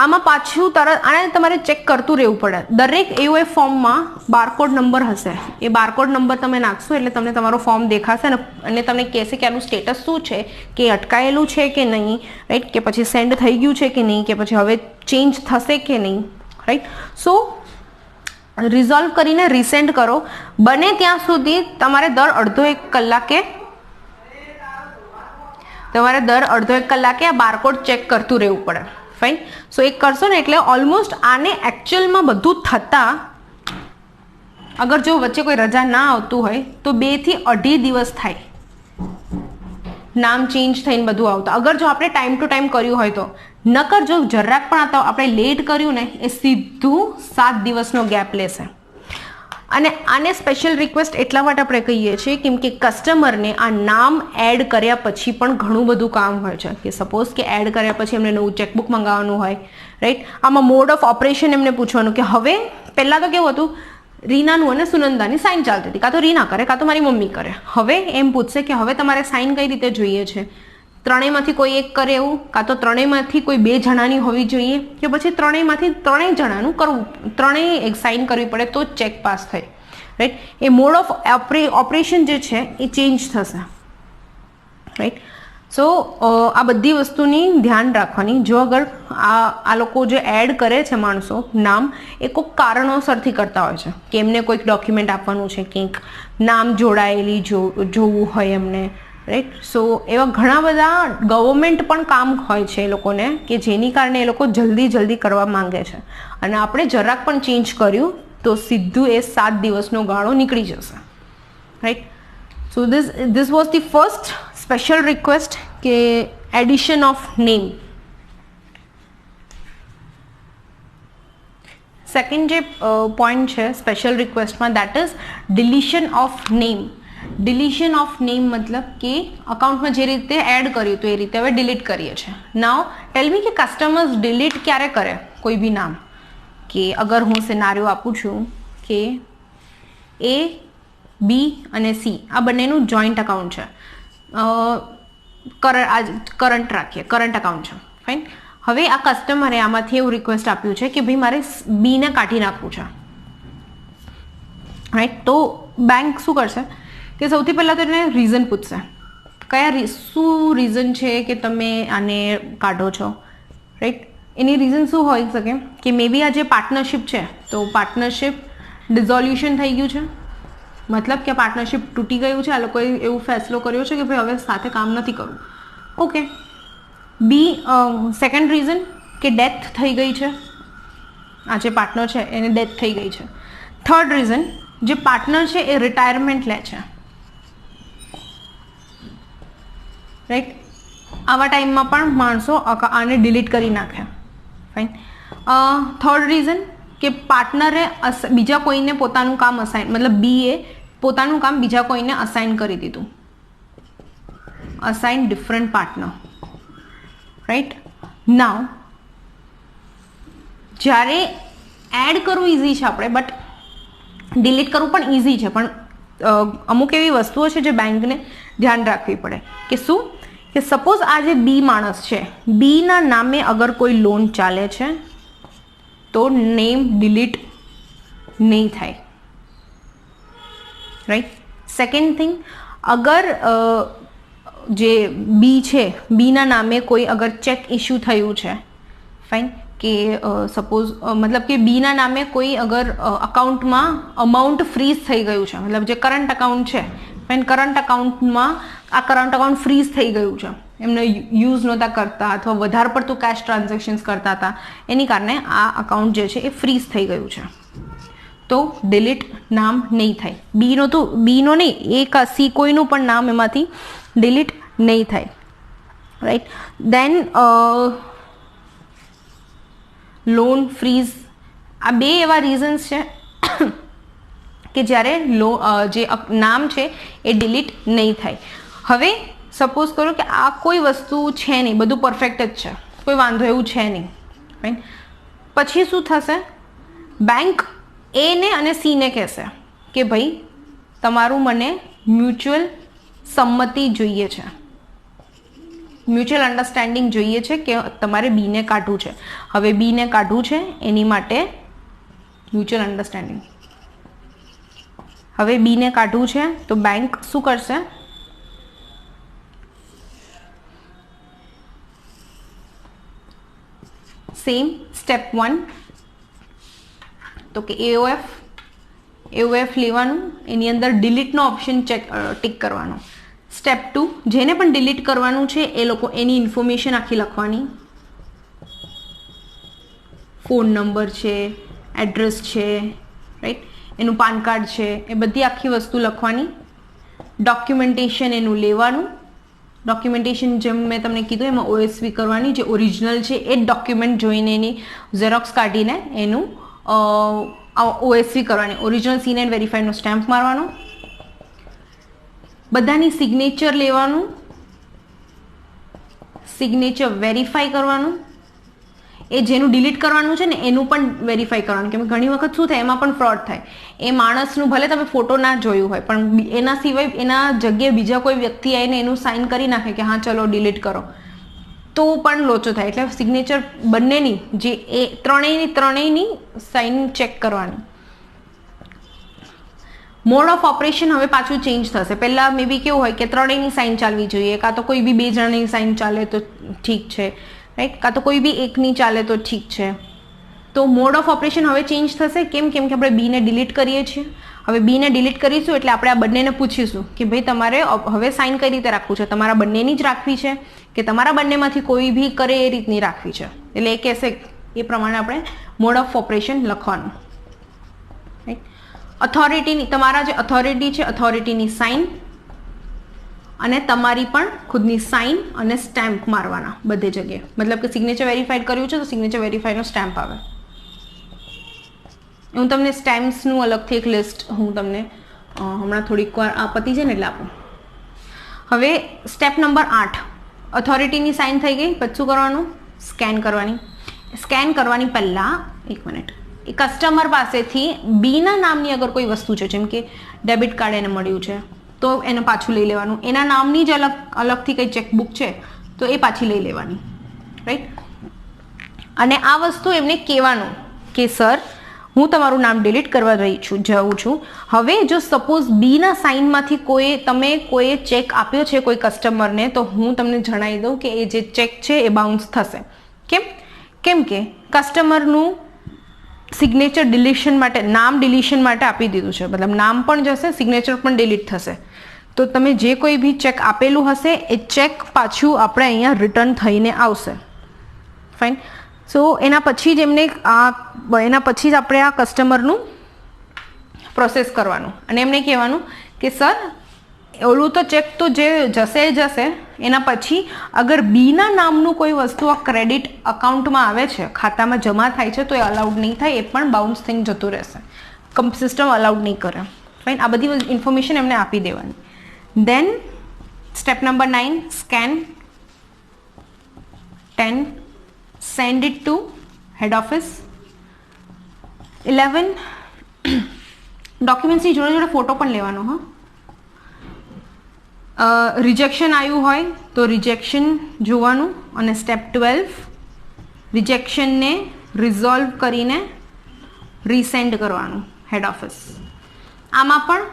આમાં પાછું તરત આને તમારે ચેક કરતું રહેવું પડે. દરેક એઓએફ ફોર્મમાં બારકોડ નંબર હશે, એ બારકોડ નંબર તમે નાખશો એટલે તમને તમારો ફોર્મ દેખાશે અને તમને કહેશે કે આનું સ્ટેટસ શું છે, કે અટકાયેલું છે કે નહીં, રાઈટ, કે પછી સેન્ડ થઈ ગયું છે કે નહીં, કે પછી હવે ચેન્જ થશે કે નહીં. રાઈટ. સો રિઝોલ્વ કરીને રીસેન્ડ કરો. બને ત્યાં સુધી તમારે દર અડધો એક કલાકે આ બારકોડ ચેક કરતું રહેવું પડે. ફાઇન. સો એક કરશો ને એટલે ઓલમોસ્ટ આને એકચ્યુઅલમાં બધું થતાં, અગર જો વચ્ચે કોઈ રજા ના આવતું હોય તો 2 થી 2.5 દિવસ થાય નામ ચેન્જ થઈને બધું આવતું, અગર જો આપણે ટાઈમ ટુ ટાઈમ કર્યું હોય તો. નકર જો જરાક પણ આપણે લેટ કર્યું ને એ સીધું 7 દિવસનો ગેપ લેશે. અને આને સ્પેશિયલ રિક્વેસ્ટ એટલા માટે આપણે કહીએ છીએ કેમ કે કસ્ટમરને આ નામ એડ કર્યા પછી પણ ઘણું બધું કામ હોય છે. કે સપોઝ કે એડ કર્યા પછી એમને નવું ચેકબુક મંગાવવાનું હોય, રાઈટ. આમાં મોડ ઓફ ઓપરેશન એમને પૂછવાનું કે હવે પહેલાં તો કેવું હતું, રીનાનું અને સુનંદાની સાઇન ચાલતી હતી, કાં તો રીના કરે કાં તો મારી મમ્મી કરે. હવે એમ પૂછશે કે હવે તમારે સાઇન કઈ રીતે જોઈએ છે, ત્રણેયમાંથી કોઈ એક કરે એવું, કાં તો ત્રણેયમાંથી કોઈ 2 જણાની હોવી જોઈએ, કે પછી ત્રણેયમાંથી 3 જણાનું કરવું, ત્રણેય એક સાઇન કરવી પડે તો જ ચેક પાસ થાય. Right. A mode of operation જે છે એ ચેન્જ થશે. રાઈટ. સો આ બધી વસ્તુની ધ્યાન રાખવાની. જો અગર આ લોકો જે એડ કરે છે માણસો નામ, એ કોઈક કારણોસરથી કરતા હોય છે કે એમને કોઈક ડોક્યુમેન્ટ આપવાનું છે, કંઈક નામ જોડાયેલી જોવું હોય એમને, રાઈટ. સો એવા ઘણા બધા ગવર્મેન્ટ પણ કામ હોય છે એ લોકોને કે જેની કારણે એ લોકો જલ્દી કરવા માંગે છે, અને આપણે જરાક પણ ચેન્જ કર્યું તો સીધું એ 7 દિવસનો ગાળો નીકળી જશે. Right. So this was the first special request કે એડિશન ઓફ નેમ. સેકન્ડ જે પોઈન્ટ છે સ્પેશિયલ રિક્વેસ્ટમાં, that is deletion of name. Deletion of name મતલબ કે અકાઉન્ટમાં જે રીતે એડ કર્યું તો એ રીતે હવે ડિલીટ કરીએ છીએ. નાવ ટેલ મી કે કસ્ટમર્સ ડિલીટ ક્યારે કરે કોઈ બી નામ? કે અગર હું સિનારિયો આપું છું કે A, B અને C આ બંનેનું જોઈન્ટ અકાઉન્ટ છે, કરંટ રાખીએ, કરંટ અકાઉન્ટ છે. ફાઇન. હવે આ કસ્ટમરે આમાંથી એવું રિક્વેસ્ટ આપ્યું છે કે ભાઈ મારે બીને કાઢી નાખવું છે. રાઈટ. તો બેંક શું કરશે કે સૌથી પહેલાં તો એને રીઝન પૂછશે, શું રીઝન છે કે તમે આને કાઢો છો. રાઈટ. એની રીઝન શું હોઈ શકે કે મે બી આ જે પાર્ટનરશિપ છે તો પાર્ટનરશિપ ડિઝોલ્યુશન થઈ ગયું છે, મતલબ કે પાર્ટનરશિપ તૂટી ગયું છે, આ લોકોએ એવું ફેસલો કર્યો છે કે ભાઈ હવે સાથે કામ નથી કરવું. ઓકે. બી સેકન્ડ રીઝન કે ડેથ થઈ ગઈ છે, આ જે પાર્ટનર છે એને ડેથ થઈ ગઈ છે. થર્ડ રીઝન, જે પાર્ટનર છે એ રિટાયરમેન્ટ લે છે. રાઈટ. આવા ટાઈમમાં પણ માણસો આને ડિલીટ કરી નાખે. ફાઇન. થર્ડ રીઝન કે પાર્ટનરે બીજા કોઈને પોતાનું કામ અસાઇન, મતલબ બીએ પોતાનું કામ બીજા કોઈને અસાઇન કરી દીધું. Assign different partner. રાઈટ. નાઉ જ્યારે એડ કરવું ઇઝી છે આપણે, બટ ડિલીટ કરવું પણ ઇઝી છે, પણ અમુક એવી વસ્તુઓ છે જે બેંકને ધ્યાન રાખવી પડે. કે શું? કે સપોઝ આ જે બી માણસ છે, બીના નામે અગર કોઈ લોન ચાલે છે તો નેમ ડિલીટ નહીં થાય. રાઈટ. સેકન્ડ થિંગ, અગર જે બી છે, બીના નામે કોઈ અગર ચેક ઇસ્યુ થયું છે, ફાઇન, કે સપોઝ મતલબ કે બીના નામે કોઈ અગર અકાઉન્ટમાં અમાઉન્ટ ફ્રીઝ થઈ ગયું છે, મતલબ જે કરંટ અકાઉન્ટ છે, ફાઇન, કરંટ અકાઉન્ટમાં આ કરંટ અકાઉન્ટ ફ્રીઝ થઈ ગયું છે, એમને યુઝ નહોતા કરતા અથવા વધારે પડતું કેશ ટ્રાન્ઝેક્શન્સ કરતા હતા, એની કારણે આ અકાઉન્ટ જે છે એ ફ્રીઝ થઈ ગયું છે, તો ડિલીટ નામ નહીં થાય. બીનો તો બીનો નહીં, એક સી કોઈનું પણ નામ એમાંથી ડિલીટ નહીં થાય. રાઈટ. દેન લોન ફ્રીઝ, આ બે એવા રીઝન્સ છે કે જ્યારે જે નામ છે એ ડિલીટ નહીં થાય. હવે સપોઝ કરો કે આ કોઈ વસ્તુ છે નહીં, બધું પરફેક્ટ જ છે, કોઈ વાંધો એવું છે નહીં, રાઈટ. પછી શું થશે? બેંક એને અને સીને કહેશે કે ભાઈ તમારું મને મ્યુચ્યુઅલ સંમતિ જોઈએ છે, મ્યુચ્યુઅલ અન્ડરસ્ટેન્ડિંગ જોઈએ છે કે તમારે બીને કાઢવું છે. હવે બીને કાઢવું છે એની માટે મ્યુચ્યુઅલ અન્ડરસ્ટેન્ડિંગ, હવે બીને કાઢવું છે તો બેંક શું કરશે? સેમ સ્ટેપ 1, તો કે એઓએફ લેવાનું, એની અંદર ડિલીટનો ઓપ્શન ટિક કરવાનો. સ્ટેપ 2, જેને પણ ડિલીટ કરવાનું છે એ લોકો એની ઇન્ફોર્મેશન આખી લખવાની, ફોન નંબર છે, એડ્રેસ છે, રાઈટ, એનું પાન કાર્ડ છે, એ બધી આખી વસ્તુ લખવાની. ડોક્યુમેન્ટેશન એનું લેવાનું. ડોક્યુમેન્ટેશન જેમ મેં તમને કીધું એમાં ઓએસવી કરવાની, જે ઓરિજિનલ છે એ જ ડોક્યુમેન્ટ જોઈને એની ઝેરોક્સ કાઢીને એનું ઓએસવી કરવાની, ઓરિજિનલ સીન એન્ડ વેરીફાઈડનો સ્ટેમ્પ મારવાનો. બધાની સિગ્નેચર લેવાનું, સિગ્નેચર વેરીફાઈ કરવાનું. એ જેનું ડિલીટ કરવાનું છે ને એનું પણ વેરીફાઈ કરવાનું, કેમ ઘણી વખત શું થાય, એમાં પણ ફ્રોડ થાય. એ માણસનું ભલે તમે ફોટો ના જોયું હોય, પણ એના સિવાય એના જગ્યાએ બીજા કોઈ વ્યક્તિ આવીને એનું સાઇન કરી નાખે કે હા ચલો ડિલીટ કરો, તો પણ લોચો થાય. એટલે સિગ્નેચર બંનેની, જે એ ત્રણેયની સાઇન ચેક કરવાની. મોડ ઓફ ઓપરેશન હવે પાછું ચેન્જ થશે. પહેલાં મે બી કેવું હોય કે ત્રણેયની સાઇન ચાલવી જોઈએ, કાં તો કોઈ બી બે જણાની સાઇન ચાલે તો ઠીક છે, રાઈટ, કાં તો કોઈ બી એકની ચાલે તો ઠીક છે. તો મોડ ઓફ ઓપરેશન હવે ચેન્જ થશે. કેમ કે આપણે બીને ડિલીટ કરીએ છીએ. હવે બીને ડિલીટ કરીશું એટલે આપણે આ બંનેને પૂછીશું કે ભાઈ તમારે હવે સાઇન કઈ રીતે રાખવું છે, તમારા બંનેની જ રાખવી છે કે તમારા બંનેમાંથી કોઈ બી કરે એ રીતની રાખવી છે. એટલે એ કહેશે એ પ્રમાણે આપણે મોડ ઓફ ઓપરેશન લખવાનું. રાઈટ. ઓથોરિટીની, તમારા જે ઓથોરિટી છે ઓથોરિટીની સાઇન અને તમારી પણ ખુદની સાઇન અને સ્ટેમ્પ મારવાના બધે જગ્યાએ. મતલબ કે સિગ્નેચર વેરીફાઈડ કર્યું છે તો સિગ્નેચર વેરીફાઈડનો સ્ટેમ્પ આવે. હું તમને સ્ટેમ્પ્સનું અલગથી એક લિસ્ટ હું તમને હમણાં થોડીક વાર આ પતી છે ને એટલે આપું. હવે સ્ટેપ નંબર 8, ઓથોરિટીની સાઇન થઈ ગઈ, પછી શું કરવાનું? સ્કેન કરવાની. સ્કેન કરવાની પહેલાં 1 મિનિટ, એ કસ્ટમર પાસેથી બીના નામની અગર કોઈ વસ્તુ છે, જેમ કે ડેબિટ કાર્ડ એને મળ્યું છે તો એને પાછું લઈ લેવાનું. એના નામની જ અલગથી કંઈ ચેકબુક છે તો એ પાછી લઈ લેવાની, રાઈટ. અને આ વસ્તુ એમને કહેવાનું કે સર હું તમારું નામ ડિલીટ કરવા જાઉં છું. હવે જો સપોઝ બીના સાઇનમાંથી કોઈએ ચેક આપ્યો છે કોઈ કસ્ટમરને, તો હું તમને જણાવી દઉં કે એ જે ચેક છે એ બાઉન્સ થશે. કેમ કે કસ્ટમરનું સિગ્નેચર ડિલીશન માટે, નામ ડિલીશન માટે આપી દીધું છે, મતલબ નામ પણ જશે, સિગ્નેચર પણ ડિલીટ થશે. તો તમે જે કોઈ બી ચેક આપેલું હશે એ ચેક પાછું આપણે અહીંયા રિટર્ન થઈને આવશે. ફાઇન. સો એના પછી જ આપણે આ કસ્ટમરનું પ્રોસેસ કરવાનું અને એમને કહેવાનું કે સર ઓલું તો ચેક તો જે જશે જશે, એના પછી અગર બીના નામનું કોઈ વસ્તુ આ ક્રેડિટ અકાઉન્ટમાં આવે છે, ખાતામાં જમા થાય છે, તો એ અલાઉડ નહીં થાય, એ પણ બાઉન્સ થઈને જતું રહેશે, સિસ્ટમ અલાઉડ નહીં કરે. ફાઇન, આ બધી ઇન્ફોર્મેશન એમને આપી દેવાની. Then step number 9, scan 10, send it to head office. 11, ડોક્યુમેન્ટ્સની જોડે જોડે ફોટો પણ લેવાનો. હા, રિજેક્શન આવ્યું હોય તો રિજેક્શન જોવાનું. અને સ્ટેપ 12, રિજેક્શનને રિઝોલ્વ કરીને રીસેન્ડ કરવાનું હેડ ઓફિસ. આમાં પણ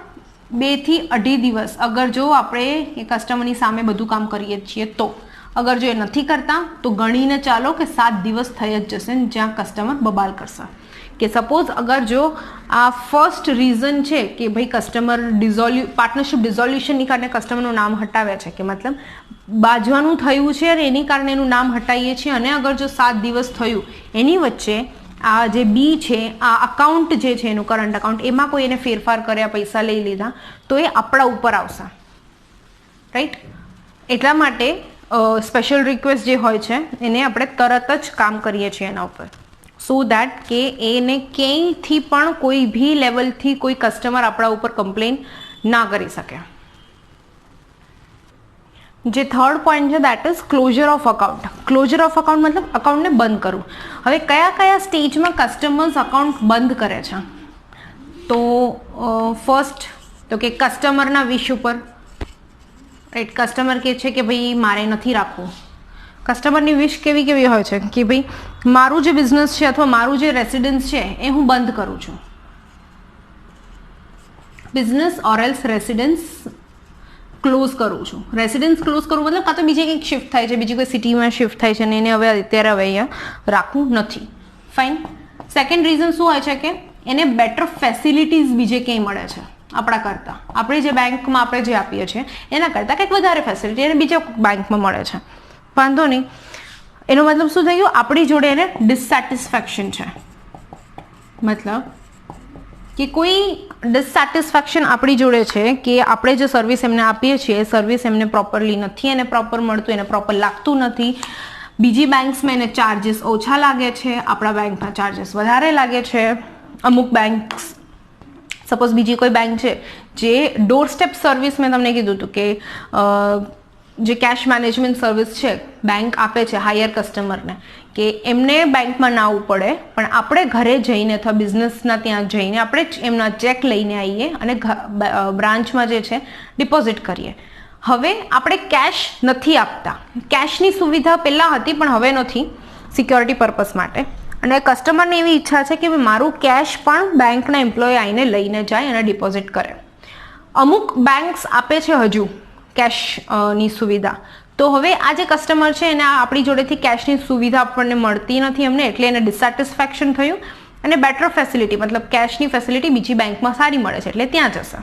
2 થી 2.5 દિવસ, અગર જો આપણે એ કસ્ટમરની સામે બધું કામ કરીએ છીએ તો. અગર જો એ નથી કરતા તો ગણીને ચાલો કે 7 દિવસ થઈ જ જશે, જ્યાં કસ્ટમર બબાલ કરશે. કે સપોઝ અગર જો આ ફર્સ્ટ રીઝન છે કે ભાઈ કસ્ટમર પાર્ટનરશિપ ડિઝોલ્યુશનની કારણે કસ્ટમરનું નામ હટાવે છે, કે મતલબ બાજવાનું થયું છે અને એની કારણે એનું નામ હટાવીએ છીએ, અને અગર જો 7 દિવસ થયું એની વચ્ચે આ જે બી છે, આ અકાઉન્ટ જે છે એનું કરંટ અકાઉન્ટ, એમાં કોઈ એને ફેરફાર કર્યા, પૈસા લઈ લીધા, તો એ આપણા ઉપર આવશે. રાઈટ, એટલા માટે સ્પેશિયલ રિક્વેસ્ટ જે હોય છે એને આપણે તરત જ કામ કરીએ છીએ એના ઉપર, સો દેટ કે એને ક્યાંયથી પણ કોઈ બી લેવલથી કોઈ કસ્ટમર આપણા ઉપર કમ્પ્લેન ના કરી શકે. જે થર્ડ પોઈન્ટ છે that is closure of account. Closure of account મતલબ અકાઉન્ટને બંધ કરવું. હવે કયા કયા સ્ટેજમાં કસ્ટમર્સ અકાઉન્ટ બંધ કરે છે? તો ફર્સ્ટ તો કે કસ્ટમરના વિશ ઉપર. રાઈટ, કસ્ટમર કહે છે કે ભાઈ મારે નથી રાખવું. કસ્ટમરની વિશ કેવી કેવી હોય છે કે ભાઈ મારું જે બિઝનેસ છે અથવા મારું જે રેસિડન્સ છે એ હું બંધ કરું છું. Business or else residence close કરું છું. રેસિડન્સ ક્લોઝ કરવું મતલબ કાં તો બીજે કંઈક શિફ્ટ થાય છે, બીજી કોઈ સિટીમાં શિફ્ટ થાય છે અને એને હવે અત્યારે અહીંયા રાખવું નથી. ફાઇન. સેકન્ડ રીઝન શું હોય છે કે એને બેટર ફેસિલિટીઝ બીજે ક્યાંય મળે છે આપણા કરતાં. આપણે જે બેંકમાં આપણે જે આપીએ છીએ એના કરતાં કંઈક વધારે ફેસિલિટી એને બીજા બેંકમાં મળે છે. વાંધો નહીં, એનો મતલબ શું થઈ ગયું? આપણી જોડે એને ડિસસેટિસ્ફેક્શન છે. મતલબ કે કોઈ ડિસસેટિસ્ફેક્શન આપણી જોડે છે કે આપણે જે સર્વિસ એમને આપીએ છીએ એ સર્વિસ એમને પ્રોપરલી નથી, એને પ્રોપર મળતું, એને પ્રોપર લાગતું નથી. બીજી બેંક્સમાં એને ચાર્જીસ ઓછા લાગે છે, આપણા બેંકના ચાર્જીસ વધારે લાગે છે. અમુક બેંક્સ, સપોઝ બીજી કોઈ બેંક છે જે ડોર સ્ટેપ સર્વિસ, મેં તમને કીધું હતું કે જે કેશ મેનેજમેન્ટ સર્વિસ છે બેંક આપે છે હાયર કસ્ટમરને, કે એમને બેંકમાં ના આવવું પડે, પણ આપણે ઘરે જઈને અથવા બિઝનેસના ત્યાં જઈને આપણે એમના ચેક લઈને આવીએ અને બ્રાન્ચમાં જે છે ડિપોઝિટ કરીએ. હવે આપણે કેશ નથી આપતા. કેશની સુવિધા પહેલાં હતી પણ હવે નથી, સિક્યોરિટી પર્પઝ માટે. અને કસ્ટમરને એવી ઈચ્છા છે કે મારું કેશ પણ બેંકના એમ્પ્લોય આવીને લઈને જાય અને ડિપોઝિટ કરે. અમુક બેંક્સ આપે છે હજુ કેશની સુવિધા. તો હવે આ જે કસ્ટમર છે એને આપણી જોડેથી કેશની સુવિધા આપણને મળતી નથી એમને, એટલે એને ડિસસેટિસ્ફેક્શન થયું અને બેટર ફેસિલિટી મતલબ કેશની ફેસિલિટી બીજી બેંકમાં સારી મળે છે એટલે ત્યાં જશે.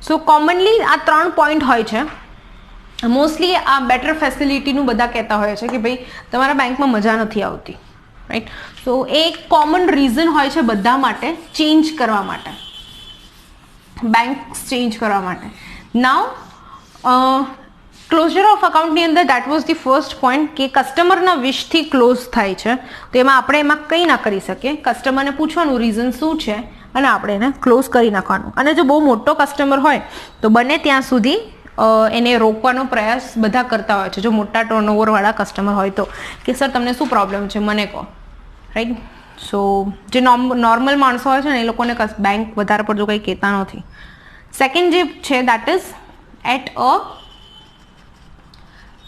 સો કોમનલી આ 3 પોઈન્ટ હોય છે. મોસ્ટલી આ બેટર ફેસિલિટીનું બધા કહેતા હોય છે કે ભાઈ તમારા બેંકમાં મજા નથી આવતી. રાઈટ, સો એ એક કોમન રીઝન હોય છે બધા માટે ચેન્જ કરવા માટે, બેંક ચેન્જ કરવા માટે. નાઉ ક્લોઝર ઓફ અકાઉન્ટની અંદર that was the first point કે કસ્ટમરના વિશથી ક્લોઝ થાય છે, તો એમાં આપણે એમાં કંઈ ના કરી શકીએ. કસ્ટમરને પૂછવાનું રીઝન શું છે અને આપણે એને ક્લોઝ કરી નાખવાનું. અને જો બહુ મોટો કસ્ટમર હોય તો બને ત્યાં સુધી એને રોકવાનો પ્રયાસ બધા કરતા હોય છે, જો મોટા ટર્નઓવરવાળા કસ્ટમર હોય તો, કે સર તમને શું પ્રોબ્લેમ છે મને કહો. રાઈટ, સો જે નોર્મલ માણસો હોય છે ને એ લોકોને બેંક વધારે પડતું કંઈ કહેતા નથી. સેકન્ડ જે છે that is at a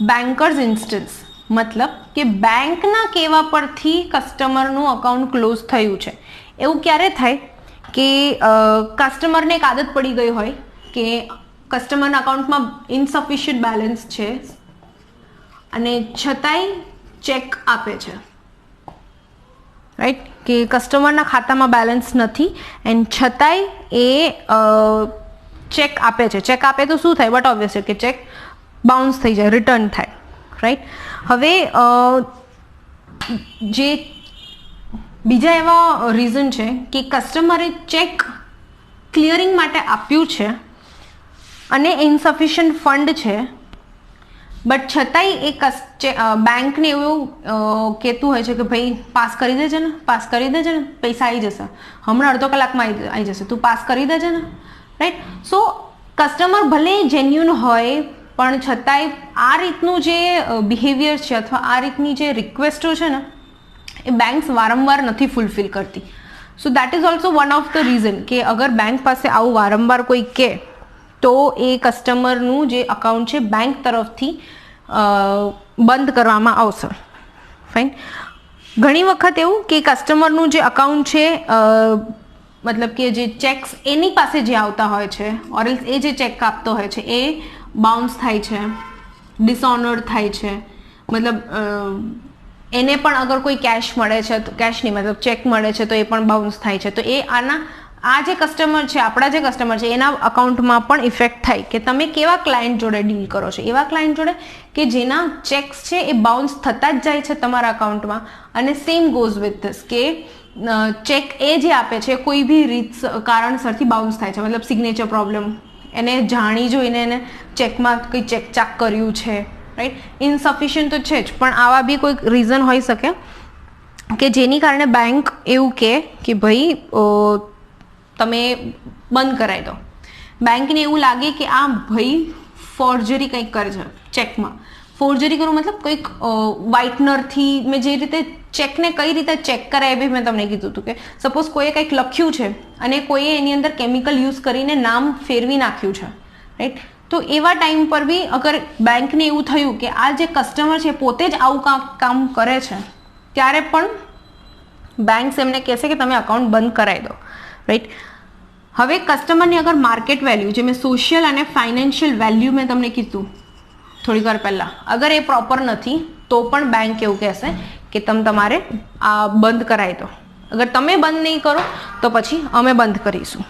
bankers instance, મતલબ કે બેંકના કહેવા પરથી કસ્ટમરનું અકાઉન્ટ ક્લોઝ થયું છે. એવું ક્યારે થાય કે કસ્ટમરને એક આદત પડી ગઈ હોય કે કસ્ટમરના અકાઉન્ટમાં ઇનસફિશિયન્ટ બેલેન્સ છે અને છતાંય ચેક આપે છે. રાઈટ, કે કસ્ટમરના ખાતામાં બેલેન્સ નથી એન્ડ છતાંય એ ચેક આપે છે. ચેક આપે તો શું થાય? બટ ઓબ્વિયસલી કે ચેક બાઉન્સ થઈ જાય, રિટર્ન થાય. રાઈટ, હવે જે બીજા એવા રીઝન છે કે કસ્ટમરે ચેક ક્લિયરિંગ માટે આપ્યું છે, પણ ક્લિયર નથી થયું, તો શું થાય? બટ ઓબ્વિયસલી કે ચેક બાઉન્સ થઈ જાય, રિટર્ન થાય. રાઈટ, હવે જે બીજા એવા રીઝન છે કે કસ્ટમરે ચેક ક્લિયરિંગ માટે આપ્યું છે પણ ક્લિયર નથી થયું, તો શું થાય? બટ ઓબ્વિયસલી કે ચેક બાઉન્સ થઈ જાય, રિટર્ન થાય. રાઈટ, હવે જે અને ઇનસફિશિયન્ટ ફંડ છે, બટ છતાંય એ બેંકને એવું કહેતું હોય છે કે ભાઈ પાસ કરી દેજે ને, પાસ કરી દેજે ને, પૈસા આવી જશે, હમણાં અડધો કલાકમાં આવી જશે, તું પાસ કરી દેજે ને, રાઈટ. સો કસ્ટમર ભલે જેન્યુન હોય પણ છતાંય આ રીતનું જે બિહેવિયર છે અથવા આ રીતની જે રિક્વેસ્ટો છે ને એ બેંક્સ વારંવાર નથી ફૂલફિલ કરતી. So that is also one of the reason કે અગર બેંક પાસે આવું વારંવાર કોઈ કહે તો એ કસ્ટમરનું જે અકાઉન્ટ છે બેંક તરફથી બંધ કરવામાં આવશે. ફાઇન. ઘણી વખત એવું કે કસ્ટમરનું જે અકાઉન્ટ છે મતલબ કે જે ચેક્સ એની પાસે જે આવતા હોય છે ઓર એ જે ચેક આપતો હોય છે એ બાઉન્સ થાય છે, ડિસઓનર થાય છે, મતલબ એને પણ અગર કોઈ કેશ મળે છે તો કેશ નહીં મતલબ ચેક મળે છે તો એ પણ બાઉન્સ થાય છે. તો એ આ જે કસ્ટમર છે આપણા જે કસ્ટમર છે એના અકાઉન્ટમાં પણ ઇફેક્ટ થાય કે તમે કેવા ક્લાયન્ટ જોડે ડીલ કરો છો. એવા ક્લાયન્ટ જોડે કે જેના ચેક્સ છે એ બાઉન્સ થતા જ જાય છે તમારા અકાઉન્ટમાં, અને સેમ ગોઝ વિથ ધીસ કે ચેક એ જે આપે છે કોઈ બી રીત કારણસરથી બાઉન્સ થાય છે, મતલબ સિગ્નેચર પ્રોબ્લેમ, એને જાણી જોઈને એને ચેકમાં કંઈ ચેકચાક કર્યું છે, રાઈટ. ઇનસફિશિયન્ટ તો છે જ, પણ આવા બી કોઈક રીઝન હોઈ શકે કે જેની કારણે બેંક એવું કે ભાઈ તમે બંધ કરાવી દો. બેંકને એવું લાગે કે આ ભાઈ ફોર્જરી કંઈક કરે છે ચેકમાં. ફોર્જરી કરવું મતલબ કંઈક વ્હાઇટનરથી મેં જે રીતે ચેકને કઈ રીતે ચેક કરાય એ બી મેં તમને કીધું હતું કે સપોઝ કોઈએ કંઈક લખ્યું છે અને કોઈએ એની અંદર કેમિકલ યુઝ કરીને નામ ફેરવી નાખ્યું છે, રાઈટ. તો એવા ટાઈમ પર બી અગર બેંકને એવું થયું કે આ જે કસ્ટમર છે પોતે જ આવું કામ કરે છે ત્યારે પણ બેંક્સ એમને કહેશે કે તમે અકાઉન્ટ બંધ કરાવી દો, રાઈટ. હવે કસ્ટમરની અગર માર્કેટ વેલ્યુ જે મેં સોશિયલ અને ફાઇનાન્શિયલ વેલ્યુ મેં તમને કીધું થોડીક વાર પહેલાં, અગર એ પ્રોપર નથી તો પણ બેંક એવું કહેશે કે તમારે આ બંધ કરાવી દો. અગર તમે બંધ નહીં કરો તો પછી અમે બંધ કરીશું,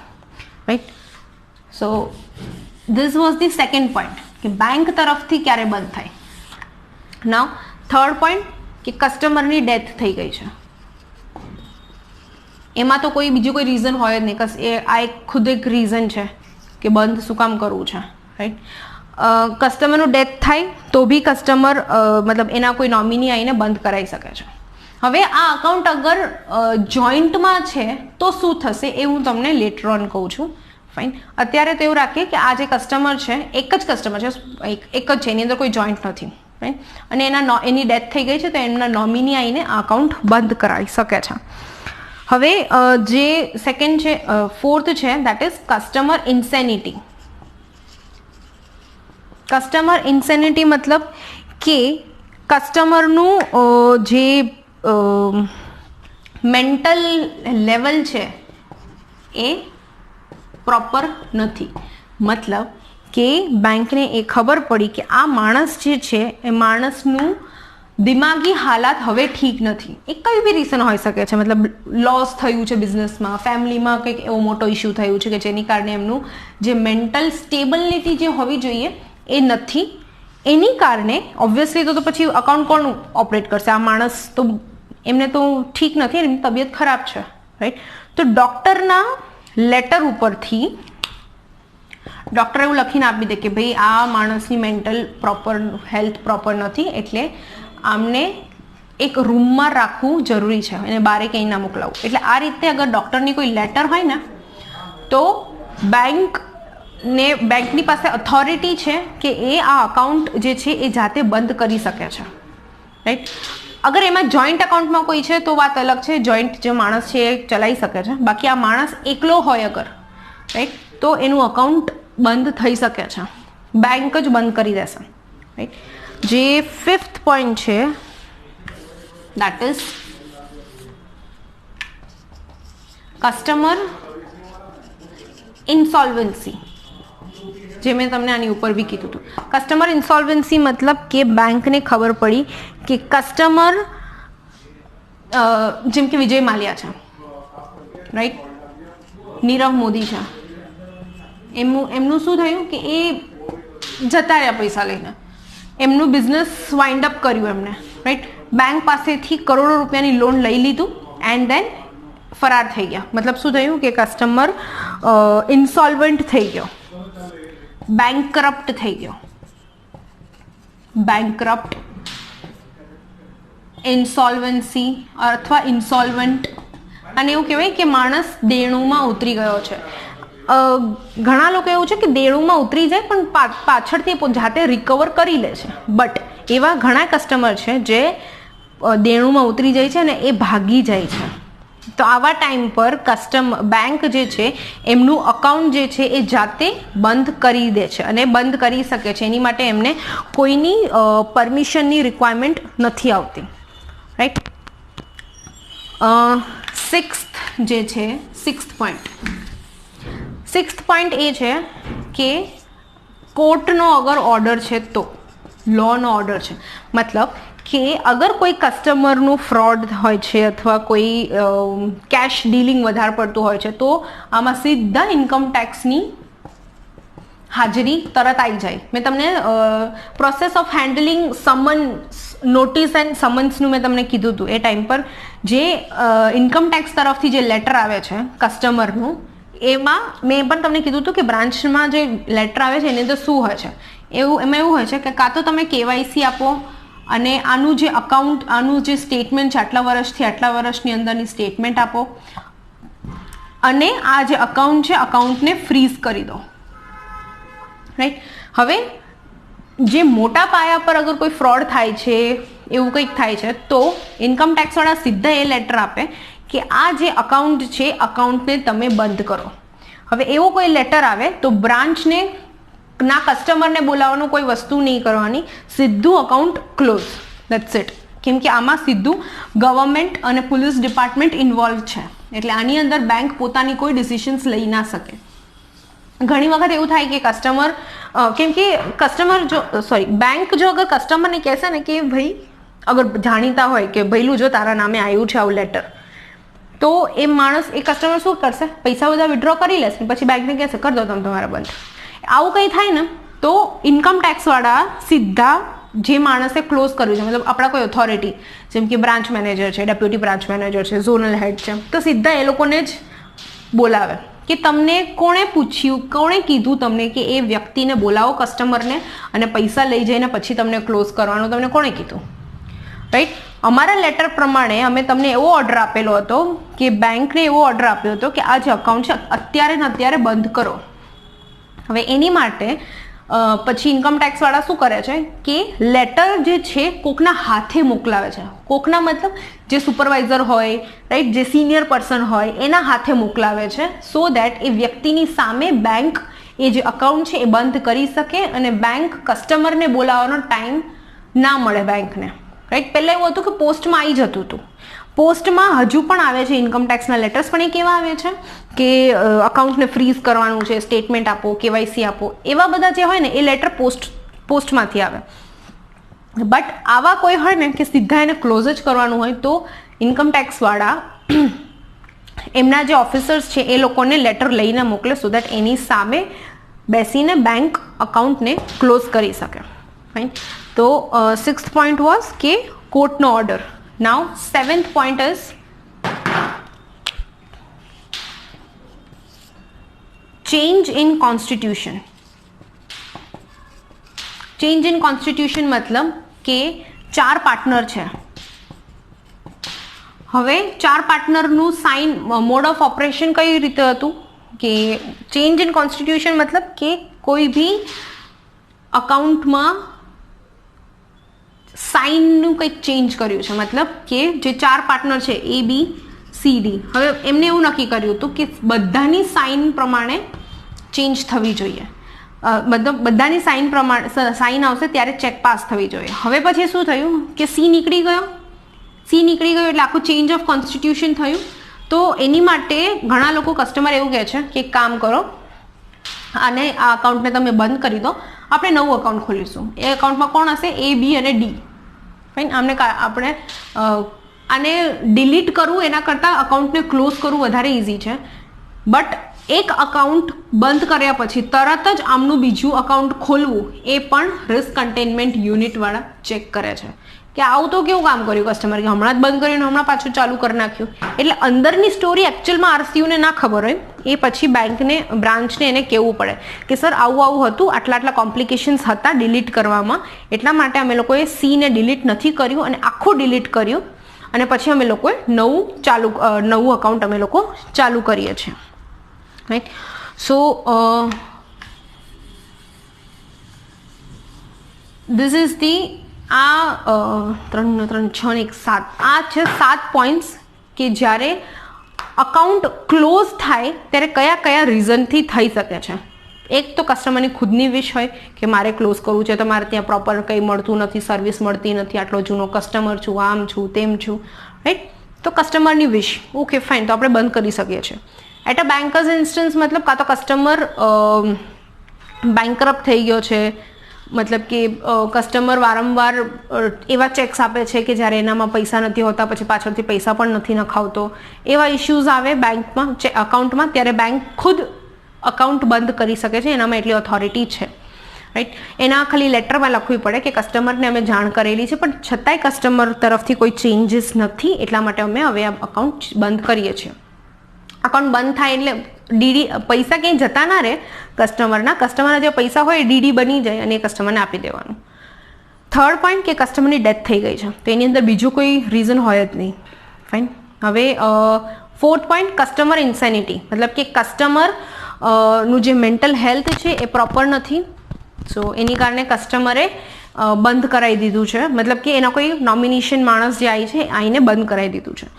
right. So this was the second point કે બેંક તરફથી ક્યારે બંધ થાય. નાઉ થર્ડ પોઈન્ટ કે કસ્ટમરની ડેથ થઈ ગઈ છે. એમાં તો કોઈ બીજું કોઈ રીઝન હોય જ નહીં, એ આ એક ખુદ એક રીઝન છે કે બંધ શું કામ કરવું છે, રાઈટ. કસ્ટમરનું ડેથ થાય તો બી કસ્ટમર મતલબ એના કોઈ નોમિની આવીને બંધ કરાવી શકે છે. હવે આ અકાઉન્ટ અગર જોઈન્ટમાં છે તો શું થશે એ હું તમને લેટર ઓન કહું છું. ફાઇન. અત્યારે તો એવું રાખીએ કે આ જે કસ્ટમર છે એક જ કસ્ટમર છે, એક જ છે, એની અંદર કોઈ જોઈન્ટ નથી, રાઈટ. અને એની ડેથ થઈ ગઈ છે તો એમના નોમિની આવીને આ અકાઉન્ટ બંધ કરાવી શકે છે. હવે જે સેકન્ડ છે ફોર્થ છે દેટ ઇઝ કસ્ટમર ઇન્સેનિટી. કસ્ટમર ઇન્સેનિટી મતલબ કે કસ્ટમરનું જે મેન્ટલ લેવલ છે એ પ્રોપર નથી. મતલબ કે બેંકને એ ખબર પડી કે આ માણસ જે છે એ માણસનું દિમાગી હાલાત હવે ઠીક નથી. એ કઈ બી રીઝન હોઈ શકે છે, મતલબ લોસ થયું છે બિઝનેસમાં, ફેમિલીમાં કંઈક એવો મોટો ઇશ્યુ થયું છે કે જેની કારણે એમનું જે મેન્ટલ સ્ટેબિલિટી જે હોવી જોઈએ એ નથી. એની કારણે ઓબ્વિયસલી તો પછી અકાઉન્ટ કોણ ઓપરેટ કરશે? આ માણસ તો એમને તો ઠીક નથી, એમની તબિયત ખરાબ છે, રાઈટ. તો ડૉક્ટરના લેટર ઉપરથી ડૉક્ટર એવું લખીને આપી દે કે ભાઈ આ માણસની મેન્ટલ પ્રોપર હેલ્થ પ્રોપર નથી, એટલે આમને એક રૂમમાં રાખવું જરૂરી છે, એને બારે ક્યાંય ના મોકલાવવું. એટલે આ રીતે અગર ડૉક્ટરની કોઈ લેટર હોય ને તો બેંકની પાસે ઓથોરિટી છે કે એ આ અકાઉન્ટ જે છે એ જાતે બંધ કરી શકે છે, રાઈટ. અગર એમાં જોઈન્ટ અકાઉન્ટમાં કોઈ છે તો વાત અલગ છે, જોઈન્ટ જે માણસ છે એ ચલાવી શકે છે. બાકી આ માણસ એકલો હોય અગર, રાઈટ, તો એનું અકાઉન્ટ બંધ થઈ શકે છે, બેંક જ બંધ કરી દેશે, રાઈટ. જે ફિફ્થ પોઈન્ટ છે દેટ ઇઝ કસ્ટમર ઇન્સોલ્વન્સી. જે મેં તમને આની ઉપર બી કીધું હતું. કસ્ટમર ઇન્સોલ્વન્સી મતલબ કે બેંકને ખબર પડી કે કસ્ટમર જેમ કે વિજય માલ્યા છે, રાઈટ, નીરવ મોદી છે, એમનું શું થયું કે એ જતા રહ્યા પૈસા લઈને, એમનું બિઝનેસ વાઇન્ડ અપ કર્યું એમને, રાઈટ. બેંક પાસેથી કરોડો રૂપિયાની લોન લઈ લીધું એન્ડ દેન ફરાર થઈ ગયા. મતલબ શું થયું કે કસ્ટમર ઇન્સોલ્વન્ટ થઈ ગયો. બેંકરપ્ટ થઈ ગયો, બેંકરપ્ટ, ઇન્સોલ્વન્સી અથવા ઇન્સોલ્વન્ટ, અને એવું કહેવાય કે માણસ દેણુમાં ઉતરી ગયો છે. ઘણા લોકો એવું છે કે દેણુમાં ઉતરી જાય પણ પાછળથી જાતે રિકવર કરી લે છે, બટ એવા ઘણા કસ્ટમર છે જે દેણુમાં ઉતરી જાય છે અને એ ભાગી જાય છે. તો આવા ટાઈમ પર બેંક જે છે એમનું અકાઉન્ટ જે છે એ જાતે બંધ કરી દે છે અને બંધ કરી શકે છે. એની માટે એમને કોઈની પરમિશનની રિક્વાયરમેન્ટ નથી આવતી, રાઈટ. સિક્સ્થ પોઈન્ટ એ છે કે કોર્ટનો અગર ઓર્ડર છે તો લોનો ઓર્ડર છે, મતલબ કે અગર કોઈ કસ્ટમરનું ફ્રોડ હોય છે અથવા કોઈ કેશ ડીલિંગ વધારે પડતું હોય છે તો આમાં સીધા ઇન્કમ ટેક્સની હાજરી તરત આવી જાય. મેં તમને process of handling summons, notice and સમન્સનું મેં તમને કીધું હતું. એ ટાઈમ પર જે ઇન્કમ ટેક્સ તરફથી જે લેટર આવે છે કસ્ટમરનું, એમાં મેં પણ તમને કીધું હતું કે બ્રાન્ચમાં જે લેટર આવે છે એની અંદર શું હોય છે, એમાં એવું હોય છે કે કાં તો તમે કેવાયસી આપો અને આનું જે અકાઉન્ટ, આનું જે સ્ટેટમેન્ટ છે આટલા વર્ષથી આટલા વર્ષની અંદરની સ્ટેટમેન્ટ આપો અને આ જે અકાઉન્ટ છે અકાઉન્ટને ફ્રીઝ કરી દો, રાઈટ. હવે જે મોટા પાયા પર અગર કોઈ ફ્રોડ થાય છે, એવું કંઈક થાય છે, તો ઇન્કમ ટેક્સવાળા સીધા એ લેટર આપે કે આ જે અકાઉન્ટ છે અકાઉન્ટને તમે બંધ કરો. હવે એવો કોઈ લેટર આવે તો બ્રાન્ચને ના કસ્ટમરને બોલાવવાનું કોઈ વસ્તુ નહીં કરવાની, સીધું અકાઉન્ટ ક્લોઝ, દેટ્સ ઇટ. કેમ કે આમાં સીધું ગવર્મેન્ટ અને પોલીસ ડિપાર્ટમેન્ટ ઇન્વોલ્વ છે, એટલે આની અંદર બેંક પોતાની કોઈ ડિસિશન્સ લઈ ના શકે. ઘણી વખત એવું થાય કે કસ્ટમર, કેમ કે બેંક જો અગર કસ્ટમરને કહેશે ને કે ભાઈ, અગર જાણીતા હોય કે ભઈલું જો તારા નામે આવ્યું છે આવું લેટર, તો એ માણસ, એ કસ્ટમર શું કરશે, પૈસા બધા વિડ્રો કરી લેશે, પછી બેંકને કહેશે કર દો તમે તમારા બંધ. આવું કંઈ થાય ને તો ઇન્કમ ટેક્સવાળા સીધા જે માણસે ક્લોઝ કર્યું છે, મતલબ આપણા કોઈ ઓથોરિટી જેમ કે બ્રાન્ચ મેનેજર છે, ડેપ્યુટી બ્રાન્ચ મેનેજર છે, ઝોનલ હેડ છે, તો સીધા એ લોકોને જ બોલાવે કે તમને કોણે પૂછ્યું, કોણે કીધું તમને કે એ વ્યક્તિને બોલાવો કસ્ટમરને અને પૈસા લઈ જઈને પછી તમને ક્લોઝ કરવાનું, તમને કોણે કીધું, રાઈટ. અમારા લેટર પ્રમાણે અમે તમને એવો ઓર્ડર આપેલો હતો કે બેંકને એવો ઓર્ડર આપ્યો હતો કે આ જે અકાઉન્ટ છે અત્યારે ને અત્યારે બંધ કરો. હવે એની માટે પછી ઇન્કમ ટેક્સવાળા શું કરે છે કે લેટર જે છે કોકના હાથે મોકલાવે છે. કોકના મતલબ જે સુપરવાઇઝર હોય, રાઈટ, જે સિનિયર પર્સન હોય એના હાથે મોકલાવે છે, સો દેટ એ વ્યક્તિની સામે બેંક એ જે અકાઉન્ટ છે એ બંધ કરી શકે અને બેંક કસ્ટમરને બોલાવવાનો ટાઈમ ના મળે બેંકને, રાઈટ. પહેલાં એવું હતું કે પોસ્ટમાં આવી જતું હતું, પોસ્ટમાં હજુ પણ આવે છે ઇન્કમ ટેક્સના લેટર્સ, પણ એ કેવા આવે છે કે અકાઉન્ટને ફ્રીઝ કરવાનું છે, સ્ટેટમેન્ટ આપો, કેવાયસી આપો, એવા બધા જે હોય ને એ લેટર પોસ્ટમાંથી આવે. બટ આવા કોઈ હોય ને કે સીધા એને ક્લોઝ જ કરવાનું હોય તો ઇન્કમ ટેક્સવાળા એમના જે ઓફિસર્સ છે એ લોકોને લેટર લઈને મોકલે, સો દેટ એની સામે બેસીને બેંક અકાઉન્ટને ક્લોઝ કરી શકે, રાઈટ. તો 6th point was કે કોર્ટનો order. Now 7th point is change in constitution. Change in constitution મતલબ કે 4 પાર્ટનર છે. હવે 4 પાર્ટનરનું સાઇન, મોડ ઓફ ઓપરેશન કઈ રીતે હતું કે ચેન્જ ઇન કોન્સ્ટિટ્યુશન મતલબ કે કોઈ બી અકાઉન્ટમાં સાઇનનું કંઈક ચેન્જ કર્યું છે, મતલબ કે જે 4 પાર્ટનર છે A B C D, હવે એમને એવું નક્કી કર્યું હતું કે બધાની સાઇન પ્રમાણે ચેન્જ થવી જોઈએ, મતલબ બધાની સાઇન પ્રમાણે સાઇન આવશે ત્યારે ચેક પાસ થવી જોઈએ. હવે પછી શું થયું કે C નીકળી ગયો એટલે આખું ચેન્જ ઓફ કોન્સ્ટિટ્યુશન થયું. તો એની માટે ઘણા લોકો, કસ્ટમર એવું કહે છે કે એક કામ કરો, અને આ અકાઉન્ટને તમે બંધ કરી દો, આપણે નવું અકાઉન્ટ ખોલીશું. એ અકાઉન્ટમાં કોણ હશે, A B અને D, ફાઇન. આપણે આને ડિલીટ કરવું એના કરતાં અકાઉન્ટને ક્લોઝ કરવું વધારે ઇઝી છે. બટ એક અકાઉન્ટ બંધ કર્યા પછી તરત જ આમનું બીજું અકાઉન્ટ ખોલવું એ પણ રિસ્ક કન્ટેનમેન્ટ યુનિટવાળા ચેક કરે છે કે આવું તો કેવું કામ કર્યું કસ્ટમર કે હમણાં જ બંધ કર્યું ને હમણાં પાછું ચાલુ કરી નાખ્યું. એટલે અંદરની સ્ટોરી એકચ્યુઅલમાં આરસીયુને ના ખબર હોય, એ પછી બેંકને બ્રાન્ચને એને કહેવું પડે કે સર આવું હતું, આટલા કોમ્પ્લિકેશન્સ હતા ડિલીટ કરવામાં, એટલા માટે અમે લોકોએ સીને ડિલીટ નથી કર્યું અને આખું ડિલીટ કર્યું અને પછી અમે લોકોએ નવું અકાઉન્ટ અમે લોકો ચાલુ કરીએ છીએ. Right. So this is the આ 3 3 6 ને 1 7 આ છે 7 પોઈન્ટ્સ કે જ્યારે અકાઉન્ટ ક્લોઝ થાય ત્યારે કયા કયા રીઝનથી થઈ શકે છે. એક તો કસ્ટમરની ખુદની વિશ હોય કે મારે ક્લોઝ કરવું છે, તો મારે ત્યાં પ્રોપર કંઈ મળતું નથી, સર્વિસ મળતી નથી, આટલો જૂનો કસ્ટમર છું, આમ છું તેમ છું. રાઈટ. તો કસ્ટમરની વિશ, ઓકે ફાઇન, તો આપણે બંધ કરી શકીએ છીએ. એટ અ બેન્કર્સ ઇન્સ્ટન્સ મતલબ કાં તો કસ્ટમર બેન્કરપ્ટ થઈ ગયો છે, મતલબ કે કસ્ટમર વારંવાર એવા ચેક્સ આપે છે કે જ્યારે એનામાં પૈસા નથી હોતા, પછી પાછળથી પૈસા પણ નથી નખાવતો, એવા ઇશ્યુઝ આવે બેંકમાં અકાઉન્ટમાં, ત્યારે બેંક ખુદ અકાઉન્ટ બંધ કરી શકે છે. એનામાં એટલી ઓથોરિટી છે. રાઈટ. એના ખાલી લેટરમાં લખવી પડે કે કસ્ટમરને અમે જાણ કરેલી છે પણ છતાંય કસ્ટમર તરફથી કોઈ ચેન્જીસ નથી, એટલા માટે અમે હવે આ અકાઉન્ટ બંધ કરીએ છીએ. અકાઉન્ટ બંધ થાય એટલે ડીડી પૈસા ક્યાંય જતા ના રહે કસ્ટમરના જે પૈસા હોય એ ડીડી બની જાય અને એ કસ્ટમરને આપી દેવાનું. થર્ડ પોઈન્ટ કે કસ્ટમરની ડેથ થઈ ગઈ છે, તો એની અંદર બીજું કોઈ રીઝન હોય જ નહીં. ફાઇન. હવે ફોર્થ પોઈન્ટ કસ્ટમર ઇન્સેનિટી, મતલબ કે કસ્ટમર નું જે મેન્ટલ હેલ્થ છે એ પ્રોપર નથી, સો એની કારણે કસ્ટમરે બંધ કરાવી દીધું છે, મતલબ કે એના કોઈ નોમિનેશન માણસ જે આવી છે આઈને બંધ કરાવી દીધું છે.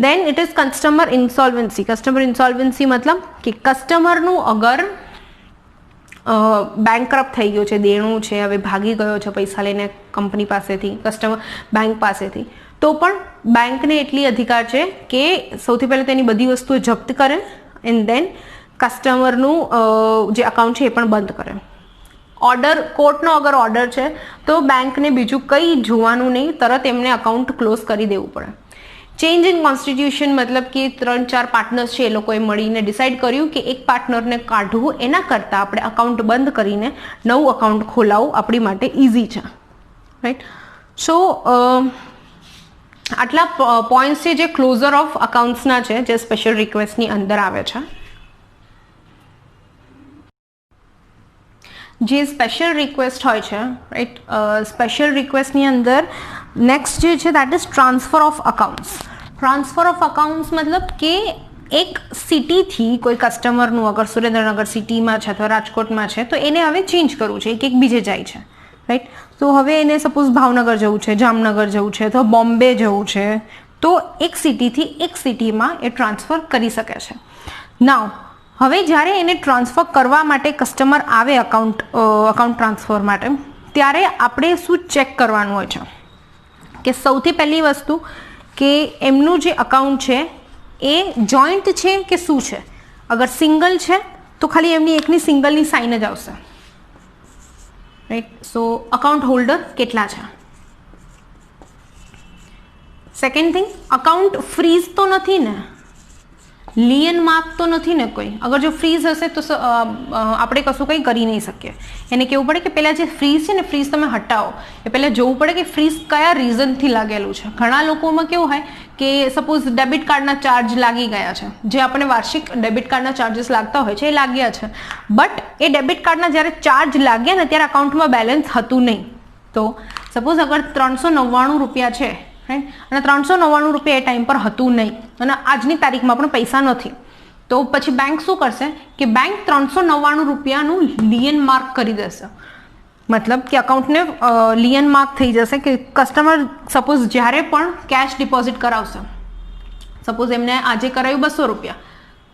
Then it is customer insolvency. Customer insolvency મતલબ કે કસ્ટમરનું અગર બેન્કરપ્ટ થઈ ગયો છે, દેણું છે, હવે ભાગી ગયો છે પૈસા લઈને કંપની પાસેથી, કસ્ટમર બેંક પાસેથી, તો પણ બેંકને એટલી અધિકાર છે કે સૌથી પહેલાં તેની બધી વસ્તુઓ જપ્ત કરે એન્ડ દેન કસ્ટમરનું જે અકાઉન્ટ છે એ પણ બંધ કરે. કોર્ટનો અગર ઓર્ડર છે તો બેંકને બીજું કંઈ જોવાનું નહીં, તરત એમને અકાઉન્ટ ક્લોઝ કરી દેવું પડે. ચેન્જ ઇન કોન્સ્ટિટ્યુશન મતલબ કે 3-4 પાર્ટનર્સ છે એ લોકોએ મળીને ડિસાઇડ કર્યું કે એક પાર્ટનરને કાઢવું એના કરતાં આપણે અકાઉન્ટ બંધ કરીને નવું અકાઉન્ટ ખોલાવવું આપણી માટે ઇઝી છે. રાઈટ. સો આટલા પોઈન્ટ્સ છે જે ક્લોઝર ઓફ અકાઉન્ટ્સના છે, જે સ્પેશિયલ રિક્વેસ્ટની અંદર આવે છે. જે સ્પેશિયલ રિક્વેસ્ટ હોય છે, રાઈટ, સ્પેશિયલ રિક્વેસ્ટની અંદર નેક્સ્ટ જે છે that is transfer of accounts. Transfer of accounts મતલબ કે એક સિટીથી કોઈ કસ્ટમરનું અગર સુરેન્દ્રનગર સિટીમાં છે અથવા રાજકોટમાં છે તો એને હવે ચેન્જ કરવું છે, એક બીજે જાય છે. રાઈટ. તો હવે એને સપોઝ ભાવનગર જવું છે, જામનગર જવું છે, અથવા બોમ્બે જવું છે, તો એક સિટીથી એક સિટીમાં એ ટ્રાન્સફર કરી શકે છે. નાઉ હવે જ્યારે એને ટ્રાન્સફર કરવા માટે કસ્ટમર આવે અકાઉન્ટ ટ્રાન્સફર માટે, ત્યારે આપણે શું ચેક કરવાનું હોય છે કે સૌથી પહેલી વસ્તુ કે એમનું જે અકાઉન્ટ છે એ જોઈન્ટ છે કે શું છે. અગર સિંગલ છે તો ખાલી એમની એકની સિંગલની સાઇન જ આવશે. રાઈટ. સો અકાઉન્ટ હોલ્ડર કેટલા છે. સેકન્ડ થિંગ, અકાઉન્ટ ફ્રીઝ તો નથી ને, લિયન માર્ક તો નથી ને કોઈ. અગર જો ફ્રીઝ હશે તો આપણે કશું કંઈ કરી નહીં શકીએ. એને કહેવું પડે કે પહેલાં જે ફ્રીઝ છે ને ફ્રીઝ તમે હટાવો, એ પહેલાં જોવું પડે કે ફ્રીઝ કયા રીઝનથી લાગેલું છે. ઘણા લોકોમાં કેવું હોય કે સપોઝ ડેબિટ કાર્ડના ચાર્જ લાગી ગયા છે, જે આપણને વાર્ષિક ડેબિટ કાર્ડના ચાર્જીસ લાગતા હોય છે એ લાગ્યા છે, બટ એ ડેબિટ કાર્ડના જ્યારે ચાર્જ લાગ્યા ને ત્યારે અકાઉન્ટમાં બેલેન્સ હતું નહીં. તો સપોઝ અગર 399 રૂપિયા છે, રાઈટ, અને 399 રૂપિયા એ ટાઈમ પર હતું નહીં અને આજની તારીખમાં પણ પૈસા નથી, તો પછી બેંક શું કરશે કે બેંક 399 રૂપિયાનું લિયન માર્ક કરી દેશે. મતલબ કે અકાઉન્ટને લિયન માર્ક થઈ જશે કે કસ્ટમર સપોઝ જ્યારે પણ કેશ ડિપોઝિટ કરાવશે, સપોઝ એમને આજે કરાવ્યું 200 રૂપિયા,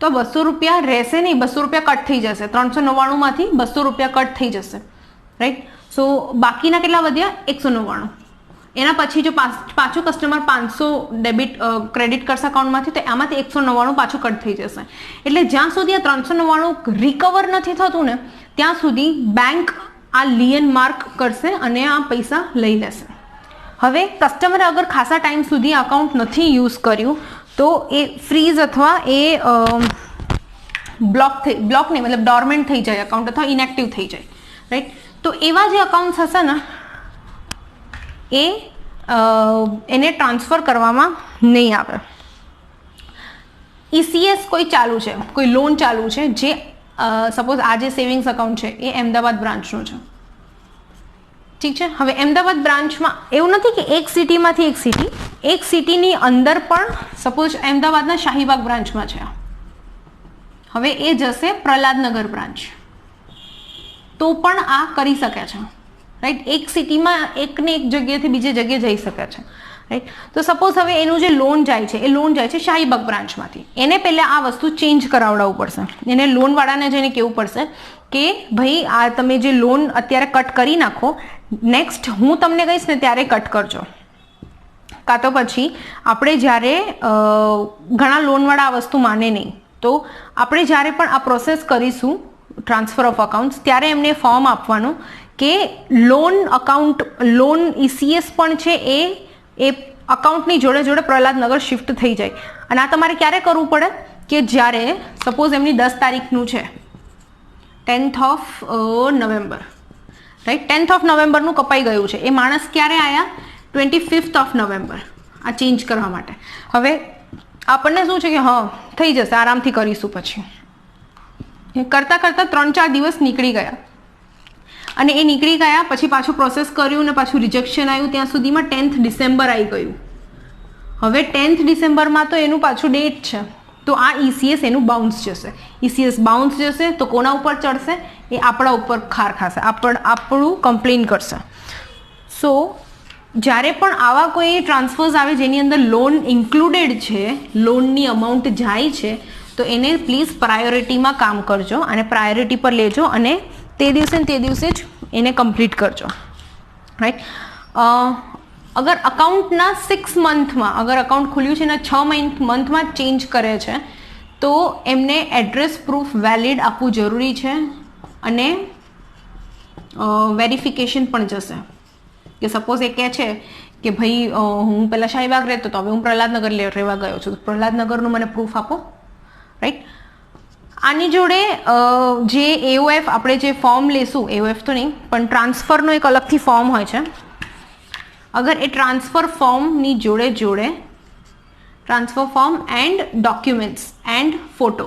તો 200 રૂપિયા રહેશે નહીં, 200 રૂપિયા કટ થઈ જશે, 399માંથી 200 રૂપિયા કટ થઈ જશે. રાઈટ. સો બાકીના કેટલા વધ્યા? 199. એના પછી જો પાછું કસ્ટમર 500 ડેબિટ ક્રેડિટ કરશે અકાઉન્ટમાંથી, તો આમાંથી 199 પાછું કટ થઈ જશે. એટલે જ્યાં સુધી આ 399 રિકવર નથી થતું ને ત્યાં સુધી બેંક આ લિયન માર્ક કરશે અને આ પૈસા લઈ લેશે. હવે કસ્ટમરે અગર ખાસા ટાઈમ સુધી અકાઉન્ટ નથી યુઝ કર્યું તો એ ફ્રીઝ અથવા એ બ્લોક નહીં મતલબ ડોર્મેન્ટ થઈ જાય અકાઉન્ટ અથવા ઇનએક્ટિવ થઈ જાય, રાઈટ. તો એવા જે અકાઉન્ટ્સ હશે ને એને ટ્રાન્સફર કરવામાં નહીં આવે. ECS કોઈ ચાલુ છે, કોઈ લોન ચાલુ છે, જે સપોઝ આ જે સેવિંગ્સ અકાઉન્ટ છે એ અમદાવાદ બ્રાન્ચનું છે, ઠીક છે. હવે અમદાવાદ બ્રાન્ચમાં એવું નથી કે એક સિટીમાંથી એક સિટીની અંદર પણ સપોઝ અમદાવાદના શાહીબાગ બ્રાન્ચમાં છે, હવે એ જશે પ્રહલાદનગર બ્રાન્ચ, તો પણ આ કરી શકે છે, રાઈટ. એક સિટીમાં એકને એક જગ્યાએથી બીજી જગ્યાએ જઈ શકે છે, રાઈટ. તો સપોઝ હવે એનું જે લોન જાય છે શાહીબાગ બ્રાન્ચમાંથી, એને પહેલાં આ વસ્તુ ચેન્જ કરાવડાવવું પડશે. એને લોનવાળાને જઈને કહેવું પડશે કે ભાઈ આ તમે જે લોન અત્યારે કટ કરી નાખો, નેક્સ્ટ હું તમને કહીશ ને ત્યારે કટ કરજો. કાં તો પછી આપણે જ્યારે ઘણા લોનવાળા આ વસ્તુ માને નહીં, તો આપણે જ્યારે પણ આ પ્રોસેસ કરીશું ટ્રાન્સફર ઓફ અકાઉન્ટ્સ ત્યારે એમને ફોર્મ આપવાનું કે લોન ECS પણ છે એ અકાઉન્ટની જોડે પ્રહલાદનગર શિફ્ટ થઈ જાય. અને આ તમારે ક્યારે કરવું પડે કે જ્યારે સપોઝ એમની 10 તારીખનું છે 10th of November, right. 10th of નવેમ્બરનું કપાઈ ગયું છે, એ માણસ ક્યારે આવ્યા 25th of નવેમ્બર આ ચેન્જ કરવા માટે. હવે આપણને શું છે કે હા થઈ જશે, આરામથી કરીશું. પછી કરતાં 3-4 દિવસ નીકળી ગયા, અને એ નીકળી ગયા પછી પાછું પ્રોસેસ કર્યું ને પાછું રિજેક્શન આવ્યું, ત્યાં સુધીમાં 10th ડિસેમ્બર આવી ગયું. હવે 10th ડિસેમ્બરમાં તો એનું પાછું ડેટ છે, તો આ ECS એનું બાઉન્સ જશે. ECS બાઉન્સ જશે તો કોના ઉપર ચડશે? એ આપણા ઉપર ખાર ખાશે, આપણું કમ્પ્લેન કરશે. સો જ્યારે પણ આવા કોઈ ટ્રાન્સફર્સ આવે જેની અંદર લોન ઇન્ક્લુડેડ છે, લોનની અમાઉન્ટ જાય છે, તો એને પ્લીઝ પ્રાયોરિટીમાં કામ કરજો અને પ્રાયોરિટી પર લેજો અને તે દિવસે જ એને કમ્પ્લીટ કરજો, રાઈટ. અગર અકાઉન્ટના 6 મંથમાં, અગર અકાઉન્ટ ખુલ્યું છે ને 6 મંથમાં ચેન્જ કરે છે, તો એમને એડ્રેસ પ્રૂફ વેલિડ આપવું જરૂરી છે. અને વેરિફિકેશન પણ જશે કે સપોઝ એ કહે છે કે ભાઈ હું પહેલાં શાહીબાગ રહેતો તો હવે હું પ્રહલાદનગર રહેવા ગયો છું, પ્રહલાદનગરનું મને પ્રૂફ આપો, રાઈટ. આની જોડે જે AOF આપણે જે ફોર્મ લેશું, AOF તો નહીં પણ ટ્રાન્સફરનો એક અલગથી ફોર્મ હોય છે. અગર એ ટ્રાન્સફર ફોર્મની જોડે transfer form and documents and photo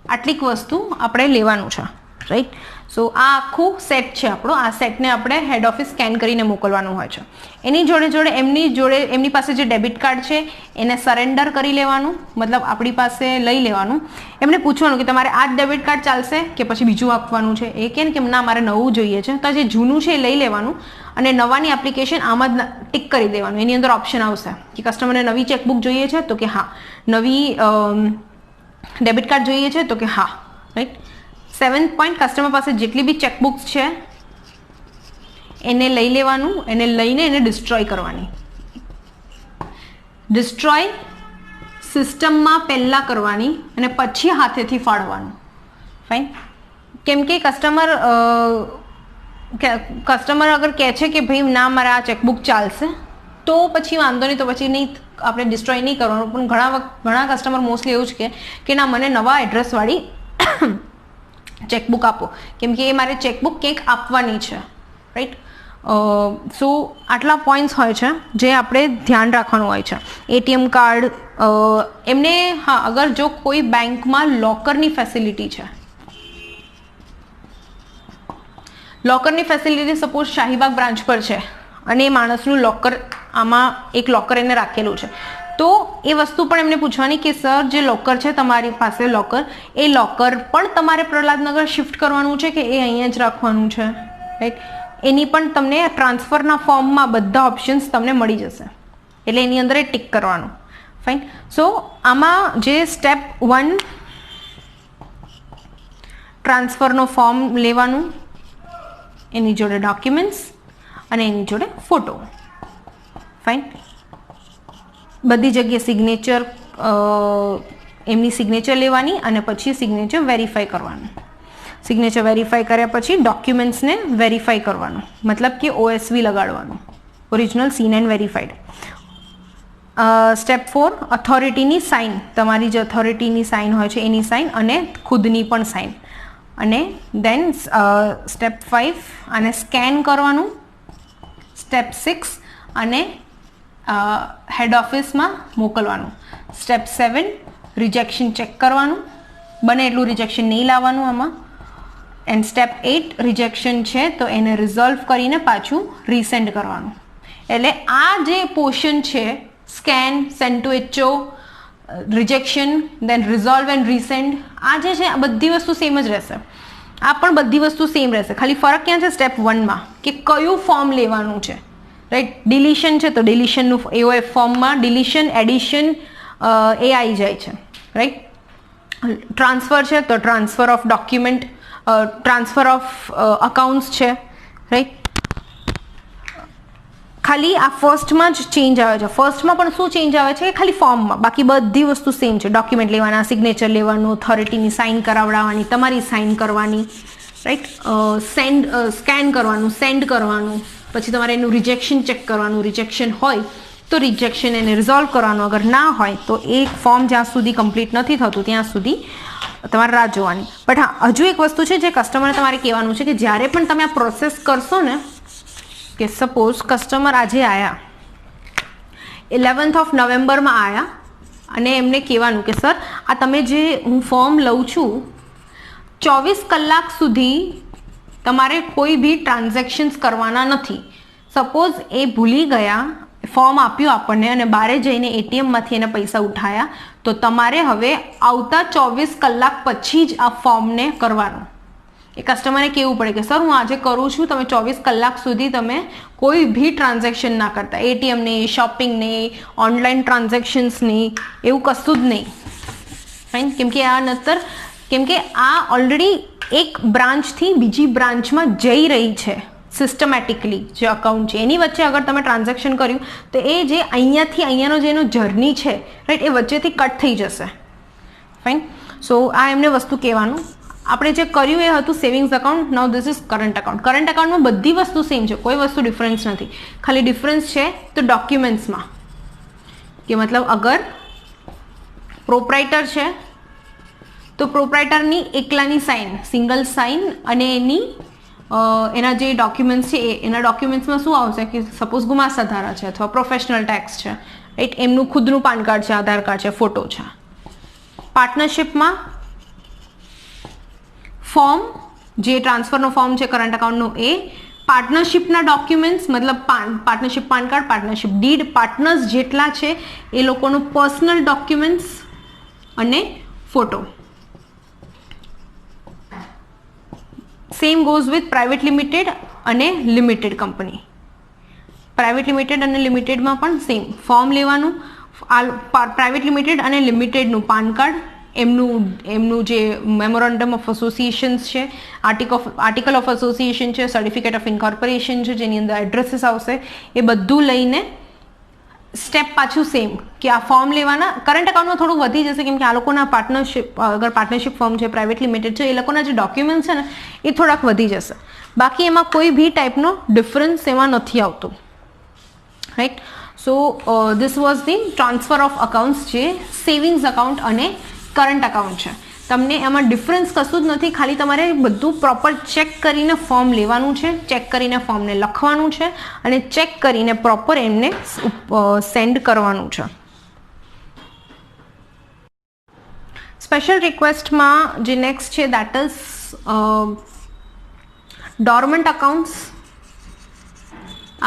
આટલીક વસ્તુ આપણે લેવાનું છે, રાઈટ. સો આ આખું સેટ છે આપણો. આ સેટને આપણે હેડ ઓફિસ સ્કેન કરીને મોકલવાનું હોય છે. એની જોડે એમની પાસે જે ડેબિટ કાર્ડ છે એને સરેન્ડર કરી લેવાનું, મતલબ આપણી પાસે લઈ લેવાનું. એમને પૂછવાનું કે તમારે આ જ ડેબિટ કાર્ડ ચાલશે કે પછી બીજું આપવાનું છે? એ કે ના મારે નવું જોઈએ છે, તો જે જૂનું છે એ લઈ લેવાનું અને નવાની એપ્લિકેશન આમાં જ ટિક કરી દેવાનું. એની અંદર ઓપ્શન આવશે કે કસ્ટમરને નવી ચેકબુક જોઈએ છે તો કે હા, નવી ડેબિટ કાર્ડ જોઈએ છે તો કે હા, રાઈટ. 7th પોઈન્ટ, કસ્ટમર પાસે જેટલી બી ચેકબુક્સ છે એને લઈ લેવાનું, એને લઈને એને ડિસ્ટ્રોય કરવાની. ડિસ્ટ્રોય સિસ્ટમમાં પહેલાં કરવાની અને પછી હાથેથી ફાડવાનું, ફાઇન. કેમ કે કસ્ટમર અગર કહે છે કે ભાઈ ના મારે આ ચેકબુક ચાલશે તો પછી વાંધો નહીં, તો પછી નહીં આપણે ડિસ્ટ્રોય નહીં કરવાનું. પણ ઘણા કસ્ટમર મોસ્ટલી એવું જ કે ના મને નવા એડ્રેસવાળી ચેકબુક આપો, કેમ કે એ મારે ચેકબુક ક્યાંક આપવાની છે, રાઈટ. સો આટલા પોઈન્ટ્સ હોય છે જે આપણે ધ્યાન રાખવાનું હોય છે. ATM કાર્ડ એમને, હા અગર જો કોઈ બેંકમાં લોકરની ફેસિલિટી છે, લોકરની ફેસિલિટી સપોઝ શાહીબાગ બ્રાન્ચ પર છે અને એ માણસનું લોકર, આમાં એક લોકર એને રાખેલું છે, તો એ વસ્તુ પણ એમને પૂછવાની કે સર જે લોકર છે તમારી પાસે લોકર, એ લોકર પણ તમારે પ્રહલાદનગર શિફ્ટ કરવાનું છે કે એ અહીંયા જ રાખવાનું છે, રાઈટ. એની પણ તમને ટ્રાન્સફરના ફોર્મમાં બધા ઓપ્શન્સ તમને મળી જશે, એટલે એની અંદર એ ટિક કરવાનું, ફાઇન. સો આમાં જે સ્ટેપ 1 ટ્રાન્સફરનો ફોર્મ લેવાનું, એની જોડે ડોક્યુમેન્ટ્સ અને એની જોડે ફોટો, ફાઇન. બધી જગ્યાએ સિગ્નેચર, એમની સિગ્નેચર લેવાની અને પછી સિગ્નેચર વેરીફાઈ કરવાનું. સિગ્નેચર વેરીફાઈ કર્યા પછી ડોક્યુમેન્ટ્સને વેરીફાઈ કરવાનું, મતલબ કે OSV લગાડવાનું, original seen and verified. Step 4 ઓથોરિટીની સાઇન, તમારી જે ઓથોરિટીની સાઇન હોય છે એની સાઇન અને ખુદની પણ સાઇન. અને દેન સ્ટેપ 5 આને સ્કેન કરવાનું. સ્ટેપ 6 અને હેડ ઓફિસમાં મોકલવાનું. સ્ટેપ 7 રિજેક્શન ચેક કરવાનું, બને એટલું રિજેક્શન નહીં લાવવાનું આમાં. એન્ડ સ્ટેપ 8 રિજેક્શન છે તો એને રિઝોલ્વ કરીને પાછું રીસેન્ડ કરવાનું. એટલે આ જે પોર્શન છે scan, send to HO, rejection, then resolve and resend, આ જે છે આ બધી વસ્તુ સેમ જ રહેશે. આ પણ બધી વસ્તુ સેમ રહેશે. ખાલી ફરક ક્યાં છે સ્ટેપ 1માં કે કયું ફોર્મ લેવાનું છે, રાઈટ. ડિલિશન છે તો ડિલિશનનું એઓએફ ફોર્મમાં ડિલિશન, એડિશન એ આવી જાય છે, રાઈટ. ટ્રાન્સફર છે તો transfer of document, transfer of accounts છે, રાઈટ. ખાલી આ ફર્સ્ટમાં જ ચેન્જ આવે છે. ફર્સ્ટમાં પણ શું ચેન્જ આવે છે કે ખાલી ફોર્મમાં, બાકી બધી વસ્તુ સેમ છે. ડોક્યુમેન્ટ લેવાના, સિગ્નેચર લેવાનું, ઓથોરિટીની સાઇન કરાવડાવવાની, તમારી સાઇન કરવાની, રાઈટ. સ્કેન કરવાનું, સેન્ડ કરવાનું, પછી તમારે એનું રિજેક્શન ચેક કરવાનું. રિજેક્શન હોય તો રિજેક્શન એને રિઝોલ્વ કરવાનું, અગર ના હોય તો એ ફોર્મ જ્યાં સુધી કમ્પ્લીટ નથી થતું ત્યાં સુધી તમારે રાહ જોવાની. બટ હા, હજુ એક વસ્તુ છે જે કસ્ટમરને તમારે કહેવાનું છે કે જ્યારે પણ તમે આ પ્રોસેસ કરશો ને, કે સપોઝ કસ્ટમર આજે આવ્યા 11th નવેમ્બરમાં આવ્યા અને એમને કહેવાનું કે સર આ તમે જે હું ફોર્મ લઉં છું 24 કલાક સુધી તમારે કોઈ બી ટ્રાન્ઝેક્શન્સ કરવાના નથી. સપોઝ એ ભૂલી ગયા, ફોર્મ આપ્યું આપણને અને બારે જઈને એટીએમમાંથી એને પૈસા ઉઠાયા, તો તમારે હવે આવતા 24 કલાક પછી જ આ ફોર્મને કરવાનું. એ કસ્ટમરને કહેવું પડે કે સર હું આજે કરું છું, તમે 24 કલાક સુધી તમે કોઈ બી ટ્રાન્ઝેક્શન ના કરતા, એટીએમ નહીં, શોપિંગ નહીં, ઓનલાઈન ટ્રાન્ઝેક્શન્સ નહીં, એવું કશું જ નહીં. ફાઇન. કેમ કે આ ઓલરેડી એક બ્રાન્ચથી બીજી બ્રાન્ચમાં જઈ રહી છે સિસ્ટમેટિકલી. જે અકાઉન્ટ છે એની વચ્ચે અગર તમે ટ્રાન્ઝેક્શન કર્યું તો એ જે અહીંયાથી અહીંયાનો જે એનો જર્ની છે, રાઈટ, એ વચ્ચેથી કટ થઈ જશે. ફાઇન. સો આ એમને વસ્તુ કહેવાનું. આપણે જે કર્યું એ હતું savings account, now this is current account. Current અકાઉન્ટમાં બધી વસ્તુ સેમ છે, કોઈ વસ્તુ ડિફરન્સ નથી. ખાલી ડિફરન્સ છે તો ડોક્યુમેન્ટ્સમાં, કે મતલબ અગર પ્રોપ્રાઇટર છે તો પ્રોપ્રાઇટરની એકલાની સાઇન, સિંગલ સાઇન, અને એના જે ડોક્યુમેન્ટ્સ છે એના ડોક્યુમેન્ટ્સમાં શું આવશે કે સપોઝ ગુમાસ્તા ધારા છે અથવા પ્રોફેશનલ ટેક્સ છે, રાઈટ, એમનું ખુદનું પાન કાર્ડ છે, આધાર કાર્ડ છે, ફોટો છે. પાર્ટનરશિપમાં ફોર્મ, જે ટ્રાન્સફરનો ફોર્મ છે કરંટ અકાઉન્ટનો, એ પાર્ટનરશિપના ડોક્યુમેન્ટ્સ મતલબ partnership PAN card, partnership deed, partners જેટલા છે એ લોકોનું પર્સનલ ડોક્યુમેન્ટ્સ અને photo. Same goes with private limited અને લિમિટેડ કંપની. પ્રાઇવેટ લિમિટેડ અને લિમિટેડમાં પણ સેમ ફોર્મ લેવાનું. પ્રાઇવેટ લિમિટેડ અને લિમિટેડનું પાન કાર્ડ, એમનું જે મેમોરેન્ડમ ઓફ એસોસિએશન્સ છે, આર્ટિકલ ઓફ એસોસિએશન છે, સર્ટિફિકેટ ઓફ ઇન્કોર્પોરેશન છે જેની અંદર એડ્રેસીસ આવશે, એ બધું લઈને સ્ટેપ પાછું સેમ કે આ ફોર્મ લેવાના. કરંટ અકાઉન્ટમાં થોડું વધી જશે કેમ કે આ લોકોના પાર્ટનરશિપ, અગર પાર્ટનરશિપ ફોર્મ છે, પ્રાઇવેટ લિમિટેડ છે, એ લોકોના જે ડોક્યુમેન્ટ છે ને એ થોડાક વધી જશે. બાકી એમાં કોઈ બી ટાઈપનો ડિફરન્સ એમાં નથી આવતો, right. So this was the transfer of accounts, જે સેવિંગ્સ અકાઉન્ટ અને કરંટ અકાઉન્ટ છે. તમને એમાં ડિફરન્સ કશું જ નથી. ખાલી તમારે બધું પ્રોપર ચેક કરીને ફોર્મ લેવાનું છે, ચેક કરીને ફોર્મને લખવાનું છે અને ચેક કરીને પ્રોપર એમને સેન્ડ કરવાનું છે. સ્પેશિયલ રિક્વેસ્ટમાં જે નેક્સ્ટ છે દેટ ઇઝ ડોર્મન્ટ અકાઉન્ટ્સ.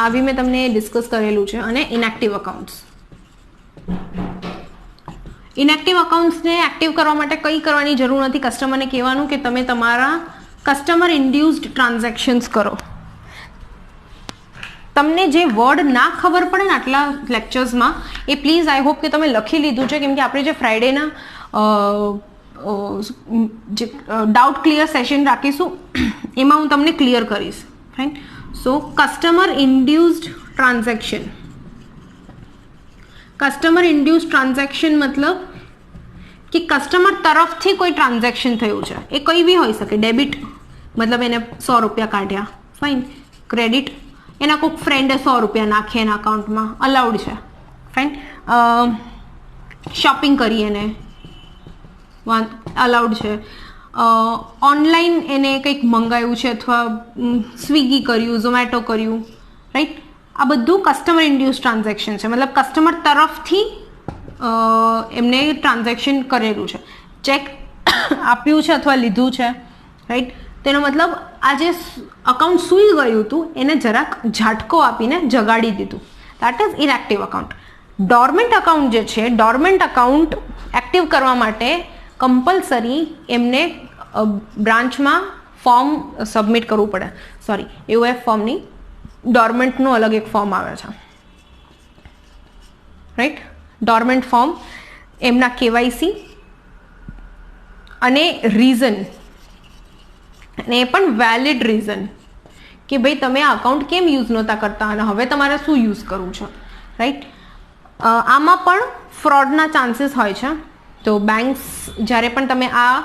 આ બી મેં તમને ડિસ્કસ કરેલું છે. અને ઇનએક્ટિવ અકાઉન્ટ્સ. ઇનએક્ટિવ અકાઉન્ટ્સને એક્ટિવ કરવા માટે કંઈ કરવાની જરૂર નથી. કસ્ટમરને કહેવાનું કે તમે તમારા કસ્ટમર ઇન્ડ્યુસ્ડ ટ્રાન્ઝેક્શન્સ કરો. તમને જે વર્ડ ના ખબર પડે ને આટલા લેક્ચર્સમાં, એ પ્લીઝ આઈ હોપ કે તમે લખી લીધું છે, કેમ કે આપણે જે ફ્રાઈડેના જે ડાઉટ ક્લિયર સેશન રાખીશું એમાં હું તમને ક્લિયર કરીશ. Fine. So customer induced transaction. Customer induce transaction મતલબ કે કસ્ટમર તરફથી કોઈ ટ્રાન્ઝેક્શન થયું છે. એ કંઈ બી હોઈ શકે. ડેબિટ મતલબ એને 100 રૂપિયા કાઢ્યા, ફાઇન. ક્રેડિટ, એના કોઈક ફ્રેન્ડે 100 રૂપિયા નાખ્યા એના અકાઉન્ટમાં, અલાઉડ છે, ફાઇન. શોપિંગ કરી એને અલાઉડ છે. ઓનલાઈન એને કંઈક મંગાવ્યું છે અથવા સ્વિગી કર્યું, ઝોમેટો કર્યું, રાઈટ. આ બધું કસ્ટમર ઇન્ડ્યુસ ટ્રાન્ઝેક્શન છે, મતલબ કસ્ટમર તરફથી એમને ટ્રાન્ઝેક્શન કરેલું છે. ચેક આપ્યું છે અથવા લીધું છે, રાઈટ. તેનો મતલબ આ જે અકાઉન્ટ સૂઈ ગયું હતું એને જરાક ઝાટકો આપીને જગાડી દીધું. That is inactive account. Dormant account જે છે, ડોર્મેન્ટ અકાઉન્ટ એક્ટિવ કરવા માટે કમ્પલસરી એમને બ્રાન્ચમાં ફોર્મ સબમિટ કરવું પડે. સોરી, AOF ફોર્મ નહીં, ડોર્મેન્ટનું અલગ એક ફોર્મ આવે છે, રાઈટ. ડોર્મેન્ટ ફોર્મ, એમના KYC અને રીઝન, અને એ પણ વેલિડ રીઝન કે ભાઈ તમે આ અકાઉન્ટ કેમ યુઝ નહોતા કરતા અને હવે તમારે શું યુઝ કરવું છે, રાઈટ. આમાં પણ ફ્રોડના ચાન્સીસ હોય છે. તો બેંક્સ જ્યારે પણ તમે આ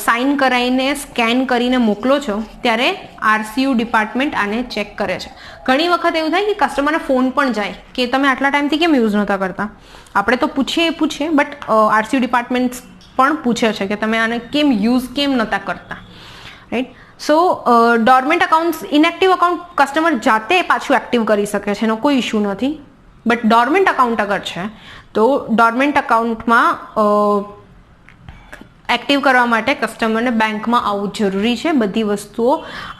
સાઇન કરાવીને સ્કેન કરીને મોકલો છો ત્યારે RCU ડિપાર્ટમેન્ટ આને ચેક કરે છે. ઘણી વખત એવું થાય કે કસ્ટમરને ફોન પણ જાય કે તમે આટલા ટાઈમથી કેમ યુઝ નહોતા કરતા. આપણે તો પૂછીએ બટ RCU ડિપાર્ટમેન્ટ પણ પૂછે છે કે તમે આને કેમ યુઝ કેમ નહોતા કરતા, રાઈટ. સો ડોર્મેન્ટ અકાઉન્ટ્સ, ઇનએક્ટિવ અકાઉન્ટ કસ્ટમર જાતે પાછું એક્ટિવ કરી શકે છે, એનો કોઈ ઇશ્યુ નથી. બટ ડોર્મેન્ટ અકાઉન્ટ અગર છે તો ડોર્મેન્ટ અકાઉન્ટમાં એક્ટિવ કરવા માટે કસ્ટમરને બેંકમાં આવવું જરૂરી છે, બધી વસ્તુઓ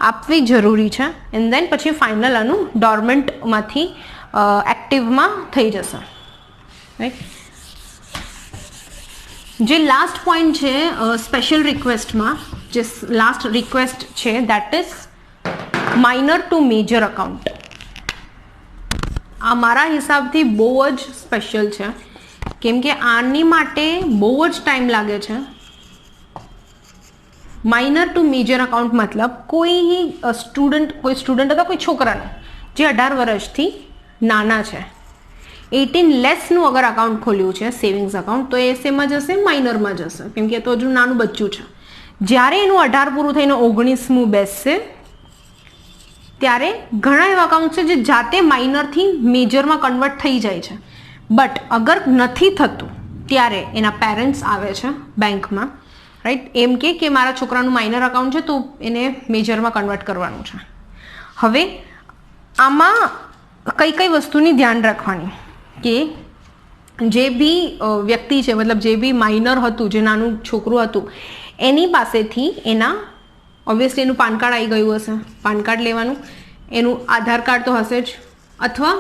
આપવી જરૂરી છે, એન્ડ દેન પછી ફાઇનલ આનું ડોર્મેન્ટમાંથી એક્ટિવમાં થઈ જશે, રાઈટ. જે લાસ્ટ પોઈન્ટ છે સ્પેશિયલ રિક્વેસ્ટમાં, જે લાસ્ટ રિક્વેસ્ટ છે that is minor to major account. આ મારા હિસાબથી બહુ જ સ્પેશિયલ છે, કેમ કે આની માટે બહુ જ ટાઈમ લાગે છે. માઇનર ટુ મેજર અકાઉન્ટ મતલબ કોઈ સ્ટુડન્ટ અથવા કોઈ છોકરાનો જે 18 વર્ષથી નાના છે, 18 લેસનું અગર અકાઉન્ટ ખોલ્યું છે સેવિંગ્સ અકાઉન્ટ, તો એ શેમાં જશે? માઇનરમાં જશે, કેમ કે તો હજુ નાનું બચ્ચું છે. જ્યારે એનું 18 પૂરું થઈને 19મું બેસશે ત્યારે ઘણા એવા અકાઉન્ટ છે જે જાતે માઇનરથી મેજરમાં કન્વર્ટ થઈ જાય છે. બટ અગર નથી થતું ત્યારે એના પેરેન્ટ્સ આવે છે બેંકમાં, રાઈટ. એમ કે મારા છોકરાનું માઇનર અકાઉન્ટ છે તો એને મેજરમાં કન્વર્ટ કરવાનું છે. હવે આમાં કઈ વસ્તુની ધ્યાન રાખવાની કે જે બી વ્યક્તિ છે, મતલબ જે બી માઇનર હતું, જે નાનું છોકરું હતું, એની પાસેથી એના ઓબ્વિયસલી એનું પાન કાર્ડ આવી ગયું હશે, પાન કાર્ડ લેવાનું, એનું આધાર કાર્ડ તો હશે જ, અથવા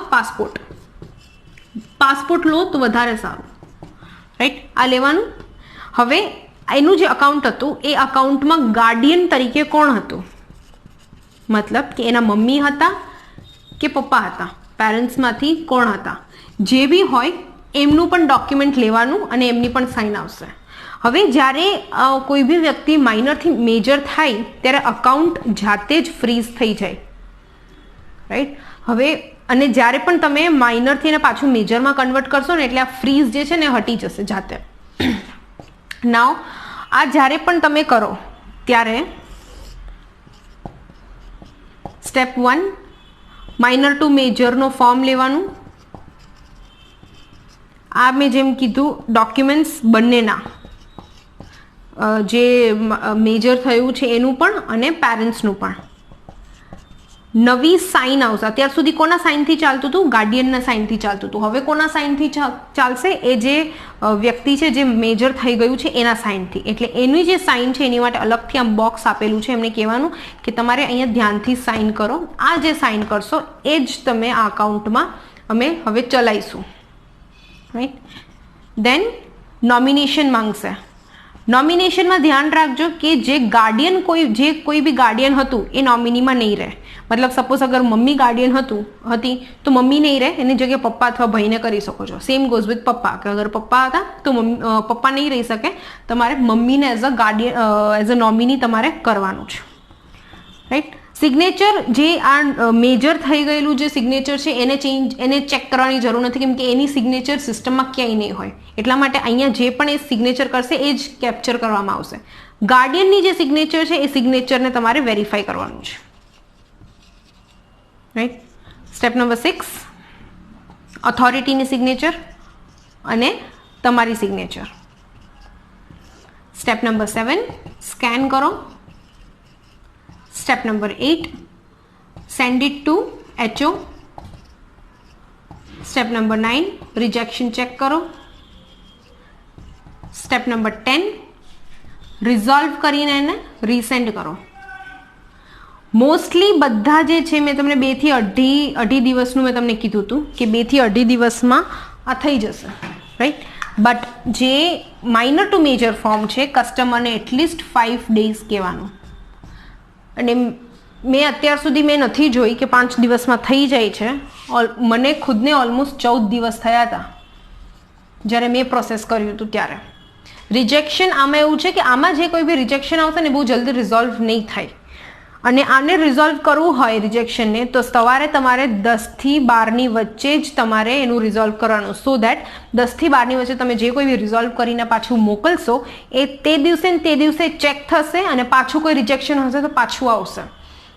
પાસપોર્ટ લો તો વધારે સારું, રાઈટ. આ લેવાનું. હવે એનું જે અકાઉન્ટ હતું એ અકાઉન્ટમાં ગાર્ડિયન તરીકે કોણ હતું, મતલબ કે એના મમ્મી હતા કે પપ્પા હતા, પેરેન્ટ્સમાંથી કોણ હતા, જે બી હોય એમનું પણ ડોક્યુમેન્ટ લેવાનું અને એમની પણ સાઇન આવશે. હવે જ્યારે કોઈ બી વ્યક્તિ માઇનરથી મેજર થાય ત્યારે અકાઉન્ટ જાતે જ ફ્રીઝ થઈ જાય, રાઈટ. હવે અને જ્યારે પણ તમે માઇનરથી એને પાછું મેજરમાં કન્વર્ટ કરશો ને એટલે આ ફ્રીઝ જે છે ને હટી જશે જાતે. નાવ આ જ્યારે પણ તમે કરો ત્યારે સ્ટેપ 1 માઇનર ટુ મેજરનો ફોર્મ લેવાનું. આ મેં જેમ કીધું ડોક્યુમેન્ટ્સ બંનેના, જે મેજર થયું છે એનું પણ અને પેરેન્ટ્સનું પણ. નવી સાઇન આવશે. અત્યાર સુધી કોના સાઇનથી ચાલતું હતું? ગાર્ડિયનના સાઇનથી ચાલતું હતું. હવે કોના સાઇનથી ચાલશે? એ જે વ્યક્તિ છે જે મેજર થઈ ગયું છે એના સાઇનથી. એટલે એની જે સાઇન છે એની માટે અલગથી આમ બોક્સ આપેલું છે, એમને કહેવાનું કે તમારે અહીંયા ધ્યાનથી સાઇન કરો. આ જે સાઇન કરશો એ જ તમે આ અકાઉન્ટમાં અમે હવે ચલાવીશું, રાઈટ. દેન નોમિનેશન માંગશે. નોમિનેશનમાં ધ્યાન રાખજો કે જે કોઈ બી ગાર્ડિયન હતું એ નોમિનીમાં નહીં રહે. મતલબ સપોઝ અગર મમ્મી ગાર્ડિયન હતી તો મમ્મી નહીં રહે, એની જગ્યાએ પપ્પા અથવા ભાઈને કરી શકો છો. સેમ ગોઝ વિથ પપ્પા, કે અગર પપ્પા હતા તો પપ્પા નહીં રહી શકે, તમારે મમ્મીને as a Guardian as a nominee તમારે કરવાનું છે, રાઈટ. સિગ્નેચર જે આ મેજર થઈ ગયેલું જે સિગ્નેચર છે એને ચેક કરવાની જરૂર નથી, કેમ કે એની સિગ્નેચર સિસ્ટમમાં ક્યાંય નહીં હોય. એટલા માટે અહીંયા જે પણ એ સિગ્નેચર કરશે એ જ કેપ્ચર કરવામાં આવશે. ગાર્ડિયનની જે સિગ્નેચર છે એ સિગ્નેચરને તમારે વેરીફાઈ કરવાનું છે, રાઈટ. સ્ટેપ નંબર 6 ઓથોરિટીની સિગ્નેચર અને તમારી સિગ્નેચર. સ્ટેપ નંબર 7 સ્કેન કરો. Step number 8 send it two HO. Step number 9 rejection check કરો. સ્ટેપ નંબર 10 રિઝોલ્વ કરીને એને રીસેન્ડ કરો. મોસ્ટલી બધા જે છે મેં તમને 2 થી અઢી દિવસનું મેં તમને કીધું હતું કે 2 થી અઢી દિવસમાં આ થઈ જશે, રાઈટ. બટ જે માઇનર ટુ મેજર ફોર્મ છે કસ્ટમરને એટલીસ્ટ 5 ડેઝ કહેવાનું. અને મેં અત્યાર સુધી મેં નથી જોઈ કે 5 દિવસમાં થઈ જાય છે. મને ખુદને ઓલમોસ્ટ 14 દિવસ થયા હતા જ્યારે મેં પ્રોસેસ કર્યું હતું ત્યારે. રિજેક્શન આમાં એવું છે કે આમાં જે કોઈ બી રિજેક્શન આવશે ને બહુ જલ્દી રિઝોલ્વ નહીં થાય. અને આને રિઝોલ્વ કરવું હોય રિજેક્શનને તો સવારે તમારે 10 થી 12ની વચ્ચે જ તમારે એનું રિઝોલ્વ કરવાનું. સો દેટ 10 થી 12ની વચ્ચે તમે જે કોઈ બી રિઝોલ્વ કરીને પાછું મોકલશો એ તે દિવસે ચેક થશે અને પાછું કોઈ રિજેક્શન હશે તો પાછું આવશે.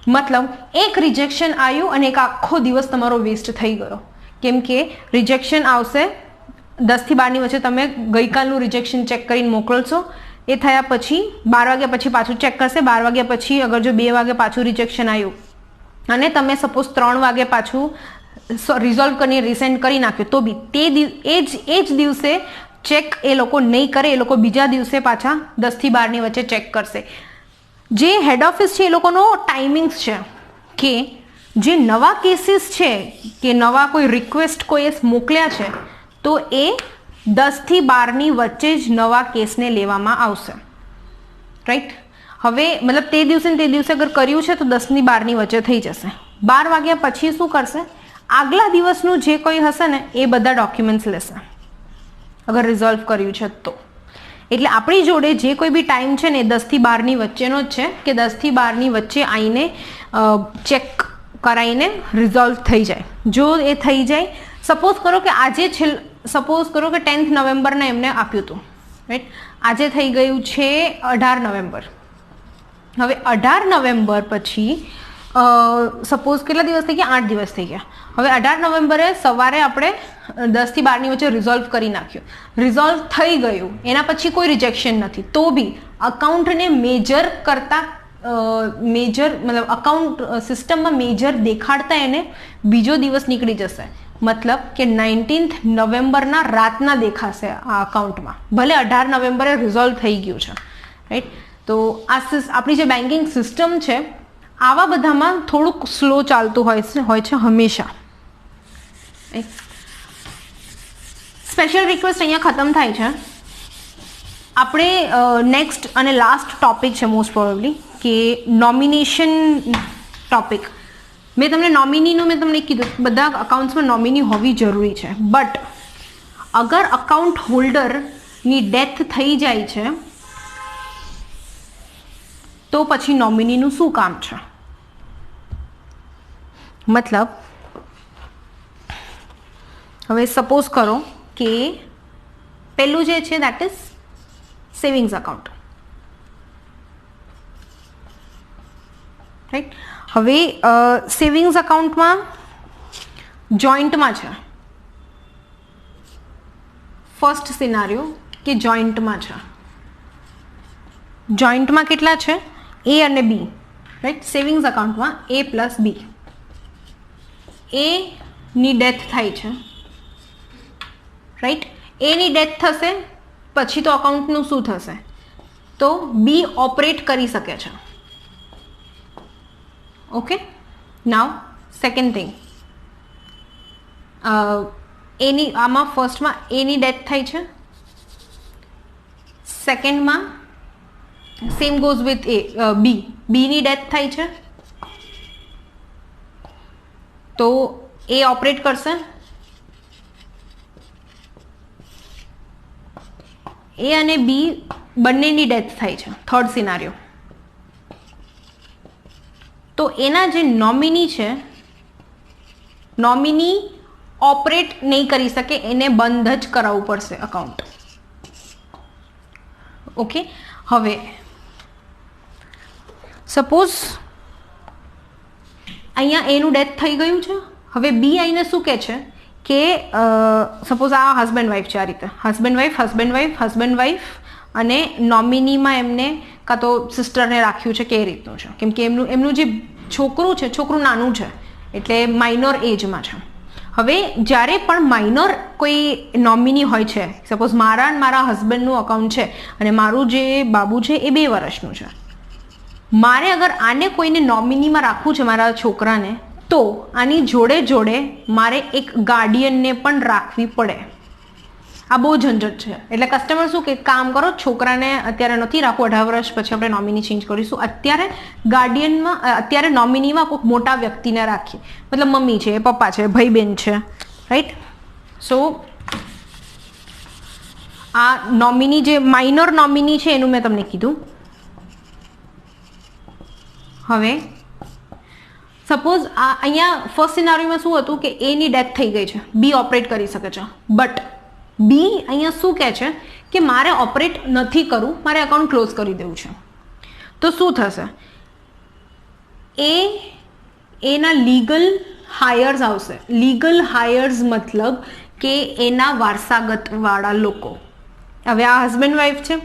મતલબ એક રિજેક્શન આવ્યું અને એક આખો દિવસ તમારો વેસ્ટ થઈ ગયો. કેમ કે રિજેક્શન આવશે 10 થી 12ની વચ્ચે તમે ગઈકાલનું રિજેક્શન ચેક કરીને મોકલશો. એ થયા પછી 12 વાગ્યા પછી પાછું ચેક કરશે. 12 વાગ્યા પછી અગર જો 2 વાગે પાછું રિજેક્શન આવ્યું અને તમે સપોઝ 3 વાગે પાછું રિઝોલ્વ કરીને રિસેન્ડ કરી નાખ્યું તો બી એ જ દિવસે ચેક એ લોકો નહીં કરે. એ લોકો બીજા દિવસે પાછા 10 થી 12ની વચ્ચે ચેક કરશે. જે હેડ ઓફિસ છે એ લોકોનો ટાઈમિંગ્સ છે કે જે નવા કેસીસ છે કે નવા કોઈ રિક્વેસ્ટ કોઈએ મોકલ્યા છે તો એ 10 થી 12ની વચ્ચે જ નવા કેસને લેવામાં આવશે, રાઈટ. હવે મતલબ તે દિવસે અગર કર્યું છે તો 10 થી 12ની વચ્ચે થઈ જશે. 12 વાગ્યા પછી શું કરશે? આગલા દિવસનું જે કોઈ હશે ને એ બધા ડોક્યુમેન્ટ્સ લેશે અગર રિઝોલ્વ કર્યું છે તો. એટલે આપણી જોડે જે કોઈ બી ટાઈમ છે ને એ 10 થી 12ની વચ્ચેનો જ છે કે 10 થી 12ની વચ્ચે આવીને ચેક કરાવીને રિઝોલ્વ થઈ જાય. જો એ થઈ જાય, સપોઝ કરો કે આજે સપોઝ કરો કે 10th નવેમ્બરને એમને આપ્યું હતું, રાઈટ. આજે થઈ ગયું છે 18 નવેમ્બર. હવે 18 નવેમ્બર પછી સપોઝ કેટલા દિવસ થઈ ગયા? 8 દિવસ થઈ ગયા. હવે 18 નવેમ્બરે સવારે આપણે 10 થી 12ની વચ્ચે રિઝોલ્વ કરી નાખ્યું. રિઝોલ્વ થઈ ગયું, એના પછી કોઈ રિજેક્શન નથી તો બી અકાઉન્ટને મેજર કરતા મતલબ અકાઉન્ટ સિસ્ટમમાં મેજર દેખાડતા એને બીજો દિવસ નીકળી જશે. મતલબ કે 19th નવેમ્બરના રાતના દેખાશે આ અકાઉન્ટમાં, ભલે 18 નવેમ્બરે રિઝોલ્વ થઈ ગયું છે, રાઈટ. તો આ આપણી જે બેન્કિંગ સિસ્ટમ છે આવા બધામાં થોડુંક સ્લો ચાલતું હોય છે હંમેશા. સ્પેશિયલ રિક્વેસ્ટ અહીંયા ખતમ થાય છે. આપણે નેક્સ્ટ અને લાસ્ટ ટોપિક છે મોસ્ટ પ્રોબેબલી કે નોમિનેશન ટોપિક. મેં તમને નોમિનીનું મેં તમને કીધું બધા અકાઉન્ટ્સમાં નોમિની હોવી જરૂરી છે. બટ અગર અકાઉન્ટ હોલ્ડરની ડેથ થઈ જાય છે તો પછી નોમિનીનું શું કામ છે? મતલબ હવે સપોઝ કરો કે પહેલું જે છે that is savings account, right. હવે સેવિંગ્સ અકાઉન્ટમાં જોઈન્ટમાં છે. ફર્સ્ટ સિનારિયો કે જોઈન્ટમાં છે. જોઈન્ટમાં કેટલા છે? A અને B, રાઈટ. સેવિંગ્સ અકાઉન્ટમાં A plus B. Any death થાય છે, રાઈટ. એની ડેથ થશે પછી તો અકાઉન્ટનું શું થશે? તો B ઓપરેટ કરી શકે છે. ઓકે. નાવ સેકન્ડ થિંગ, એની આમાં ફર્સ્ટમાં એની ડેથ થાય છે, સેકન્ડમાં સેમ ગોઝ વિથ બીની ડેથ થાય છે તો એ ઓપરેટ કરશે. એ અને બી બંનેની ડેથ થાય છે થર્ડ સિનારિયો. તો એના જે નોમિની છે નોમિની ઓપરેટ નહીં કરી શકે, એને બંધ જ કરાવવું પડશે અકાઉન્ટ. ઓકે. હવે સપોઝ અહીંયા એનું ડેથ થઈ ગયું છે. હવે બી આઈને શું કહે છે કે સપોઝ આ હસબન્ડ વાઈફ છે, આ રીતે હસબન્ડ વાઈફ અને નોમિનીમાં એમને કાં તો સિસ્ટરને રાખ્યું છે કે એ રીતનું છે, કેમ કે એમનું જે છોકરું છે, છોકરું નાનું છે એટલે માઇનોર એજમાં છે. હવે જ્યારે પણ માઇનોર કોઈ નોમિની હોય છે, સપોઝ મારા હસબન્ડનું અકાઉન્ટ છે અને મારું જે બાબુ છે એ 2 વર્ષનું છે, મારે અગર આને કોઈને નોમિનીમાં રાખવું છે મારા છોકરાને, તો આની જોડે મારે એક ગાર્ડિયનને પણ રાખવી પડે. આ બહુ ઝંઝટ છે. એટલે કસ્ટમર શું કે કામ કરો, છોકરાને અત્યારે નથી રાખવું, 18 વર્ષ પછી આપણે નોમિની ચેન્જ કરીશું, અત્યારે ગાર્ડિયનમાં અત્યારે નોમિનીમાં કોઈ મોટા વ્યક્તિને રાખીએ, મતલબ મમ્મી છે, પપ્પા છે, ભાઈ બહેન છે, રાઈટ. સો આ નોમિની જે માઇનોર નોમિની છે એનું મેં તમને કીધું. હવે સપોઝ અહીંયા ફર્સ્ટ સિનારીઓમાં શું હતું કે એની ડેથ થઈ ગઈ છે, બી ઓપરેટ કરી શકે છે, બટ બી અહીંયા શું કહે છે કે મારે ઓપરેટ નથી કરવું, મારે અકાઉન્ટ ક્લોઝ કરી દેવું છે. તો શું થશે? એના લીગલ હાયર્સ આવશે. લીગલ હાયર્સ મતલબ કે એના વારસાગતવાળા લોકો. હવે આ હસબન્ડ વાઈફ છે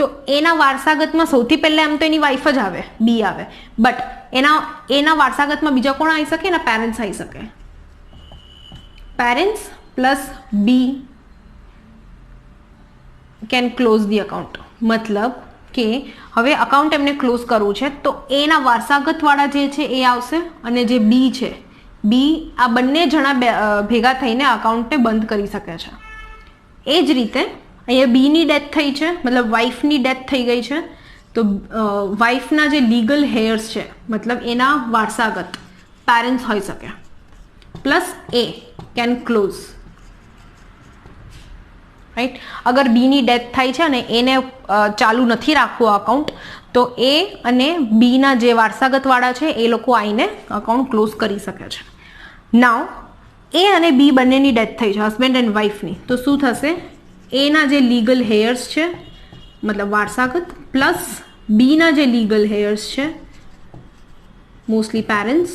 તો એના વારસાગતમાં સૌથી પહેલાં એમ તો એની વાઈફ જ આવે, બી આવે, બટ એના વારસાગતમાં બીજા કોણ આવી શકે? એના પેરેન્ટ્સ આવી શકે. Parents plus B can close the account. મતલબ કે હવે અકાઉન્ટ એમને ક્લોઝ કરવું છે તો એના વારસાગતવાળા જે છે એ આવશે અને જે બી છે, બી આ બંને જણા ભેગા થઈને અકાઉન્ટને બંધ કરી શકે છે. એ જ રીતે અહીંયા બીની ડેથ થઈ છે, મતલબ વાઈફની ડેથ થઈ ગઈ છે, તો વાઈફના જે લીગલ હેયર્સ છે, મતલબ એના વારસાગત પેરેન્ટ્સ હોઈ શકે, plus A can close, right. અગર બીની ડેથ થાય છે અને એને ચાલુ નથી રાખવું અકાઉન્ટ, તો એ અને બીના જે વારસાગતવાળા છે એ લોકો આવીને અકાઉન્ટ ક્લોઝ કરી શકે છે. નાવ એ અને બી બંનેની ડેથ થઈ છે, હસબન્ડ એન્ડ વાઈફની, તો શું થશે? એના જે લીગલ હેયર્સ છે, મતલબ વારસાગત, પ્લસ બીના જે લીગલ હેયર્સ છે, મોસ્ટલી પેરેન્ટ્સ,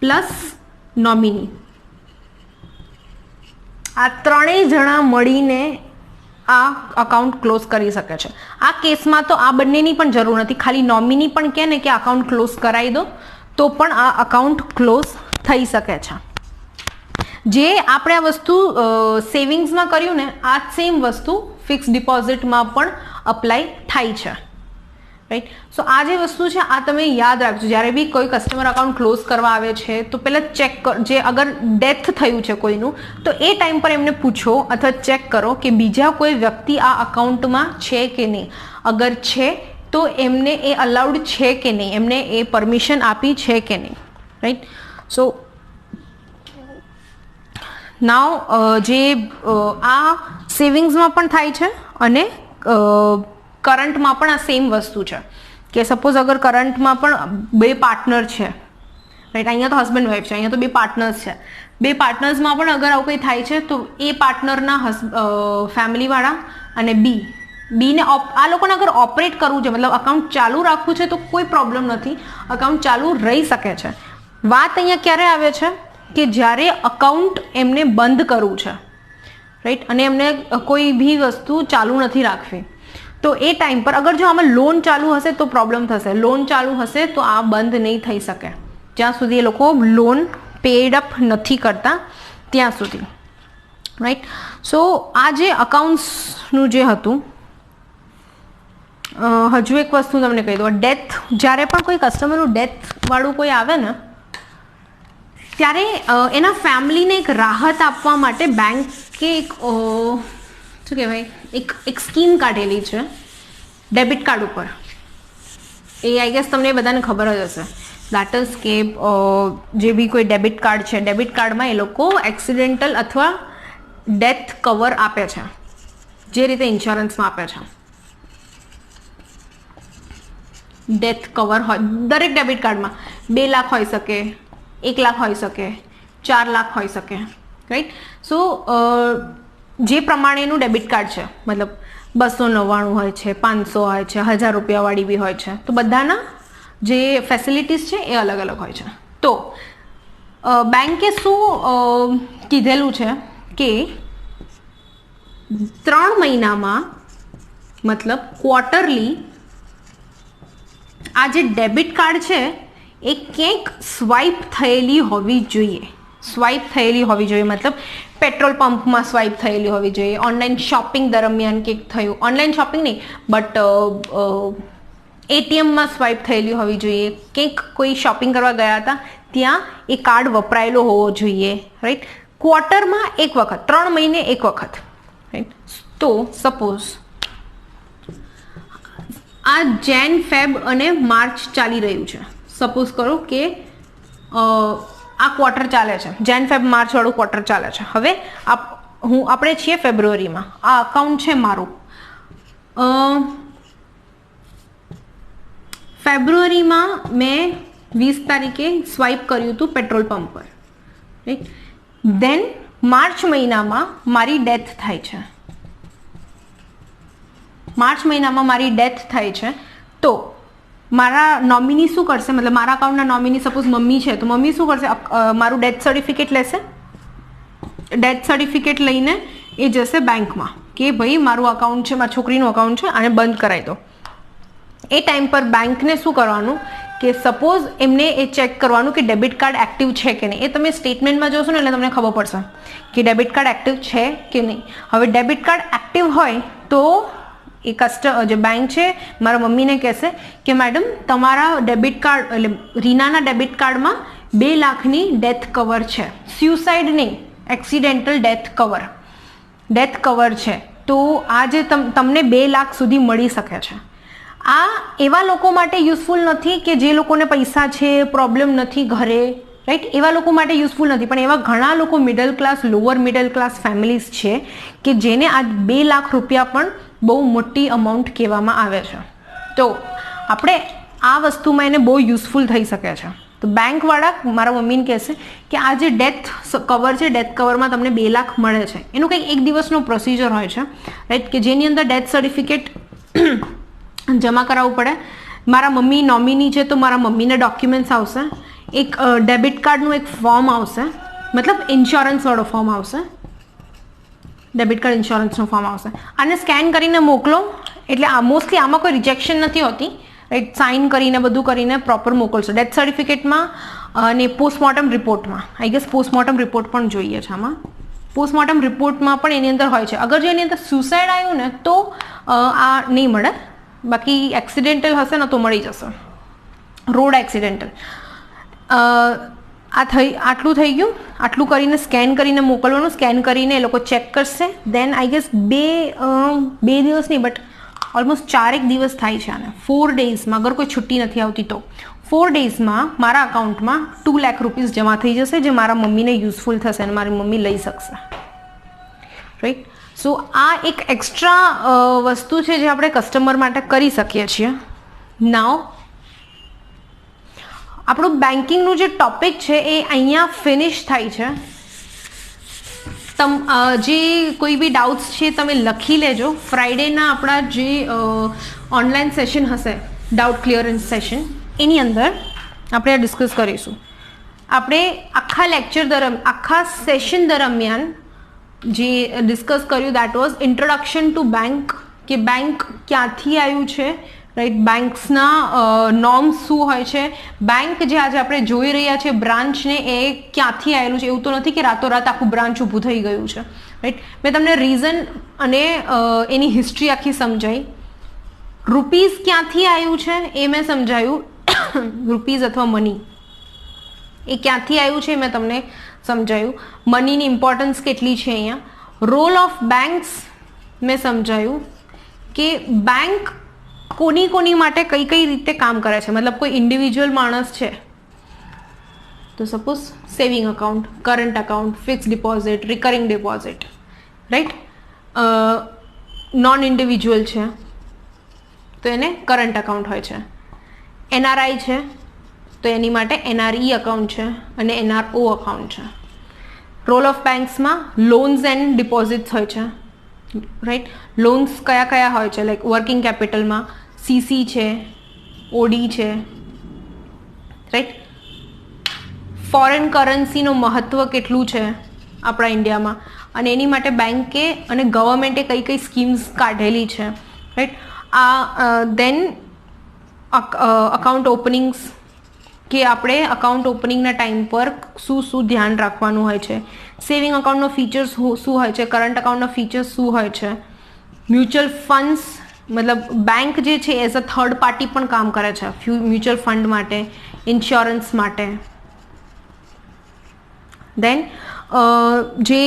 પ્લસ નોમિની, આ ત્રણેય જણા મળીને આ અકાઉન્ટ ક્લોઝ કરી શકે છે. આ કેસમાં તો આ બંનેની પણ જરૂર નથી, ખાલી નોમિની પણ કહે ને કે અકાઉન્ટ ક્લોઝ કરાવી દો તો પણ આ અકાઉન્ટ ક્લોઝ થઈ શકે છે. જે આપણે આ વસ્તુ સેવિંગ્સમાં કર્યું ને, આ સેમ વસ્તુ ફિક્સ ડિપોઝિટમાં પણ અપ્લાય થાય છે, રાઈટ. સો આ જે વસ્તુ છે આ તમે યાદ રાખજો. જ્યારે બી કોઈ કસ્ટમર અકાઉન્ટ ક્લોઝ કરવા આવે છે તો પહેલાં ચેક કરો, જે અગર ડેથ થયું છે કોઈનું તો એ ટાઈમ પર એમને પૂછો અથવા ચેક કરો કે બીજા કોઈ વ્યક્તિ આ અકાઉન્ટમાં છે કે નહીં. અગર છે તો એમને એ અલાઉડ છે કે નહીં, એમને એ પરમિશન આપી છે કે નહીં, રાઈટ. સો નાવ જે આ સેવિંગ્સમાં પણ થાય છે અને કરંટમાં પણ આ સેમ વસ્તુ છે કે સપોઝ અગર કરંટમાં પણ 2 પાર્ટનર છે, રાઈટ. અહીંયા તો હસબન્ડ વાઈફ છે, અહીંયા તો 2 પાર્ટનર્સ છે. 2 પાર્ટનર્સમાં પણ અગર આવું કંઈ થાય છે તો એ પાર્ટનરના ફેમિલીવાળા અને બીને આ લોકોને અગર ઓપરેટ કરવું છે, મતલબ અકાઉન્ટ ચાલુ રાખવું છે, તો કોઈ પ્રોબ્લેમ નથી, અકાઉન્ટ ચાલુ રહી શકે છે. વાત અહીંયા ક્યારે આવે છે કે જ્યારે અકાઉન્ટ એમને બંધ કરવું છે, રાઈટ, અને એમને કોઈ બી વસ્તુ ચાલુ નથી રાખવી, તો એ ટાઈમ પર અગર જો આમાં લોન ચાલુ હશે તો પ્રોબ્લેમ થશે. લોન ચાલુ હશે તો આ બંધ નહીં થઈ શકે જ્યાં સુધી એ લોકો લોન પેડ અપ નથી કરતા ત્યાં સુધી, રાઈટ. સો આ જે અકાઉન્ટ્સનું જે હતું, હજુ એક વસ્તુ તમને કહી દઉં. ડેથ, જ્યારે પણ કોઈ કસ્ટમરનું ડેથવાળું કોઈ આવે ને ત્યારે એના ફેમિલીને એક રાહત આપવા માટે બેંકે એક શું કહેવાય એક સ્કીમ કાઢેલી છે ડેબિટ કાર્ડ ઉપર. એ આઈ ગેસ તમને બધાને ખબર જ હશે. દેટ ઇઝ કે જે બી કોઈ ડેબિટ કાર્ડ છે, ડેબિટ કાર્ડમાં એ લોકો એક્સિડેન્ટલ અથવા ડેથ કવર આપે છે, જે રીતે ઇન્સ્યોરન્સમાં આપે છે. ડેથ કવર હોય દરેક ડેબિટ કાર્ડમાં. 2 લાખ હોઈ શકે, 1 લાખ હોઈ શકે, 4 લાખ હોઈ શકે, રાઈટ. સો જે પ્રમાણેનું ડેબિટ કાર્ડ છે, મતલબ 299 હોય છે, 500 હોય છે, 1000 રૂપિયાવાળી બી હોય છે, તો બધાના જે ફેસિલિટીઝ છે એ અલગ અલગ હોય છે. તો બેંકે શું કીધેલું છે કે 3 મહિનામાં મતલબ ક્વાર્ટરલી આ જે ડેબિટ કાર્ડ છે એ ક્યાંક સ્વાઇપ થયેલી હોવી જોઈએ. સ્વાઇપ થયેલી હોવી જોઈએ મતલબ પેટ્રોલ પંપમાં સ્વાઇપ થયેલી હોવી જોઈએ, ઓનલાઈન શોપિંગ દરમિયાન કંઈક થયું, ઓનલાઈન શોપિંગ નહીં બટ એટીએમમાં સ્વાઇપ થયેલી હોવી જોઈએ, કંઈક કોઈ શોપિંગ કરવા ગયા હતા ત્યાં એ કાર્ડ વપરાયેલો હોવો જોઈએ, રાઈટ. ક્વાર્ટરમાં એક વખત, 3 મહિને એક વખત, રાઈટ. તો સપોઝ આ જેન, ફેબ અને માર્ચ ચાલી રહ્યું છે. સપોઝ કરો કે આ ક્વાર્ટર ચાલે છે, જેન ફેબ માર્ચ વાળું ક્વાર્ટર ચાલે છે. હવે આપણે છીએ ફેબ્રુઆરીમાં, આ અકાઉન્ટ છે મારું. ફેબ્રુઆરીમાં મેં 20 તારીખે સ્વાઇપ કર્યું હતું પેટ્રોલ પંપ પર, રાઈટ. દેન માર્ચ મહિનામાં મારી ડેથ થાય છે. માર્ચ મહિનામાં મારી ડેથ થાય છે તો મારા નોમિની શું કરશે, મતલબ મારા અકાઉન્ટના નોમિની સપોઝ મમ્મી છે તો મમ્મી શું કરશે, મારું ડેથ સર્ટિફિકેટ લેશે. ડેથ સર્ટિફિકેટ લઈને એ જશે બેંકમાં કે ભાઈ મારું અકાઉન્ટ છે, મારા છોકરીનું અકાઉન્ટ છે, આને બંધ કરાવી દો. એ ટાઈમ પર બેંકને શું કરવાનું કે સપોઝ એમને એ ચેક કરવાનું કે ડેબિટ કાર્ડ એક્ટિવ છે કે નહીં. એ તમે સ્ટેટમેન્ટમાં જોશો ને એટલે તમને ખબર પડશે કે ડેબિટ કાર્ડ એક્ટિવ છે કે નહીં. હવે ડેબિટ કાર્ડ એક્ટિવ હોય તો એ જે બેંક છે મારા મમ્મીને કહેશે કે મેડમ તમારા ડેબિટ કાર્ડ એટલે રીનાના ડેબિટ કાર્ડમાં 2 લાખની ડેથ કવર છે, સ્યુસાઇડ નહીં, એક્સિડેન્ટલ ડેથ કવર છે, તો આ જે તમને 2 લાખ સુધી મળી શકે છે. આ એવા લોકો માટે યુઝફુલ નથી કે જે લોકોને પૈસા છે, પ્રોબ્લેમ નથી ઘરે, રાઈટ. એવા લોકો માટે યુઝફુલ નથી, પણ એવા ઘણા લોકો middle class, lower middle class families છે કે જેને આ 2 લાખ રૂપિયા પણ બહુ મોટી અમાઉન્ટ કહેવામાં આવે છે. તો આપણે આ વસ્તુમાં એને બહુ યુઝફુલ થઈ શકે છે. તો બેંકવાળા મારા મમ્મીને કહેશે કે આ જે ડેથ કવર છે, ડેથ કવરમાં તમને 2 લાખ મળે છે. એનું કંઈક 1 દિવસનો પ્રોસિજર હોય છે, રાઈટ, કે જેની અંદર ડેથ સર્ટિફિકેટ જમા કરાવવું પડે. મારા મમ્મી નોમિની છે તો મારા મમ્મીના ડોક્યુમેન્ટ્સ આવશે, એક ડેબિટ કાર્ડનું એક ફોર્મ આવશે, મતલબ ઇન્સ્યોરન્સવાળો ફોર્મ આવશે, ડેબિટ કાર્ડ ઇન્સ્યોરન્સનો ફોર્મ આવશે. આને સ્કેન કરીને મોકલો એટલે મોસ્ટલી આમાં કોઈ રિજેક્શન નથી હોતી, રાઈટ. સાઇન કરીને બધું કરીને પ્રોપર મોકલશો. ડેથ સર્ટિફિકેટમાં અને પોસ્ટમોર્ટમ રિપોર્ટમાં, આઈ ગેસ પોસ્ટમોર્ટમ રિપોર્ટ પણ જોઈએ છે આમાં. પોસ્ટમોર્ટમ રિપોર્ટમાં પણ એની અંદર હોય છે. અગર જો એની અંદર સુસાઇડ આવ્યું ને તો આ નહીં મળે, બાકી એક્સિડેન્ટલ હશે ને તો મળી જશે, રોડ એક્સિડેન્ટલ. આટલું થઈ ગયું. આટલું કરીને સ્કેન કરીને મોકલવાનું. સ્કેન કરીને એ લોકો ચેક કરશે. દેન આઈ ગેસ 2 દિવસ નહીં બટ ઓલમોસ્ટ 4 દિવસ થાય છે આને. 4 ડેઝમાં અગર કોઈ છુટ્ટી નથી આવતી તો 4 ડેઝમાં મારા અકાઉન્ટમાં 2 લાખ રૂપીસ જમા થઈ જશે, જે મારા મમ્મીને યુઝફુલ થશે અને મારી મમ્મી લઈ શકશે, રાઈટ. સો આ એક એક્સ્ટ્રા વસ્તુ છે જે આપણે કસ્ટમર માટે કરી શકીએ છીએ. નાવ આપણું બેન્કિંગનું જે ટોપિક છે એ અહીંયા ફિનિશ થાય છે. જે કોઈ બી ડાઉટ્સ છે તમે લખી લેજો. ફ્રાઈડેના આપણા જે ઓનલાઈન સેશન હશે, ડાઉટ ક્લિયરન્સ સેશન, એની અંદર આપણે આ ડિસ્કસ કરીશું. આપણે આખા લેક્ચર દરમિયાન, આખા સેશન દરમિયાન જે ડિસ્કસ કર્યું that was introduction to bank, કે બેંક ક્યાંથી આવ્યું છે, રાઈટ. બેંક્સના નોર્મ્સ શું હોય છે, બેંક જે આજે આપણે જોઈ રહ્યા છે બ્રાન્ચને, એ ક્યાંથી આવેલું છે. એવું તો નથી કે રાતોરાત આખું બ્રાન્ચ ઊભું થઈ ગયું છે, રાઈટ. મેં તમને રીઝન અને એની હિસ્ટ્રી આખી સમજાવી. રૂપીઝ ક્યાંથી આવ્યું છે એ મેં સમજાયું. રૂપીઝ અથવા મની એ ક્યાંથી આવ્યું છે મેં તમને સમજાયું. મનીની ઇમ્પોર્ટન્સ કેટલી છે અહીંયા. રોલ ઓફ બેંક્સ મેં સમજાયું કે બેંક કોની માટે કઈ રીતે કામ કરે છે. મતલબ કોઈ ઇન્ડિવિજ્યુઅલ માણસ છે તો suppose saving account, current account, fix deposit, recurring deposit, right. Non individual છે તો એને કરંટ અકાઉન્ટ હોય છે. એનઆરઆઈ છે તો એની માટે એનઆરઈ અકાઉન્ટ છે અને એનઆરઓ અકાઉન્ટ છે. રોલ ઓફ બેંક્સમાં લોન્સ એન્ડ ડિપોઝિટ્સ હોય છે, રાઈટ. લોન્સ કયા હોય છે, લાઈક વર્કિંગ કેપિટલમાં સીસી છે, ઓડી છે, રાઈટ. ફોરેન કરન્સીનું મહત્ત્વ કેટલું છે આપણા ઇન્ડિયામાં અને એની માટે બેન્કે અને ગવર્મેન્ટે કઈ કઈ સ્કીમ્સ કાઢેલી છે, રાઈટ. દેન અકાઉન્ટ ઓપનિંગ્સ, કે આપણે અકાઉન્ટ ઓપનિંગના ટાઈમ પર શું ધ્યાન રાખવાનું હોય છે, સેવિંગ અકાઉન્ટનો ફીચર્સ શું હોય છે, કરંટ અકાઉન્ટના ફીચર્સ શું હોય છે, મ્યુચ્યુઅલ ફંડ્સ, મતલબ બેંક જે છે એઝ અ થર્ડ પાર્ટી પણ કામ કરે છે મ્યુચ્યુઅલ ફંડ માટે, ઇન્સ્યોરન્સ માટે. દેન જે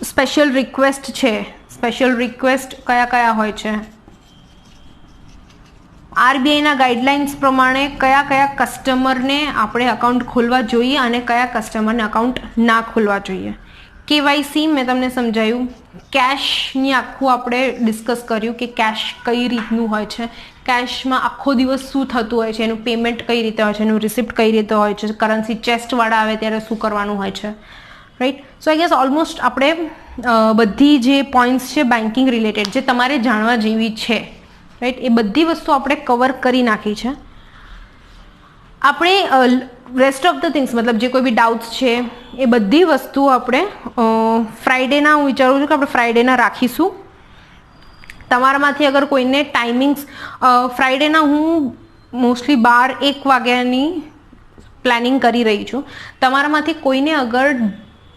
સ્પેશિયલ રિક્વેસ્ટ છે, સ્પેશિયલ રિક્વેસ્ટ કયા કયા હોય છે, આરબીઆઈના ગાઈડલાઇન્સ પ્રમાણે કયા કયા કસ્ટમરને આપણે અકાઉન્ટ ખોલવા જોઈએ અને કયા કસ્ટમરને અકાઉન્ટ ના ખોલવા જોઈએ. કેવાયસી મેં તમને સમજાયું. કેશની આખું આપણે ડિસ્કસ કર્યું કે કેશ કઈ રીતનું હોય છે, કેશમાં આખો દિવસ શું થતું હોય છે, એનું પેમેન્ટ કઈ રીતે હોય છે, એનું રિસિપ્ટ કઈ રીતે હોય છે, કરન્સી ચેસ્ટવાળા આવે ત્યારે શું કરવાનું હોય છે, right. So I guess almost આપણે બધી જે પોઈન્ટ્સ છે બેન્કિંગ રિલેટેડ જે તમારે જાણવા જેવી છે, રાઈટ, એ બધી વસ્તુ આપણે કવર કરી નાખી છે. આપણે રેસ્ટ ઓફ ધ થિંગ્સ, મતલબ જે કોઈ બી ડાઉટ્સ છે એ બધી વસ્તુ આપણે ફ્રાઈડેના, હું વિચારું છું કે આપણે ફ્રાઈડેના રાખીશું. તમારામાંથી અગર કોઈને ટાઈમિંગ્સ ફ્રાઈડેના હું મોસ્ટલી 12-1 વાગ્યાની પ્લાનિંગ કરી રહી છું. તમારામાંથી કોઈને અગર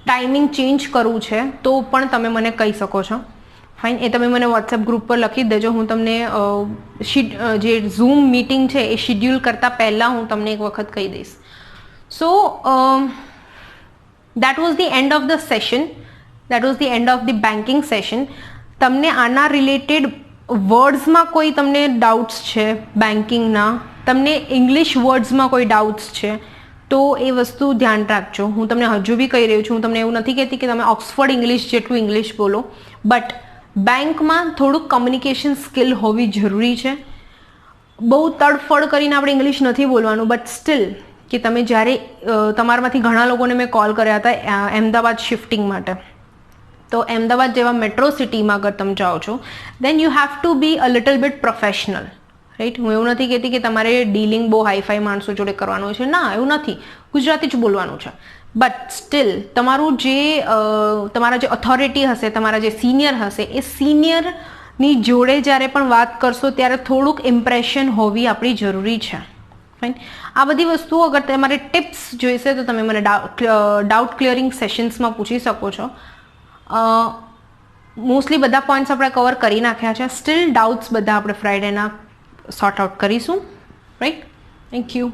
ટાઈમિંગ ચેન્જ કરવું છે તો પણ તમે મને કહી શકો છો. ફાઇન, એ તમે મને વોટ્સએપ ગ્રુપ પર લખી દેજો. હું તમને જે ઝૂમ મીટિંગ છે એ શિડ્યુલ કરતાં પહેલાં હું તમને એક વખત કહી દઈશ. So that was the end of the session, that was the end of the banking session. તમને આના રિલેટેડ વર્ડ્સમાં કોઈ તમને ડાઉટ્સ છે બેન્કિંગના, તમને ઇંગ્લિશ વર્ડ્સમાં કોઈ ડાઉટ્સ છે તો એ વસ્તુ ધ્યાન રાખજો. હું તમને હજુ બી કહી રહ્યું છું, હું તમને એવું નથી કહેતી કે તમે ઓક્સફર્ડ ઇંગ્લિશ જેટલું ઇંગ્લિશ બોલો, બટ બેંકમાં થોડુંક કમ્યુનિકેશન સ્કિલ હોવી જરૂરી છે. બહુ તડફડ કરીને આપણે ઇંગ્લિશ નથી બોલવાનું, બટ સ્ટીલ કે તમે જ્યારે તમારામાંથી ઘણા લોકોને મેં કોલ કર્યા હતા અમદાવાદ શિફ્ટિંગ માટે, તો અમદાવાદ જેવા મેટ્રો સિટીમાં અગર તમે જાઓ છો then you have to be a little bit professional, right. હું એવું નથી કહેતી કે તમારે ડીલિંગ બહુ હાઈફાઈ માણસો જોડે કરવાનું છે, ના એવું નથી, ગુજરાતી જ બોલવાનું છે. બટ સ્ટીલ તમારું જે તમારા જે ઓથોરિટી હશે, તમારા જે સિનિયર હશે, એ સિનિયરની જોડે જ્યારે પણ વાત કરશો ત્યારે થોડુંક ઇમ્પ્રેશન હોવી આપણી જરૂરી છે. ફાઇન, આ બધી વસ્તુઓ અગર તમારે ટિપ્સ જોઈશે તો તમે મને ડાઉટ ક્લિયરિંગ સેશન્સમાં પૂછી શકો છો. મોસ્ટલી બધા પોઈન્ટ્સ આપણે કવર કરી નાખ્યા છે. સ્ટીલ ડાઉટ્સ બધા આપણે ફ્રાઈડેના સોર્ટ આઉટ કરીશું, રાઈટ. Thank you.